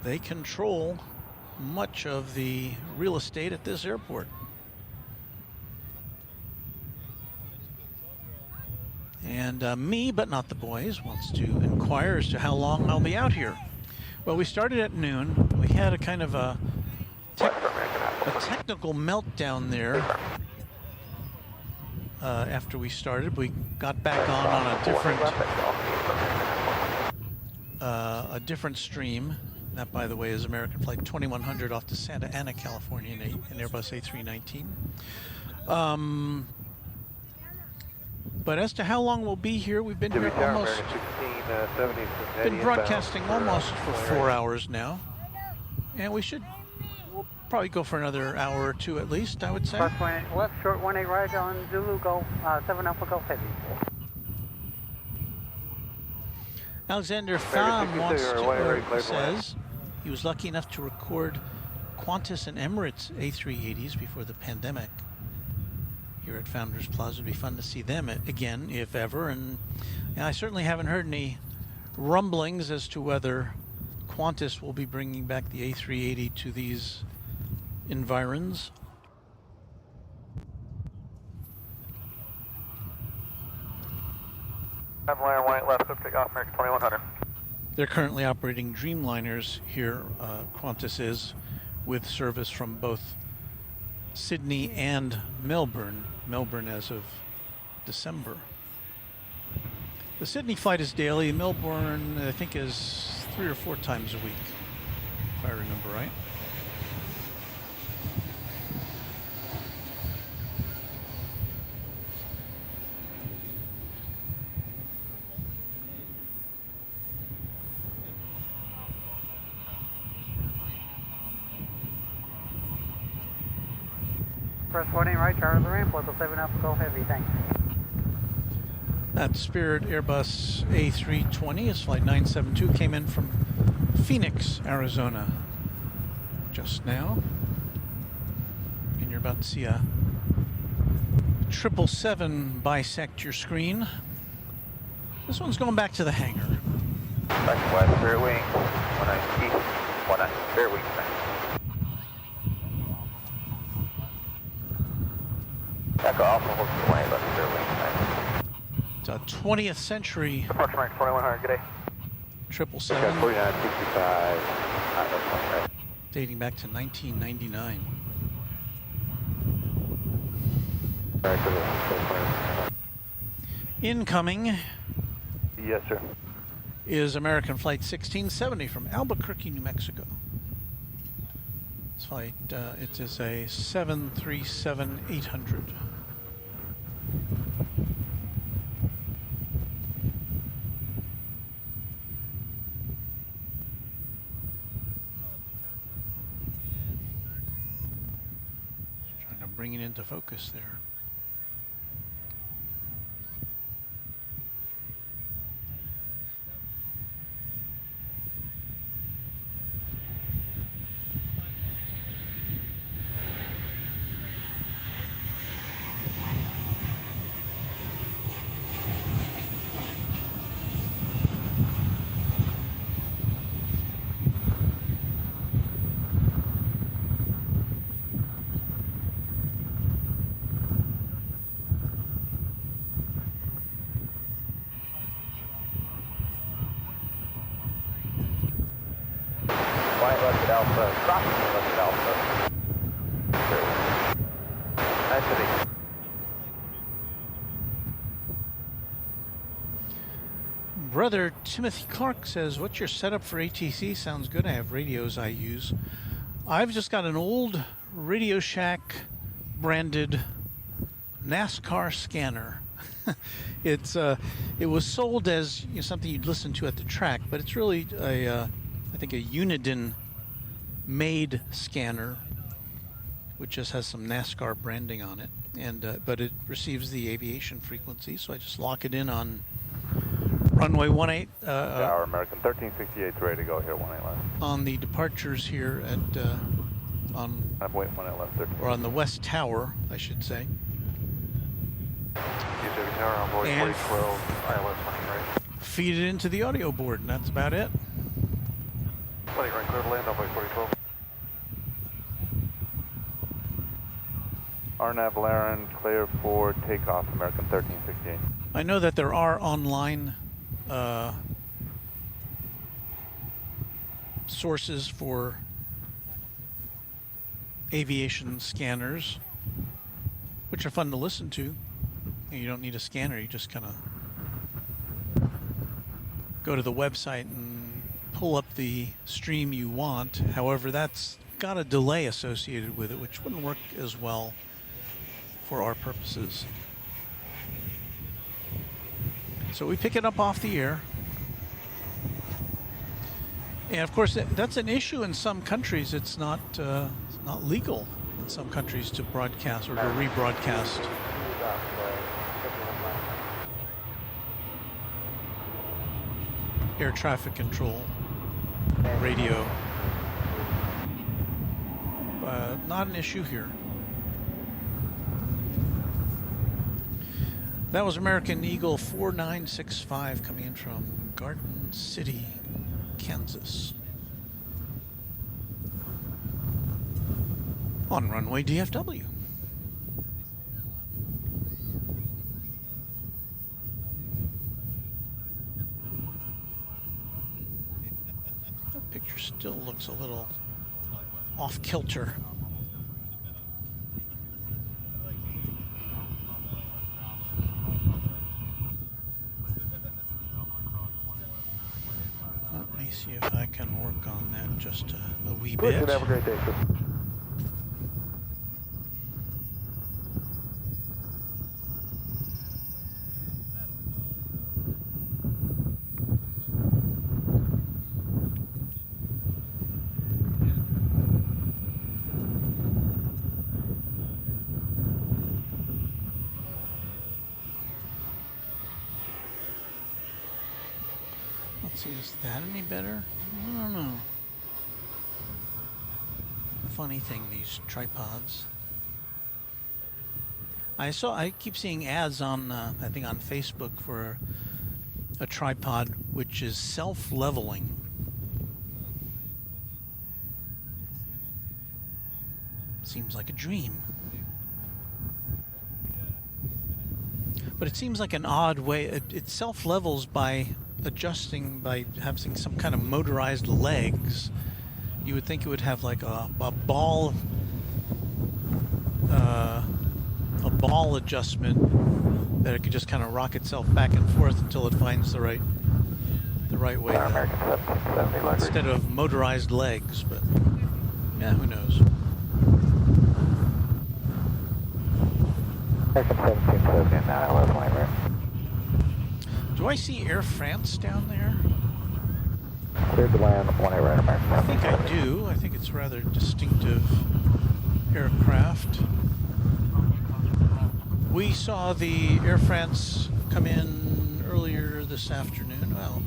they control much of the real estate at this airport. And me, but not the boys, wants to inquire as to how long I'll be out here. Well, we started at noon. We had a kind of a technical meltdown there after we started. We got back on a different stream. That, by the way, is American Flight 2100 off to Santa Ana, California, in an Airbus A319. But as to how long we'll be here, we've been here almost, been broadcasting almost for 4 hours now. And we'll probably go for another hour or two at least, I would say. Left, short 18 right on Zulu, go 7 Alpha Golf Heavy. Alexander Pham says he was lucky enough to record Qantas and Emirates A380s before the pandemic. Here at Founders Plaza. It'd be fun to see them again, if ever. And I certainly haven't heard any rumblings as to whether Qantas will be bringing back the A380 to these environs. Avalanche 18 left, clear for takeoff, American 2100. They're currently operating Dreamliners here, Qantas is, with service from both Sydney and Melbourne. Melbourne as of December. The Sydney flight is daily. Melbourne, I think, is 3 or 4 times a week, if I remember right. First 14 right, Charlie the ramp, level 7 Alpha Golf Heavy, thanks. That Spirit Airbus A340 is flight 972, came in from Phoenix, Arizona just now. And you're about to see a 777 bisect your screen. This one's going back to the hangar. Back to West, Spirit Wing, 19 East, 19 Spirit Wing, thanks. Echo Alpha, hold to 18 left, Spirit Wing, thanks. It's a 20th century Approach rank 2100, good day. 777 4965, hot left 20 right. dating back to 1999. Alright, good. Incoming Yes, sir. is American Flight 1670 from Albuquerque, New Mexico. This flight, it is a 737-800. Trying to bring it into focus there. White left at Alpha, crossing left at Alpha. Nice. Brother Timothy Clark says, what's your setup for ATC? Sounds good. I have radios I use. I've just got an old Radio Shack branded NASCAR scanner. It was sold as something you'd listen to at the track, but it's really I think a Uniden made scanner, which just has some NASCAR branding on it, and but it receives the aviation frequency, so I just lock it in on runway 18. Tower American 1368 is ready to go here, 18 left. On the departures here at on I've waited 18 left, 13. or on the West Tower, I should say. DFW Tower on board And 4012, ILS 20 right. Feed it into the audio board, and that's about it. 20 right, clear to land on board 4012. RNAV Laren, clear for takeoff, American 1368. I know that there are online sources for aviation scanners, which are fun to listen to. And you don't need a scanner, you just kind of go to the website and pull up the stream you want. However, that's got a delay associated with it, which wouldn't work as well for our purposes. So we pick it up off the air. And of course, that's an issue in some countries. It's not legal in some countries to broadcast or to rebroadcast. Air traffic control, radio. Not an issue here. That was American Eagle 4965 coming in from Garden City, Kansas. On runway DFW. picture still looks a little off kilter. Let me see if I can work on that just a wee bit. Have a great day, sir. Let's see, is that any better? I don't know. Funny thing, these tripods. I keep seeing ads on, I think on Facebook for a tripod which is self-leveling. Seems like a dream. But it seems like an odd way. It self-levels by adjusting, by having some kind of motorized legs. You would think it would have like a ball adjustment that it could just kind of rock itself back and forth until it finds the right way instead of motorized legs. But yeah, who knows? Do I see Air France down there? Cleared to land, 18 right, American. I think I do. I think it's rather distinctive aircraft. We saw the Air France come in earlier this afternoon. Well,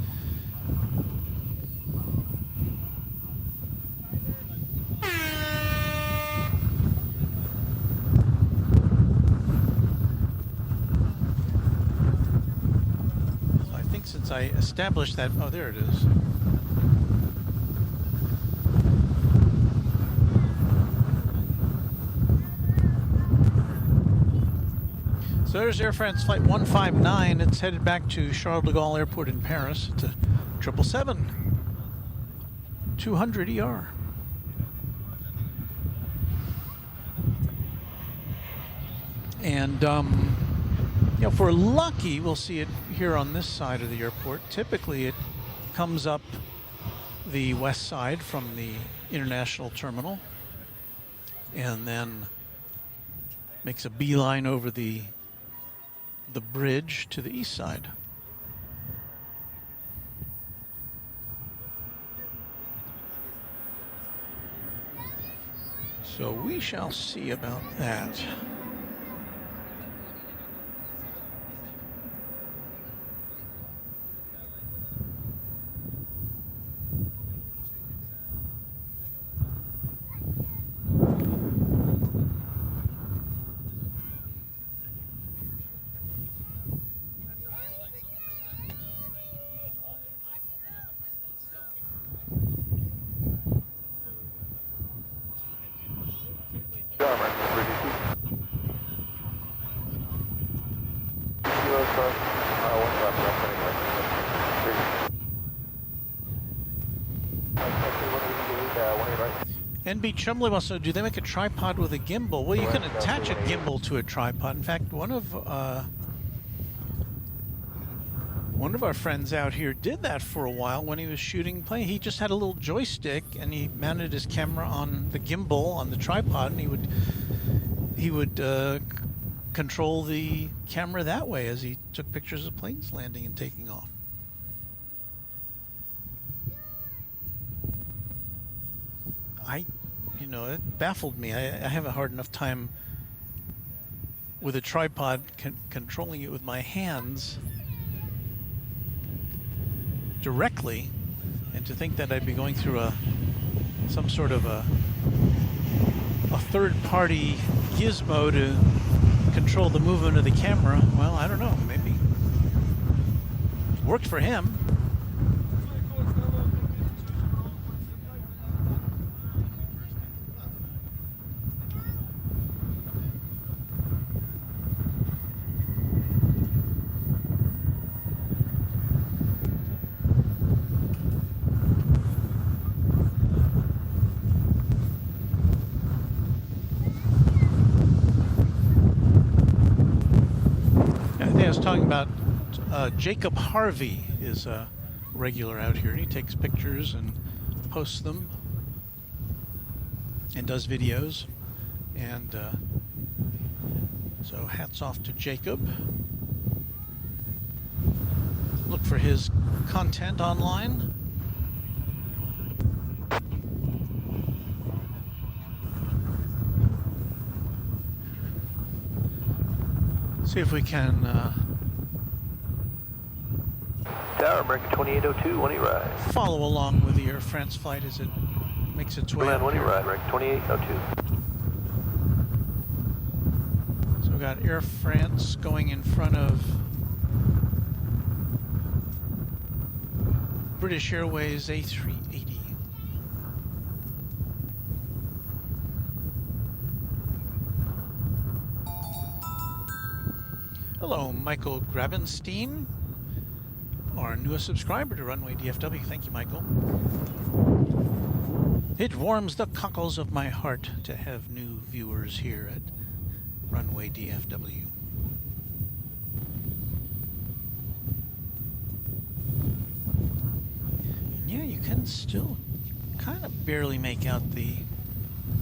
I think since I established that, oh, there it is. So there's Air France Flight 159. It's headed back to Charles de Gaulle Airport in Paris. It's a 777. 200 ER. And, you know, if we're lucky, we'll see it here on this side of the airport. Typically, it comes up the west side from the international terminal and then makes a beeline over the bridge to the east side. So we shall see about that. NB Chumley wants to know, do they make a tripod with a gimbal? Well, you can attach a gimbal to a tripod. In fact, one of our friends out here did that for a while when he was shooting plane. He just had a little joystick and he mounted his camera on the gimbal on the tripod, and he would control the camera that way as he took pictures of planes landing and taking off. You know, it baffled me. I have a hard enough time with a tripod controlling it with my hands directly, and to think that I'd be going through some sort of a third-party gizmo to control the movement of the camera. Well, I don't know. Maybe it worked for him. talking about Jacob Harvey is a regular out here. He takes pictures and posts them and does videos. And so hats off to Jacob. Look for his content online. See if we can Tower, American 2802, 18 right. follow along with the Air France flight as it makes its way Land up 18 here. right, American 2802. So we've got Air France going in front of British Airways A380. Hello, Michael Grabenstein, our newest subscriber to Runway DFW. Thank you, Michael. It warms the cockles of my heart to have new viewers here at Runway DFW. And yeah, you can still kind of barely make out the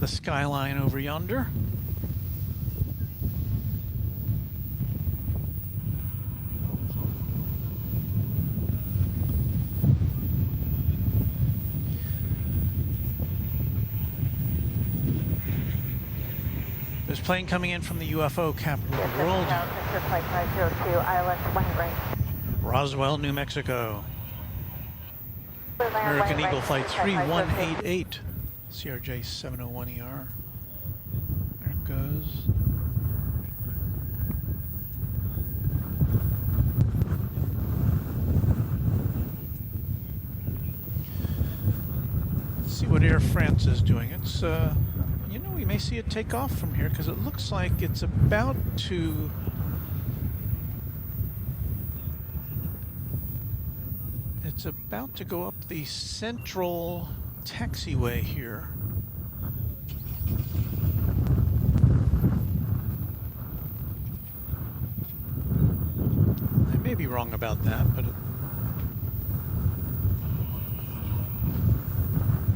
skyline over yonder. There's a plane coming in from the UFO capital of the world, Flight 502, ILS 1 right. Roswell, New Mexico. American Eagle Flight 3188, CRJ 701ER. There it goes. Let's see what Air France is doing. It's, you know, we may see it take off from here because it looks like it's about to go up the central taxiway here. I may be wrong about that, but it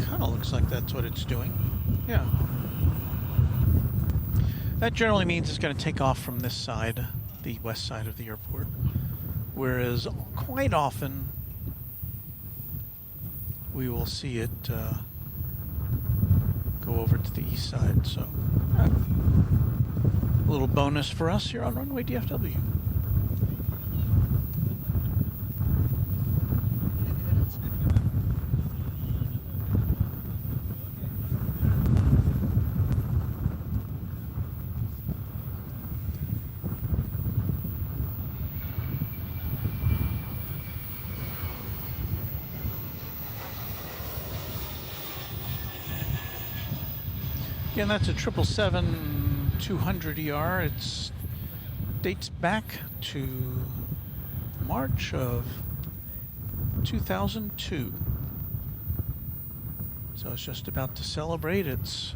kind of looks like that's what it's doing. Yeah. That generally means it's going to take off from this side, the west side of the airport, whereas quite often we will see it go over to the east side. So a little bonus for us here on Runway DFW. Again, that's a 777-200ER. It dates back to March of 2002. So it's just about to celebrate its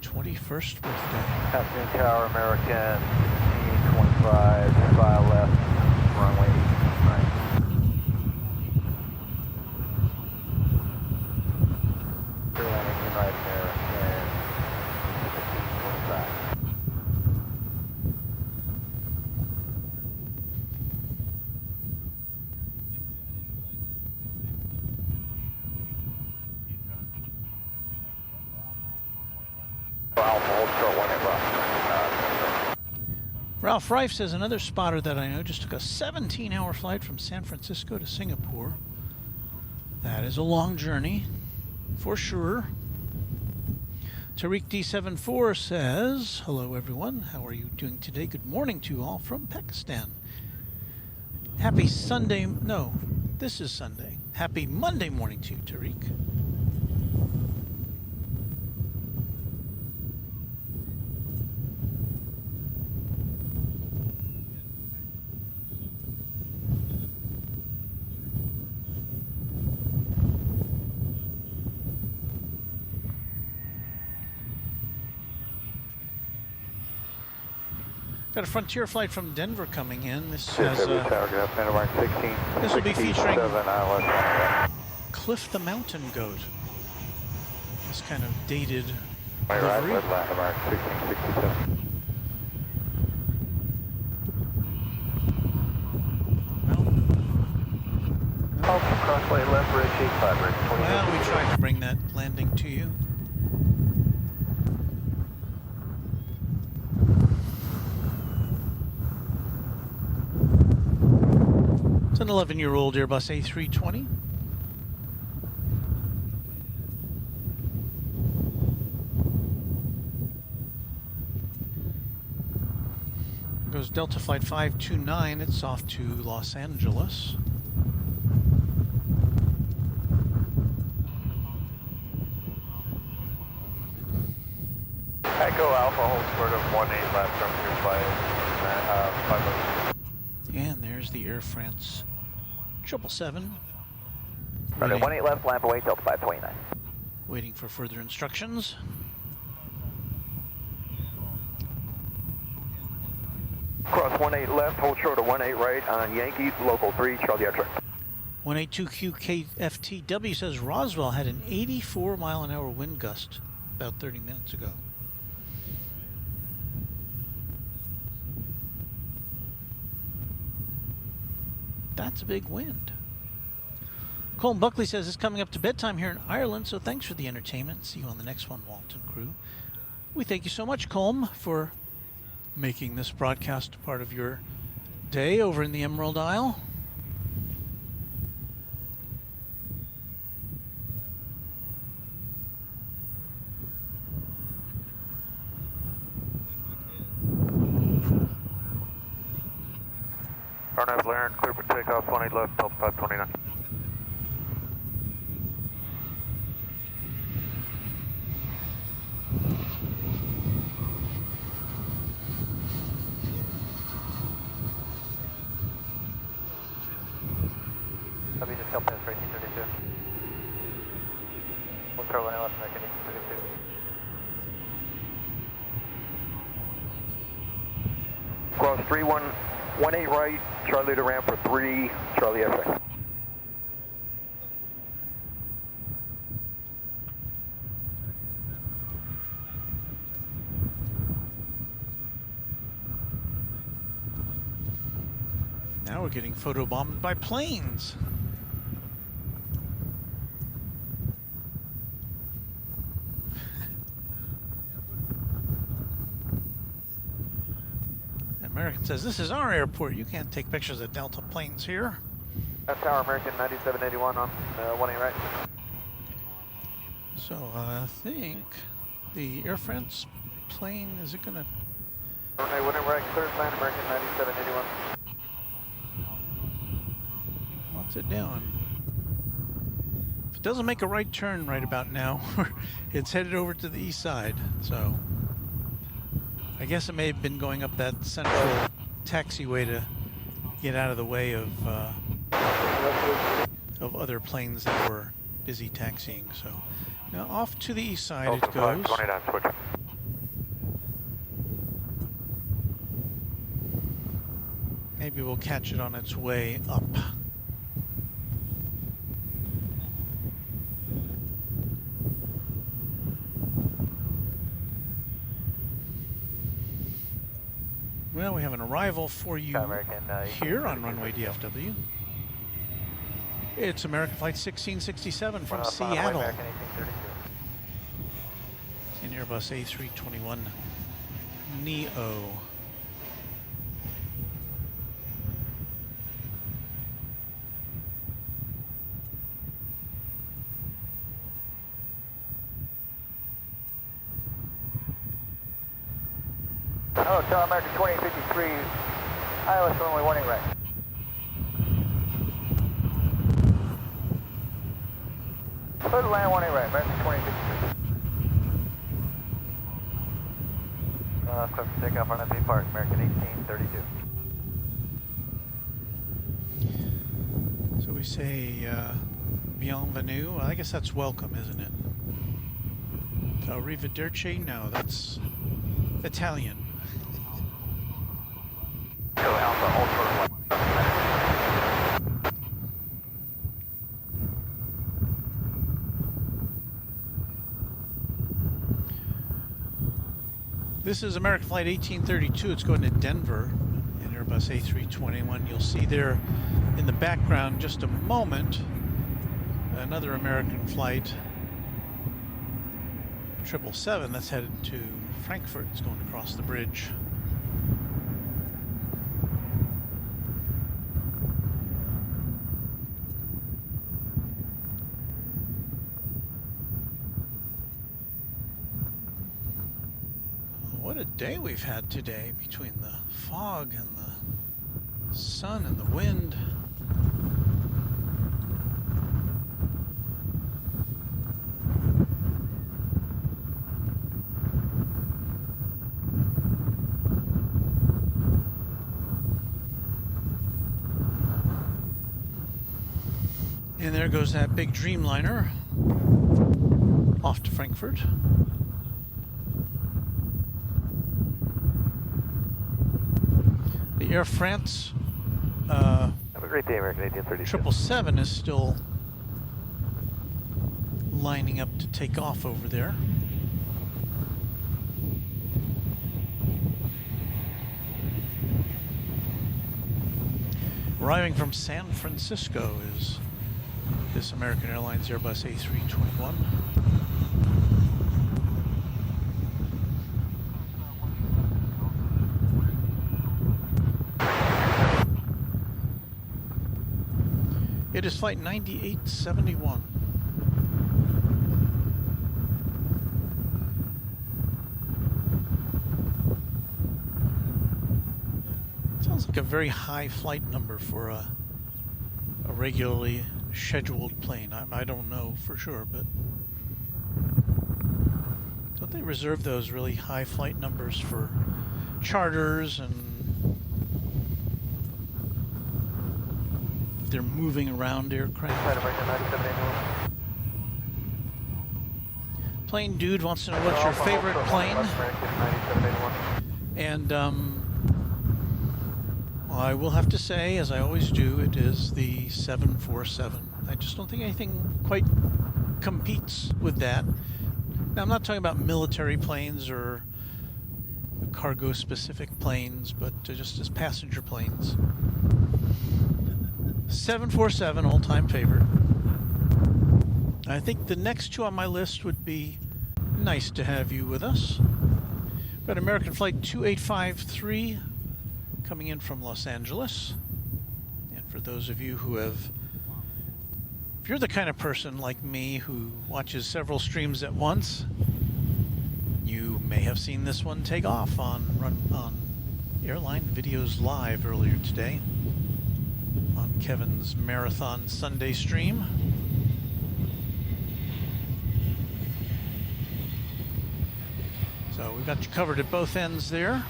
21st birthday. Afternoon Tower, American 25, 5 left, runway 18 right. Runway 18 right, American 1525. Ralph Reif says another spotter that I know just took a 17-hour flight from San Francisco to Singapore. That is a long journey, for sure. Tariq D74 says, hello everyone, how are you doing today? Good morning to you all from Pakistan. Happy Sunday, no, this is Sunday. Happy Monday morning to you, Tariq. Got a Frontier flight from Denver coming in. This has DFW Tower, good afternoon, Mark 16. This will be featuring 67 ILS. Cliff the Mountain Goat. This kind of dated Right, right, livery. left landmark 1667. Well, Crossway left, bridge 85, bridge 20. well, we tried to bring that landing to you. It's an 11-year-old Airbus A340. Goes Delta Flight 529. It's off to Los Angeles. Echo Alpha, hold square of 18 left from your flight. And there's the Air France 777. Runway 18 left, lamp away, Delta 529. Waiting for further instructions. Cross 18 left, hold short of 18 right on Yankee, local 3, Charlie Archer. 182QKFTW says Roswell had an 84-mile-an-hour wind gust about 30 minutes ago. That's a big wind. Colin Buckley says it's coming up to bedtime here in Ireland, so thanks for the entertainment. See you on the next one, Walton crew. We thank you so much, Colm, for making this broadcast part of your day over in the Emerald Isle. Runway Blair, clear for takeoff, 18 left, Delta 529. Copy, just help pass for 1832. We'll throw one left, American 1832. Cross 3118 right, Charlie to ramp for 3, Charlie FX. Now we're getting photobombed by planes. American says, this is our airport. You can't take pictures of Delta planes here. That's Tower American 9781 on 18 right. So I think the Air France plane, is it going to... Runway 18 right, clear sign American 9781. What's it doing? If it doesn't make a right turn right about now, it's headed over to the east side. So I guess it may have been going up that central taxiway to get out of the way of other planes that were busy taxiing. So now off to the east side it goes. Maybe we'll catch it on its way up. Well, we have an arrival for you here on Runway DFW. It's American Flight 1667 from Seattle. American 1832. An Airbus A321 Neo. Hello, Tower American 2853, ILS runway 18 right. Clear to land 18 right, American 2853. Clear for takeoff on FA Park, American 1832. So we say bienvenue. Well, I guess that's welcome, isn't it? Arrivederci? No, that's Italian. Echo Alpha Ultra. This is American Flight 1832. It's going to Denver in Airbus A321. You'll see there in the background just a moment another American flight, 777, that's headed to Frankfurt. It's going across the bridge. What a day we've had today between the fog and the sun and the wind. And there goes that big Dreamliner off to Frankfurt. The Air France Have a great day, American 1832. 777 is still lining up to take off over there. Arriving from San Francisco is this American Airlines Airbus A321. It is flight 9871. Sounds like a very high flight number for a regularly scheduled plane. I don't know for sure, but don't they reserve those really high flight numbers for charters and if they're moving around aircraft? Plane Dude wants to know what's your favorite plane, and I will have to say, as I always do, it is the 747. I just don't think anything quite competes with that. Now, I'm not talking about military planes or cargo-specific planes, but just as passenger planes. 747, all-time favorite. I think the next two on my list would be nice to have you with us. We've got American Flight 2853 coming in from Los Angeles. And for those of you who have, if you're the kind of person like me who watches several streams at once, you may have seen this one take off on Airline Videos Live earlier today on Kevin's Marathon Sunday stream. So we've got you covered at both ends there.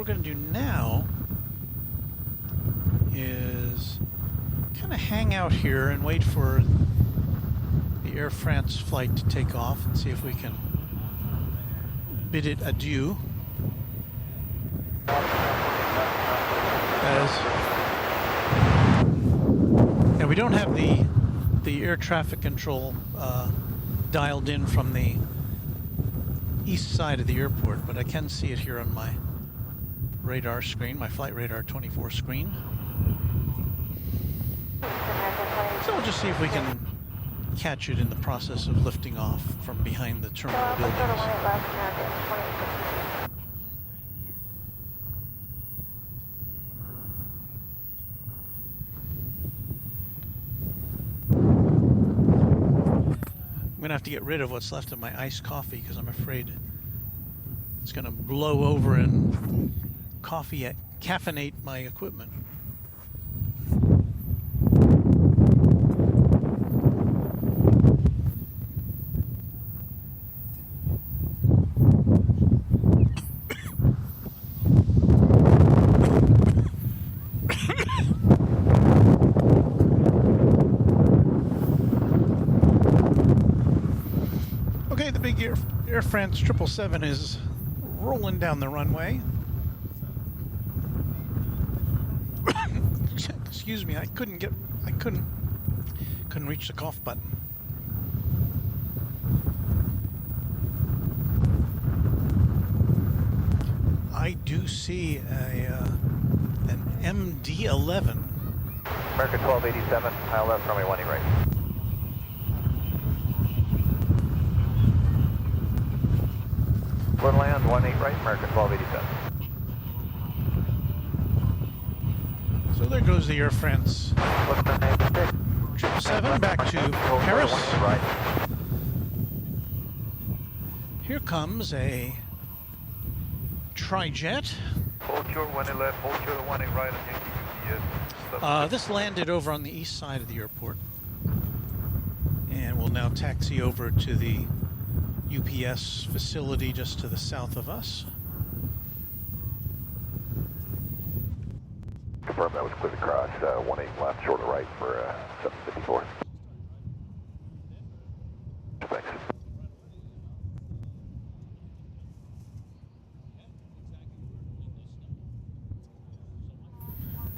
Going to do now is kind of hang out here and wait for the Air France flight to take off and see if we can bid it adieu. And we don't have the air traffic control dialed in from the east side of the airport, but I can see it here on my radar screen, my Flight Radar 24 screen. So we'll just see if we can catch it in the process of lifting off from behind the terminal buildings. I'm gonna have to get rid of what's left of my iced coffee because I'm afraid it's gonna blow over and caffeinate my equipment. Air France 777 is rolling down the runway. Excuse me, I couldn't reach the cough button. I do see an MD-11. American 1287, aisle left, runway 18 right. Clear to land, 18 right, American 1287. So there goes the Air France What's the name? 777 back to Paris. Right. Here comes a trijet. Hold your 1 left, hold your 1 right, and Yankee UPS. This landed over on the east side of the airport, and will now taxi over to the UPS facility just to the south of us. Confirm that was cleared across, 18 left, short of right for 754. Thanks.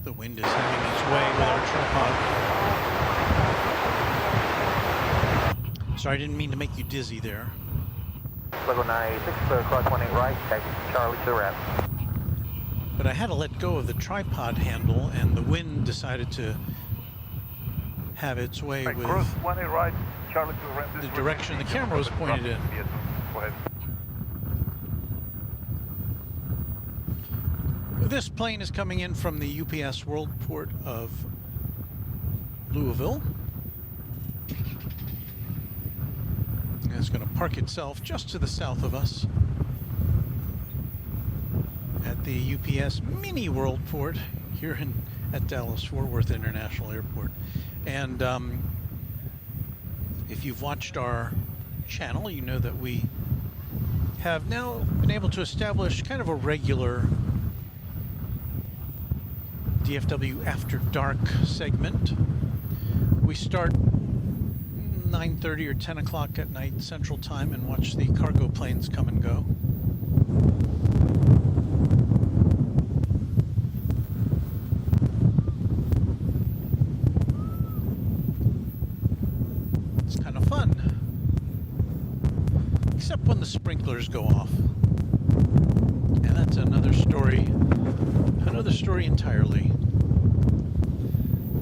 The wind is heading its way with our tripod. Sorry, I didn't mean to make you dizzy there. Logo 96, cross 18 right, taxi Charlie to the wrap. But I had to let go of the tripod handle, and the wind decided to have its way with Cross 18 right, Charlie to the wrap. the direction the camera was pointed in. Go ahead. This plane is coming in from the UPS World Port of Louisville. And it's going to park itself just to the south of us at the UPS Mini World Port here at Dallas-Fort Worth International Airport. And if you've watched our channel, you know that we have now been able to establish kind of a regular DFW After Dark segment. We start 9:30 or 10 o'clock at night Central Time and watch the cargo planes come and go. It's kind of fun. Except when the sprinklers go off. And that's another story entirely.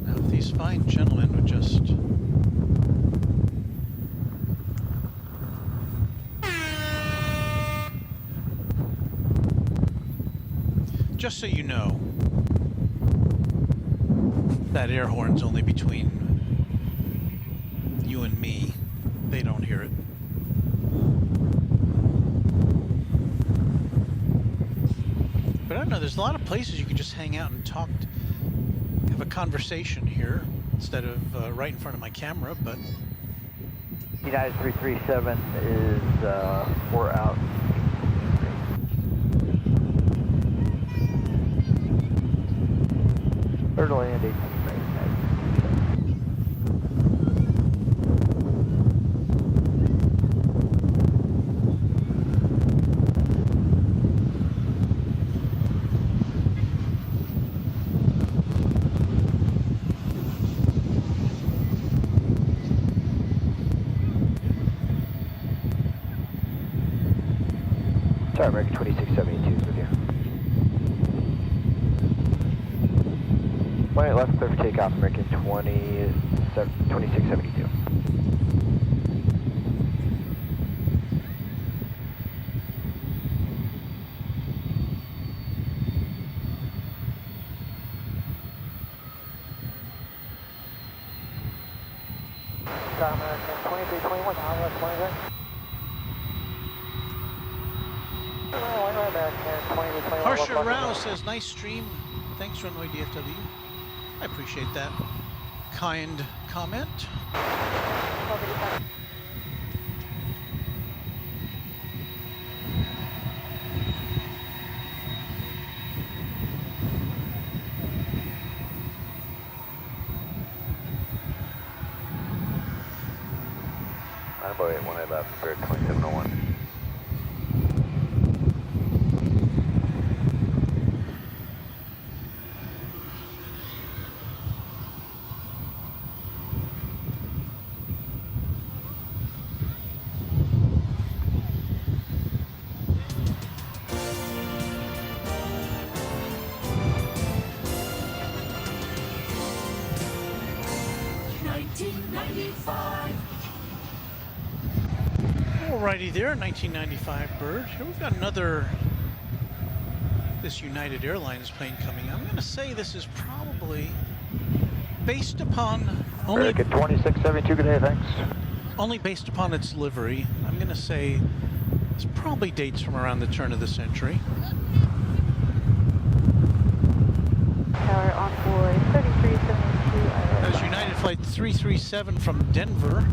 Now, if these fine gentlemen would just so you know, that air horn's only between you and me. They don't hear it. But I don't know, there's a lot of places you can just hang out and talk, have a conversation here instead of right in front of my camera, but... United 337 is, we're out. Third land, 18 Sorry, American 2672 is with you. 18 left, clear for takeoff, American 2672. American 2321, left 20 right. Harsha Rao says, nice stream. Thanks, Runway DFW. I appreciate that kind comment. Boy, 18 left, clear 2701. Alrighty there, 1995 Bird. Here we've got another, this United Airlines plane coming. I'm going to say this is probably based upon only... American 2672, good day, thanks. Only based upon its livery. I'm going to say this probably dates from around the turn of the century. Tower on board 3372. That was United Flight 337 from Denver.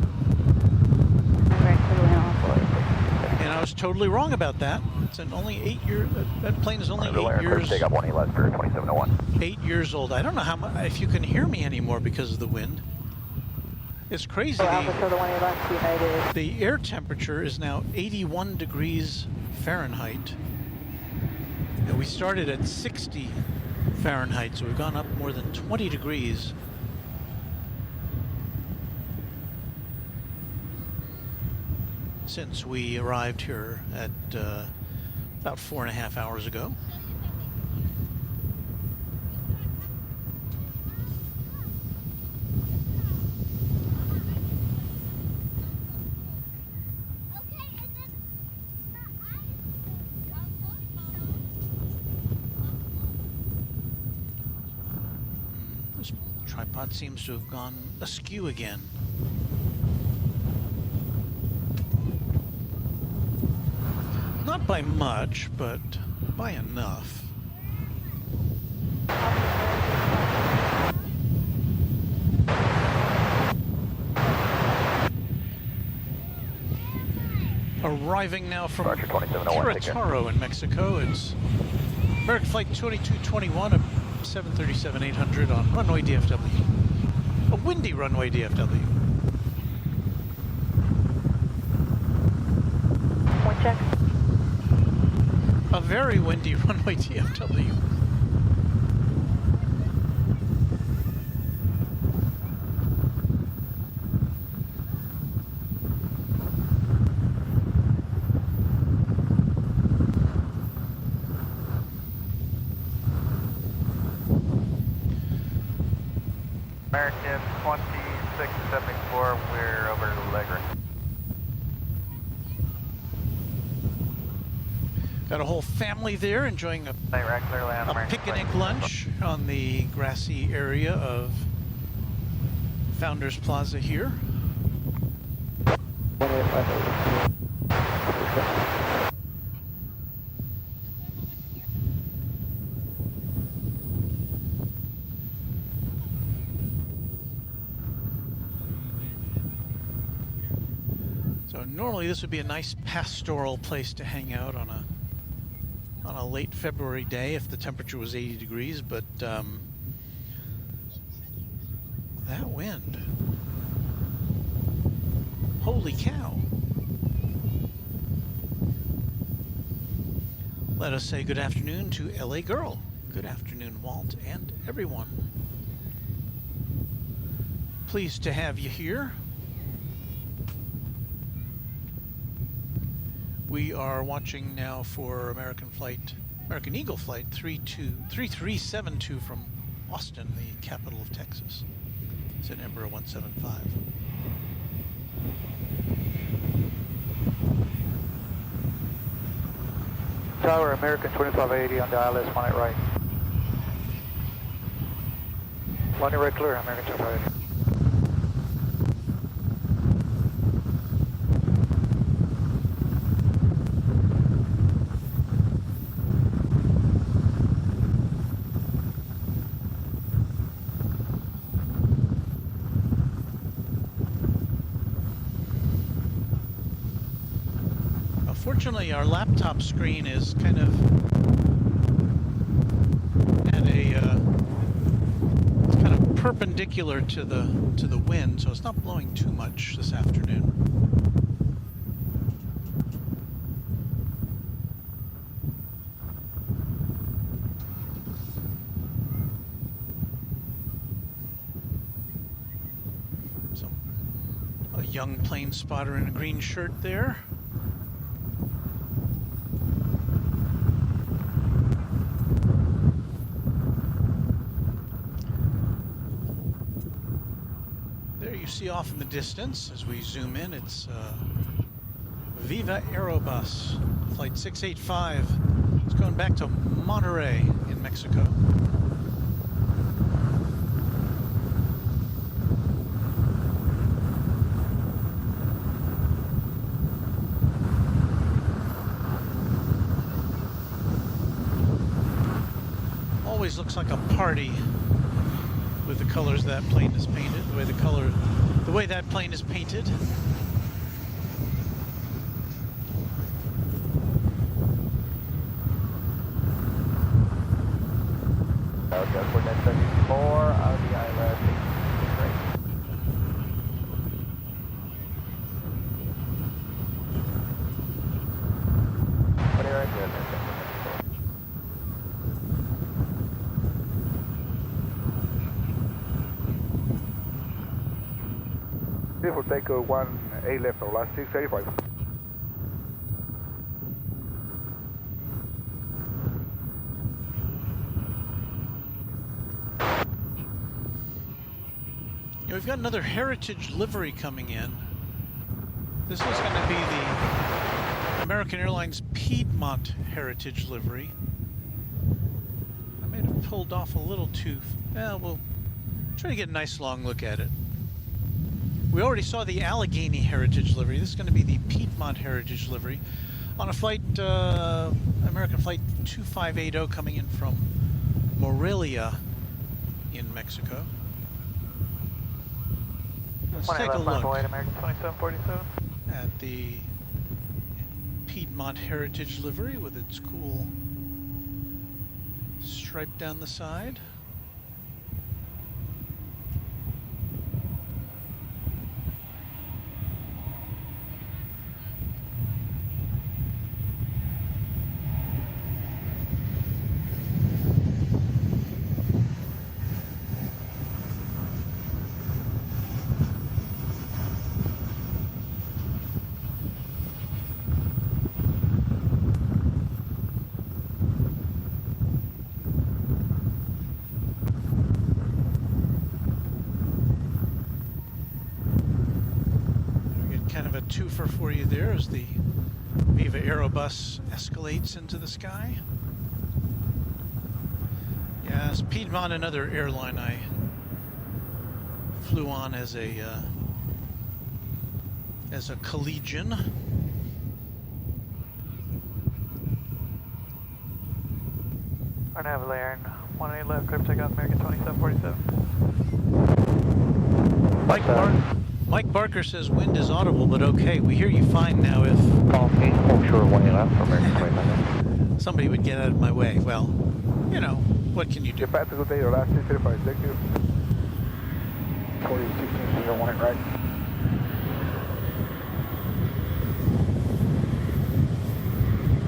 And I was totally wrong about that. It's an only 8 year. That plane is only 8 years. Take up 1 left for 2701. 8 years old. I don't know how much, if you can hear me anymore because of the wind. It's crazy. The air temperature is now 81 degrees Fahrenheit. And we started at 60 Fahrenheit, so we've gone up more than 20 degrees. Since we arrived here at about 4.5 hours ago. This tripod seems to have gone askew again. Not by much, but by enough. Arriving now from Querétaro in Mexico, it's American Flight 2221 of 737-800 on Runway DFW. A windy Runway DFW. One check. A very windy Runway DFW. American 2674, we're over Allegra. Got a whole family there enjoying a picnic lunch on the grassy area of Founders Plaza here. So normally this would be a nice pastoral place to hang out on a late February day if the temperature was 80 degrees, but that wind. Holy cow. Let us say good afternoon to LA Girl. Good afternoon, Walt, and everyone. Pleased to have you here. We are watching now for American Eagle Flight 3372 from Austin, the capital of Texas. It's at Embraer 175. Tower, American 2580 on dial S, 1 at right. 1 at right clear, American 2580. Fortunately, our laptop screen is kind of at a it's kind of perpendicular to the wind, so it's not blowing too much this afternoon. So, a young plane spotter in a green shirt there. see off in the distance as we zoom in, it's Viva Aerobus, flight 685. It's going back to Monterrey in Mexico. Always looks like a party with the colors that plane is painted, the way that plane is painted. Okay, for next 74, out of the island, great. What are you right there? For take 1A left or last 685. We've got another heritage livery coming in. This is going to be the American Airlines Piedmont heritage livery. I may have pulled off a little too... Well, we'll try to get a nice long look at it. We already saw the Allegheny heritage livery. This is going to be the Piedmont heritage livery on a flight, American flight 2580 coming in from Morelia in Mexico. Let's take a look American 2747. at the Piedmont heritage livery with its cool stripe down the side. Twofer for you there as the Viva Aerobus escalates into the sky. Yes, Piedmont, another airline I flew on as a collegian. Arnav Laren, 18 left, clear for takeoff, American 2747. Mike Barker says wind is audible, but okay. We hear you fine now. If Sure, 18 left for American 27. somebody would get out of my way, well, you know, what can you do? Get back to the day or last 635, thank you. 401601 right.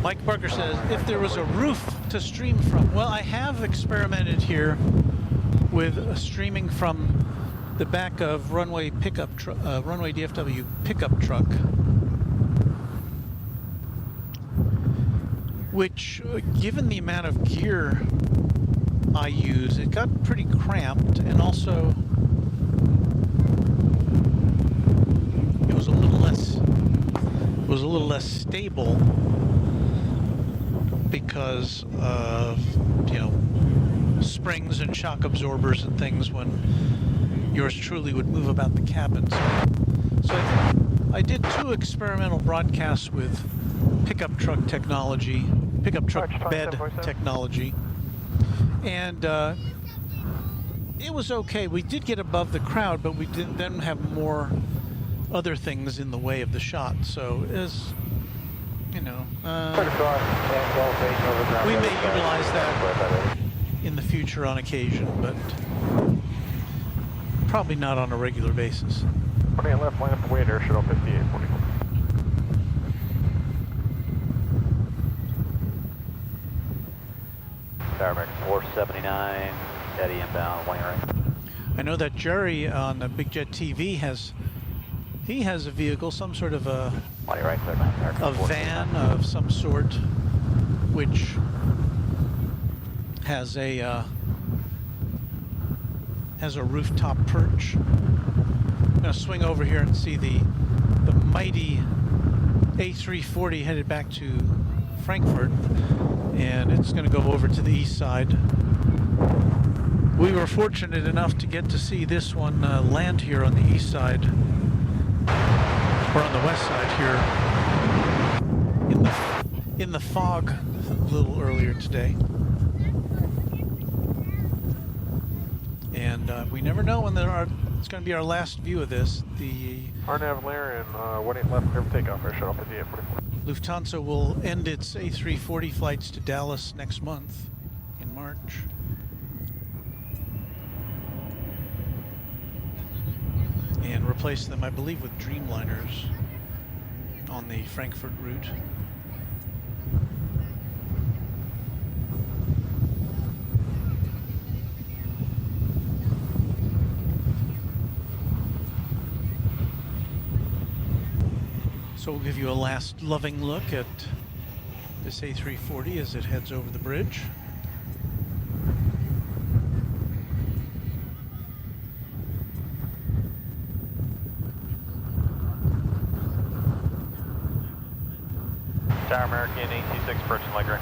Mike Barker says, if there was a roof to stream from, well, I have experimented here with streaming from the back of Runway DFW pickup truck, which, given the amount of gear I use, it got pretty cramped, and also it was a little less stable because of, you know, springs and shock absorbers and things when yours truly would move about the cabin. So I did 2 experimental broadcasts with pickup truck technology, pickup truck bed technology, and it was okay. We did get above the crowd, but we didn't have more other things in the way of the shot. So as you know, we may utilize that in the future on occasion, but probably not on a regular basis. 28 left, line up the way at Air Shuttle 5844. Tower American 479, steady inbound, 1 right. I know that Jerry on the Big Jet TV has a vehicle, some sort of a 1 right, a van of some sort, which has a rooftop perch. I'm going to swing over here and see the mighty A340 headed back to Frankfurt, and it's going to go over to the east side. We were fortunate enough to get to see this one land here on the east side, or on the west side here, in the fog a little earlier today. And we never know when it's going to be our last view of this. The RNAV Larian, 18 left, clear for takeoff, air shuttle to DF44. Lufthansa will end its A340 flights to Dallas next month, in March. And replace them, I believe, with Dreamliners on the Frankfurt route. So we'll give you a last loving look at this A340 as it heads over the bridge. Tower American 826, approaching leg right.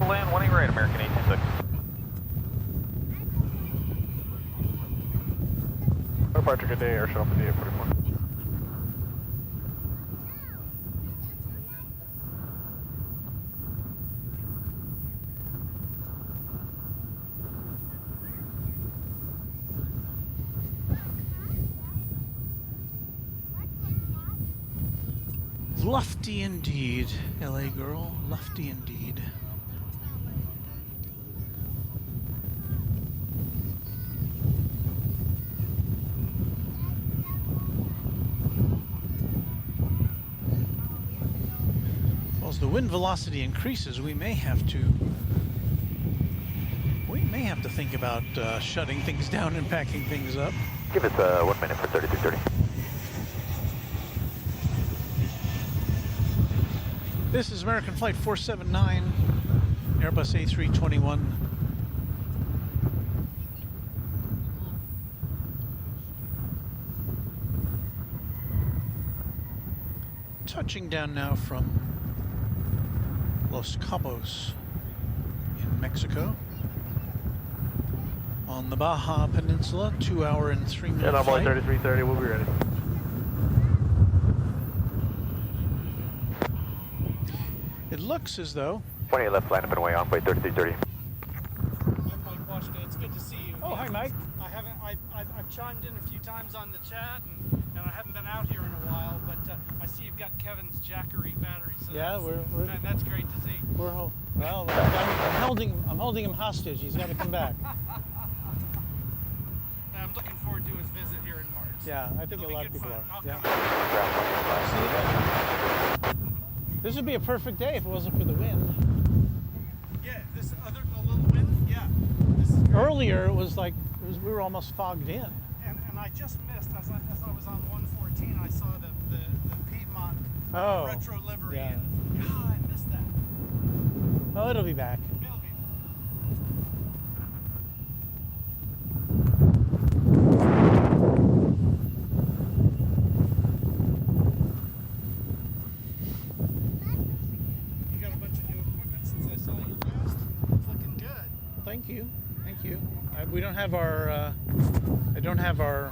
Land 18 right, American 826. Departure, good day, air shuttle to DF44. Lofty indeed, LA girl, lofty indeed. Well, as the wind velocity increases, we may have to think about shutting things down and packing things up. Give us 1 minute for 3330. This is American Flight 479, Airbus A321. Touching down now from Los Cabos in Mexico on the Baja Peninsula, 2 hour and 3 minute Yeah, flight. 3330, we'll be ready. It looks as though 28 left, line up and away, on way 3330. I'm Mike Washington. It's good to see you. Oh, hi, Mike. I've chimed in a few times on the chat, and I haven't been out here in a while, but I see you've got Kevin's Jackery battery. So Yeah, that's great to see. well, I'm holding him hostage. He's got to come back. I'm looking forward to his visit here in March. Yeah, I think It'll a lot be of good people fun. are. I'll Yeah. come. This would be a perfect day if it wasn't for the wind. Yeah, this other a little wind. Yeah, this is great. Earlier, it was like we were almost fogged in. And I just missed as I was on 114. I saw the Piedmont retro livery. Yeah. And I missed that. Oh, it'll be back. It'll be. You got a bunch of new equipment since I saw you last. It's looking good. Thank you. We don't have our. I don't have our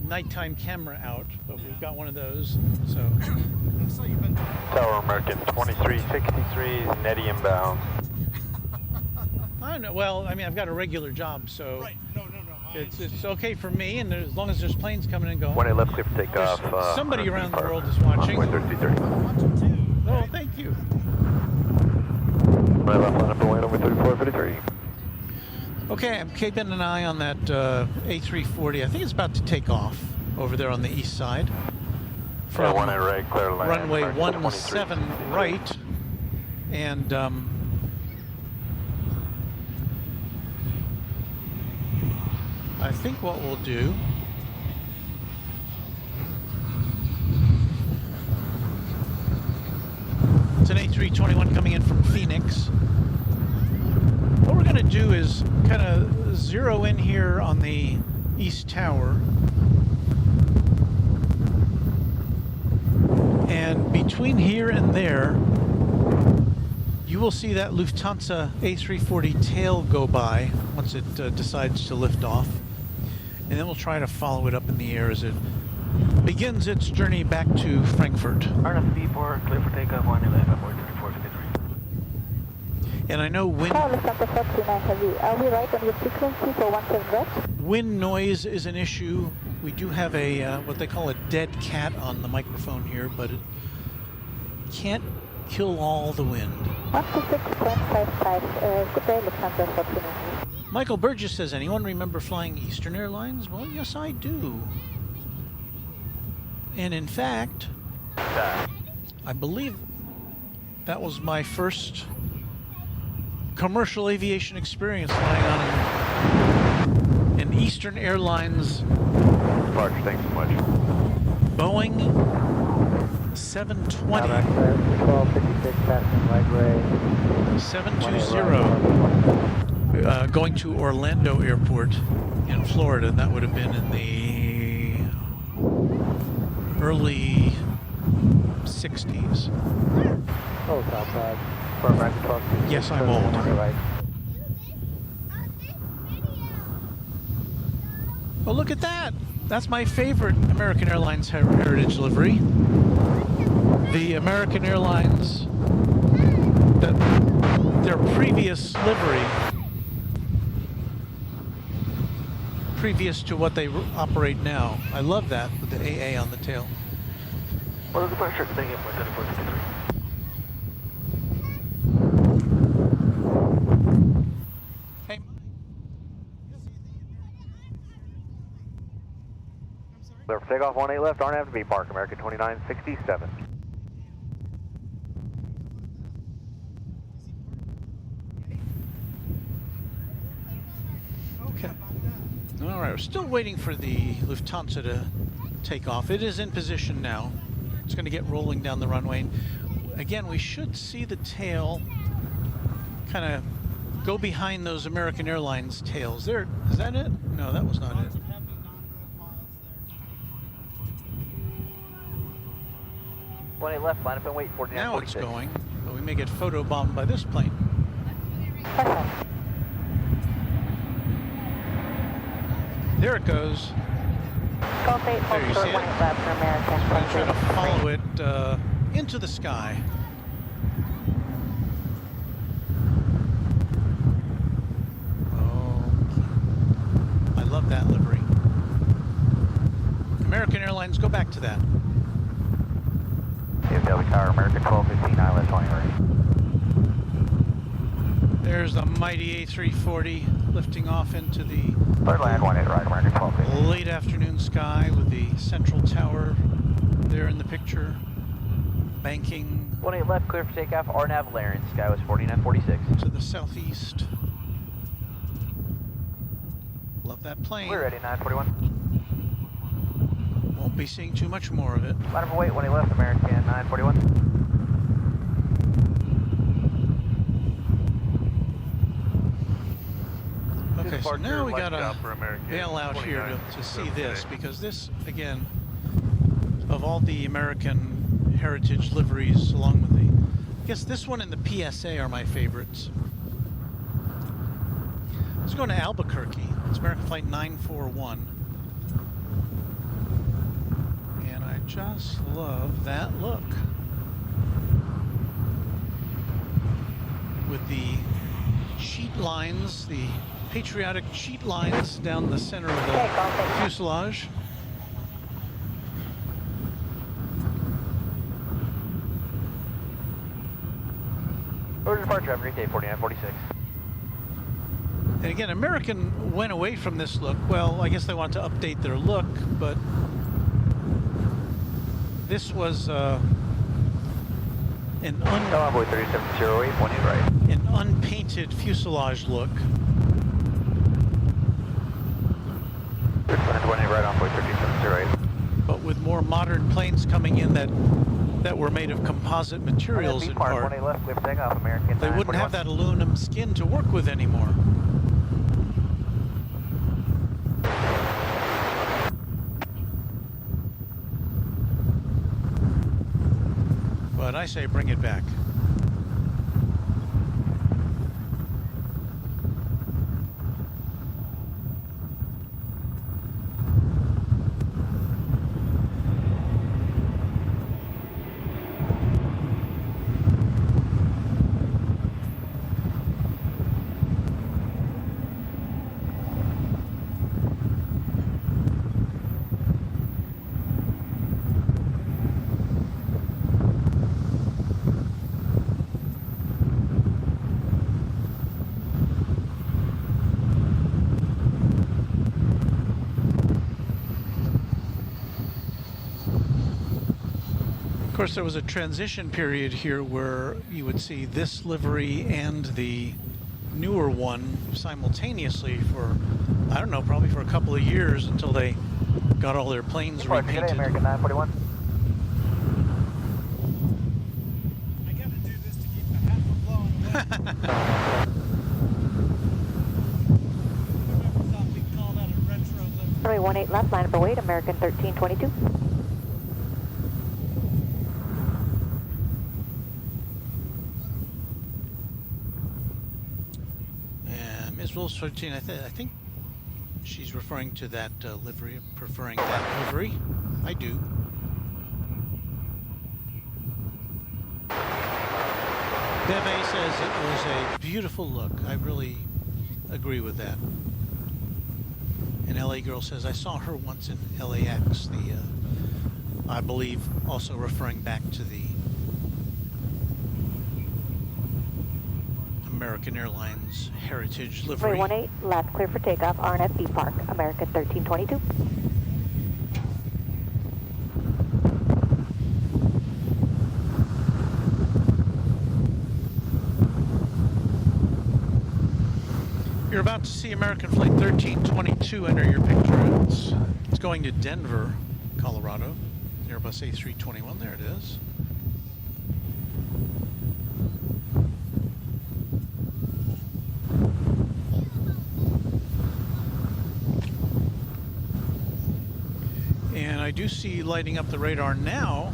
nighttime camera out, but we've got one of those. So. I saw you've been. Tower American 2363, Netty inbound. I don't know. Well, I mean, I've got a regular job, so Right. No. it's okay for me, and as long as there's planes coming and going. 18 left, clear for takeoff. Somebody around the world is watching. Way 3330. Watching too. Oh, thank you. Right left, line up and away, over 3453. Okay, I'm keeping an eye on that A340. I think it's about to take off over there on the east side. From Runway right, clear land. runway American 17 right. And I think what we'll do it's an A321 coming in from Phoenix. going to do is kind of zero in here on the east tower. And between here and there, you will see that Lufthansa A340 tail go by once it decides to lift off. And then we'll try to follow it up in the air as it begins its journey back to Frankfurt. RFB4, clear for takeoff, 111, airport 3453. And I know wind Lufthansa 49 Heavy. Are we right on your frequency for 17 West? wind noise is an issue. We do have a what they call a dead cat on the microphone here, but it can't kill all the wind. 126.55. Good day, Lufthansa 49. Michael Burgess says, anyone remember flying Eastern Airlines? Well, yes, I do. And in fact, I believe that was my first commercial aviation experience flying on an Eastern Airlines Departure, thanks so much. Boeing 720. 1256, passing light gray. 720. Going to Orlando Airport in Florida. That would have been in the early 60s. Oh, Southside. Yes, I'm old. Right. Well, look at that. That's my favorite American Airlines Heritage livery. The American Airlines, their previous livery, previous to what they operate now. I love that with the AA on the tail. What is the departure? Thank you, 3453. Hey. Clear for takeoff, 18 left, RNAV to be park, American 2967. Okay. All right, we're still waiting for the Lufthansa to take off. It is in position now. It's going to get rolling down the runway. Again, we should see the tail kind of go behind those American Airlines tails. There, is that it? No, that was not it. 18 left, line up and wait, 4946. Now it's going, but we may get photobombed by this plane. There it goes. There you see it. I'm trying to follow it into the sky. Oh, I love that livery. American Airlines, go back to that. DFW Tower, American 1215, ILS 20 ready. There's the mighty A340 lifting off into the Third land, 18 right, American 1215. late afternoon sky with the central tower there in the picture. Banking 18 left, clear for takeoff, RNAV Laren, sky was 4946. to the southeast. Love that plane. We're ready, 941. Won't be seeing too much more of it. Line up and wait, 18 left, American 941. Okay, so now we gotta bail out here to see this, because this, again, of all the American heritage liveries, along with the, I guess this one and the PSA are my favorites. Let's go to Albuquerque. It's American Flight 941. And I just love that look. With the sheet lines, the patriotic sheet lines down the center of the fuselage. Order departure, have a great day, 4946. And again, American went away from this look. Well, I guess they wanted to update their look, but this was an Convoy 3708, 18 right. an unpainted fuselage look. 20 right, Envoy 3708. But with more modern planes coming in that that were made of composite materials in part. 18 left, clear for takeoff, American. They wouldn't have that aluminum skin to work with anymore. But I say bring it back. Of course, there was a transition period here where you would see this livery and the newer one simultaneously for, I don't know, probably for a couple of years until they got all their planes repainted. American 941. I gotta do this to keep the hat from blowing away. Whoever thought we'd call that a retro livery. Runway 18 left, line up for weight, American 1322. Ms. Wills 13, I think she's referring to that livery, preferring that livery. I do. Beve says it was a beautiful look. I really agree with that. And LA Girl says, I saw her once in LAX, I believe also referring back to the American Airlines Heritage livery. Runway 18 left, clear for takeoff, RNFB Park, American 1322. You're about to see American Flight 1322 enter your picture. It's going to Denver, Colorado. Airbus A321, there it is. And I do see lighting up the radar now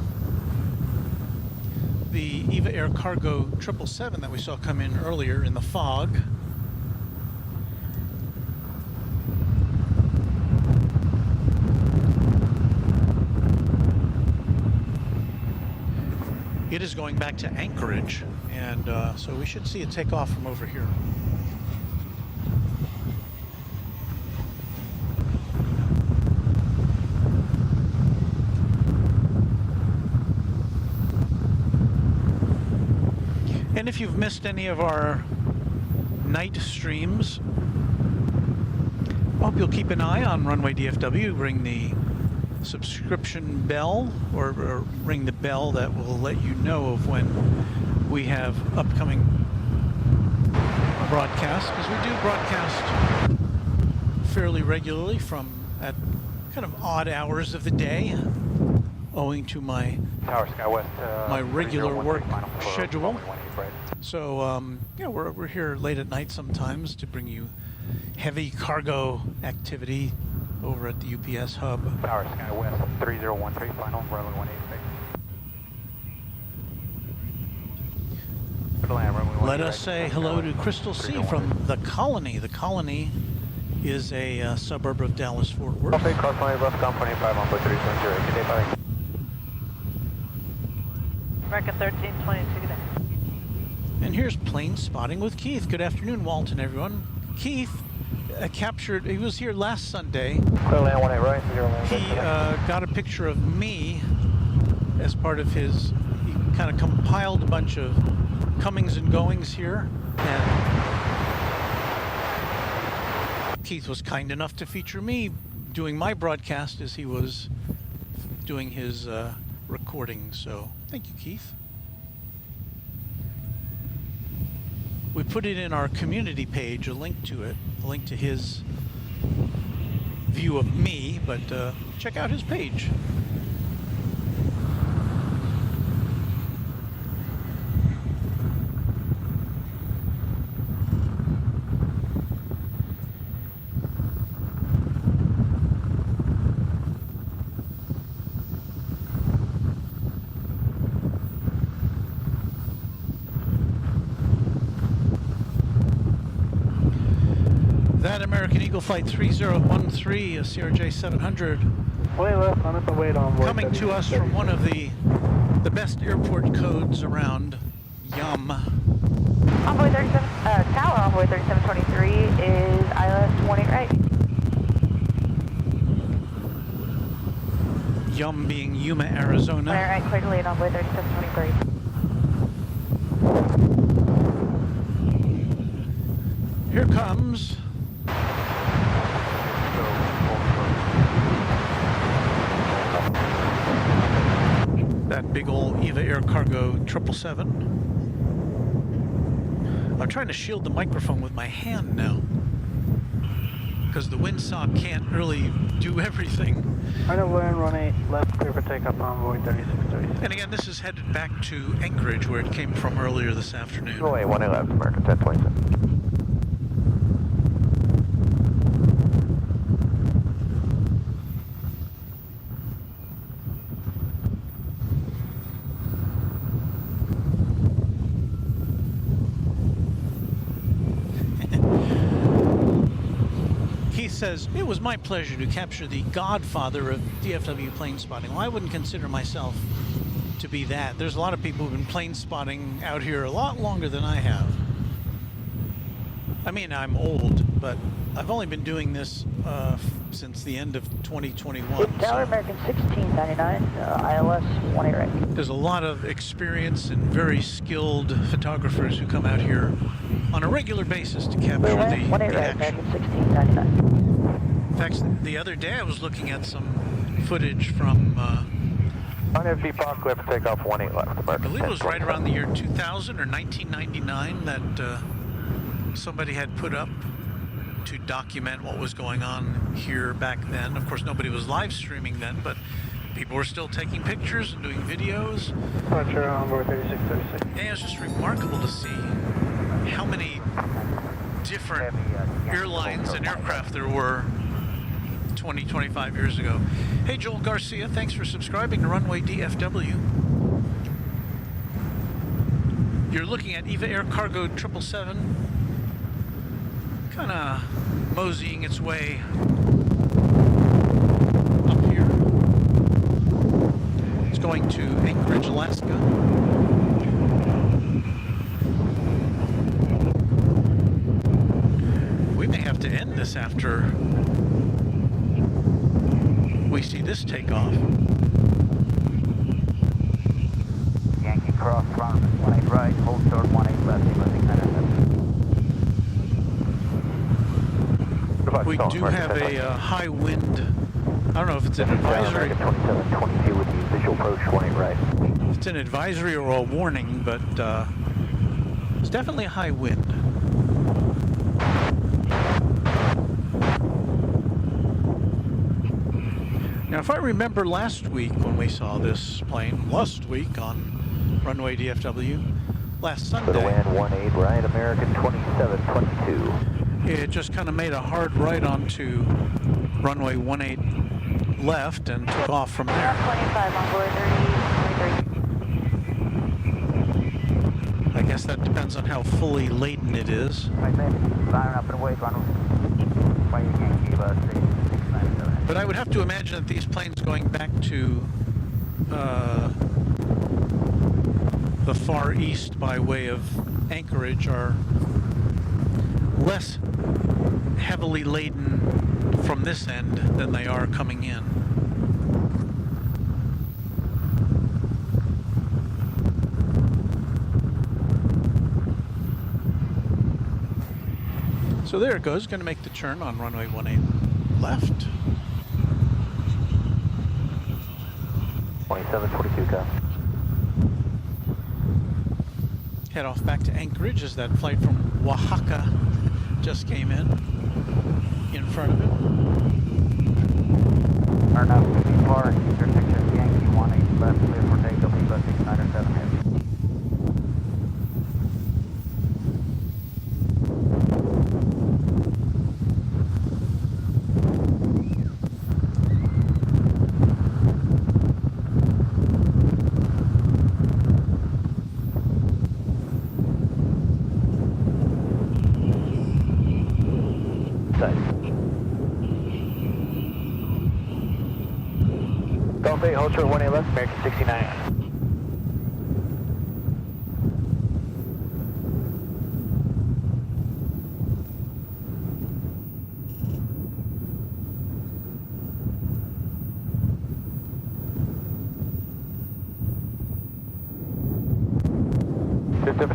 the EVA Air Cargo 777 that we saw come in earlier in the fog. It is going back to Anchorage, and so we should see it take off from over here. And if you've missed any of our night streams, I hope you'll keep an eye on Runway DFW. Ring the subscription bell, or ring the bell that will let you know of when we have upcoming broadcasts, because we do broadcast fairly regularly from at kind of odd hours of the day, owing to my Tower Sky West, my regular work schedule. Right. So yeah, we're here late at night sometimes to bring you heavy cargo activity over at the UPS hub. Tower Sky West 3013, final, runway 186. Let us say hello to Crystal C from the Colony. The Colony is a suburb of Dallas-Fort Worth. Okay, cross line, rough company, 51430. Good day, bye. American 1322 today. And here's plane spotting with Keith. Good afternoon, Walton, everyone. Keith captured, he was here last Sunday. Clear land 18 right, 0 land. He got a picture of me as part of his, he kind of compiled a bunch of comings and goings here. And Keith was kind enough to feature me doing my broadcast as he was doing his recording. So thank you, Keith. We put it in our community page, a link to it, a link to his view of me, but check out his page. American Eagle Flight 3013, a CRJ 700, Way left, on the way on coming to us from one of the best airport codes around, Yum. Envoy 37, Tower Envoy 3723 is ILS 18 right. Yum being Yuma, Arizona. 18 right, clear to lead Envoy 3723. Here comes that big old EVA Air Cargo 777. I'm trying to shield the microphone with my hand now because the windsock can't really do everything. Right over and run 8 left, clear for takeoff Envoy 3636. And again, this is headed back to Anchorage where it came from earlier this afternoon. Runway 18 left, American 1027. Says, it was my pleasure to capture the godfather of DFW plane spotting. Well, I wouldn't consider myself to be that. There's a lot of people who've been plane spotting out here a lot longer than I have. I mean, I'm old, but I've only been doing this since the end of 2021. Tower American 1699, ILS 18 right. There's a lot of experienced and very skilled photographers who come out here on a regular basis to capture the action. American 1699. In fact, the other day I was looking at some footage from, RFD Park, clear for takeoff 18 left, American. I believe it was right around the year 2000 or 1999 that somebody had put up to document what was going on here back then. Of course, nobody was live streaming then, but people were still taking pictures and doing videos. Roger, Envoy 3636. And it was just remarkable to see how many different airlines and aircraft there were 20, 25 years ago. Hey, Joel Garcia, thanks for subscribing to Runway DFW. You're looking at EVA Air Cargo 777, kind of moseying its way up here. It's going to Anchorage, Alaska. We may have to end this after we see this take off. Yankee cross, front, 18 right, hold short, 18 left, lifting 907. We do have a high wind. I don't know if it's an advisory. 2722 with the visual approach, 18 right. It's an advisory or a warning, but it's definitely a high wind. Now, if I remember last week when we saw this plane, last week on Runway DFW, last Sunday, land 18 right, American 2722. it just kind of made a hard right onto Runway 18 left and took off from there. 25 on board 3023. I guess that depends on how fully laden it is. But I would have to imagine that these planes going back to the far east by way of Anchorage are less heavily laden from this end than they are coming in. So there it goes, going to make the turn on runway 18 left. 2722, copy. Head off back to Anchorage as that flight from Oaxaca just came in front of it. Turn up, Park, intersection Yankee 18 left, clear for takeoff, Evo 6907 heavy. Golf 8, hold short 18 left, American 69.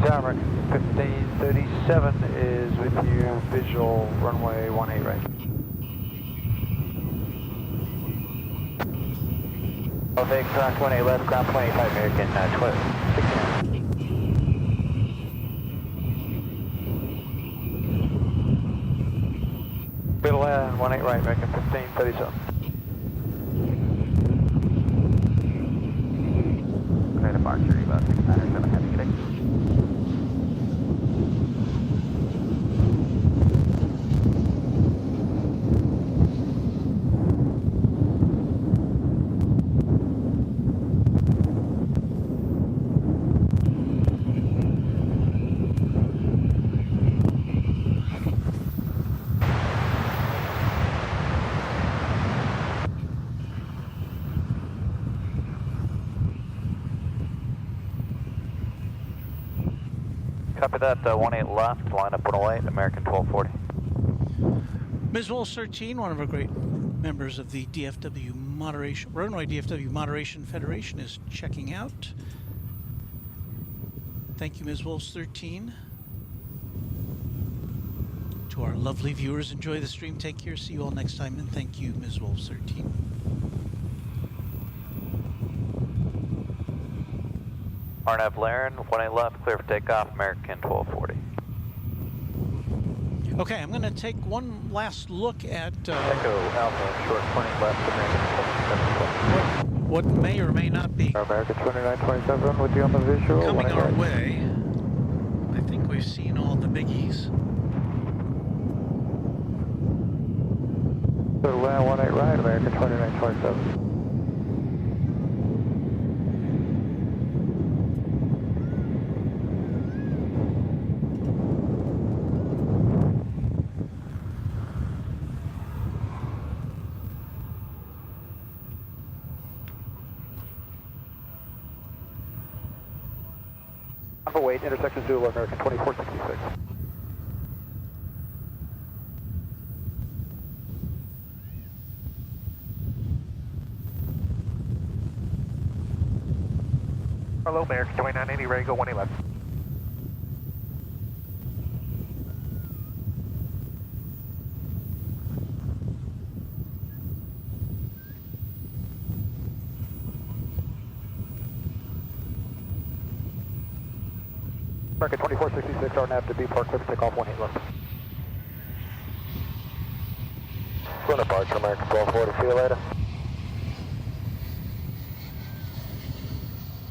Tower, 1537 is with you, visual runway 18 right. Okay, cross 18 left, ground 25 American 69. Middle end, 18 right, American 1537. Okay, departure, about 697, heavy kidding. Copy that, 18 left, line up 108, American 1240. Ms. Wolf 13, one of our great members of the DFW Moderation, Runway DFW Moderation Federation, is checking out. Thank you, Ms. Wolf 13. To our lovely viewers, enjoy the stream. Take care. See you all next time. And thank you, Ms. Wolf 13. RNAV Laren, 18 left, clear for takeoff, American 1240. Okay, I'm going to take one last look at Echo Alpha, short 20 left, American 27. what may or may not be American 2927 with you on the visual. coming our way. I think we've seen all the biggies. So land 18 right, American 2927. Wait, intersection Zulu, American 2466. Hello, American 2980, ready to go 18 left. American 2466, RNAV to B Park, clear for takeoff 18 left. Good departure, American 1240, see you later.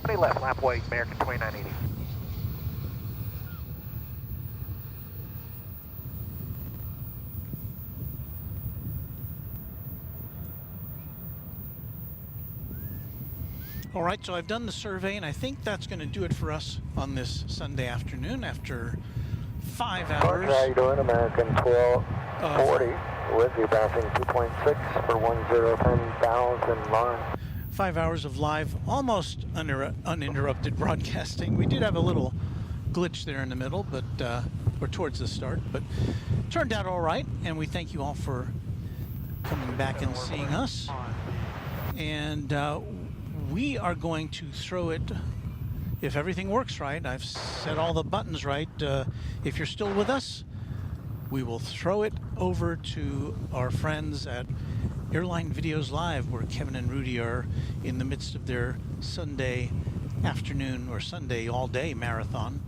20 left, lap way, American 2980. All right, so I've done the survey, and I think that's going to do it for us on this Sunday afternoon after 5 hours. How you doing, American 1240, with you bouncing 2.6 for 1010,000 line. 5 hours of live, almost uninterrupted broadcasting. We did have a little glitch there in the middle, but or towards the start, but turned out all right, and we thank you all for coming back and seeing us. And we are going to throw it, if everything works right, I've set all the buttons right, if you're still with us, we will throw it over to our friends at Airline Videos Live, where Kevin and Rudy are in the midst of their Sunday afternoon or Sunday all-day marathon.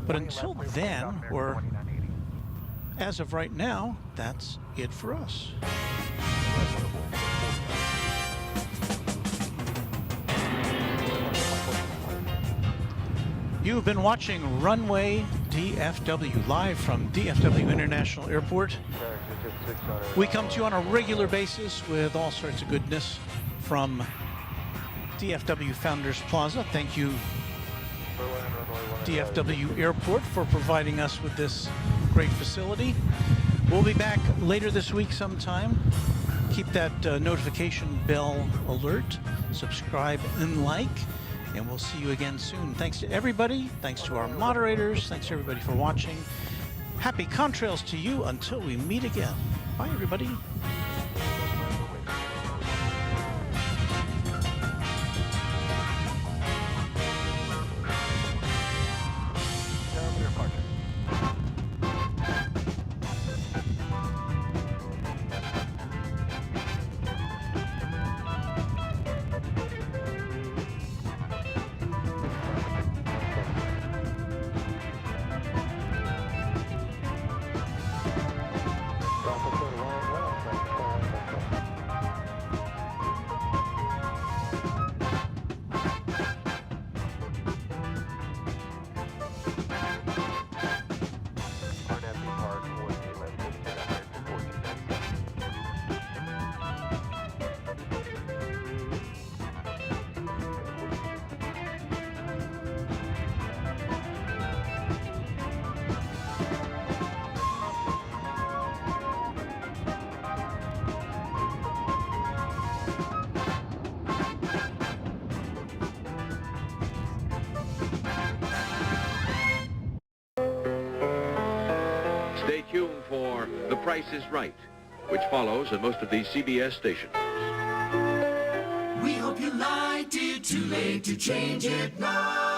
But until then, or as of right now, that's it for us. You've been watching Runway DFW, live from DFW International Airport. We come to you on a regular basis with all sorts of goodness from DFW Founders Plaza. Thank you, DFW Airport, for providing us with this great facility. We'll be back later this week sometime. Keep that notification bell alert, subscribe and like, and we'll see you again soon. Thanks to everybody. Thanks to our moderators. Thanks to everybody for watching. Happy contrails to you until we meet again. Bye, everybody. Stay tuned for The Price is Right, which follows at most of these CBS stations. We hope you liked it. Too late to change it now.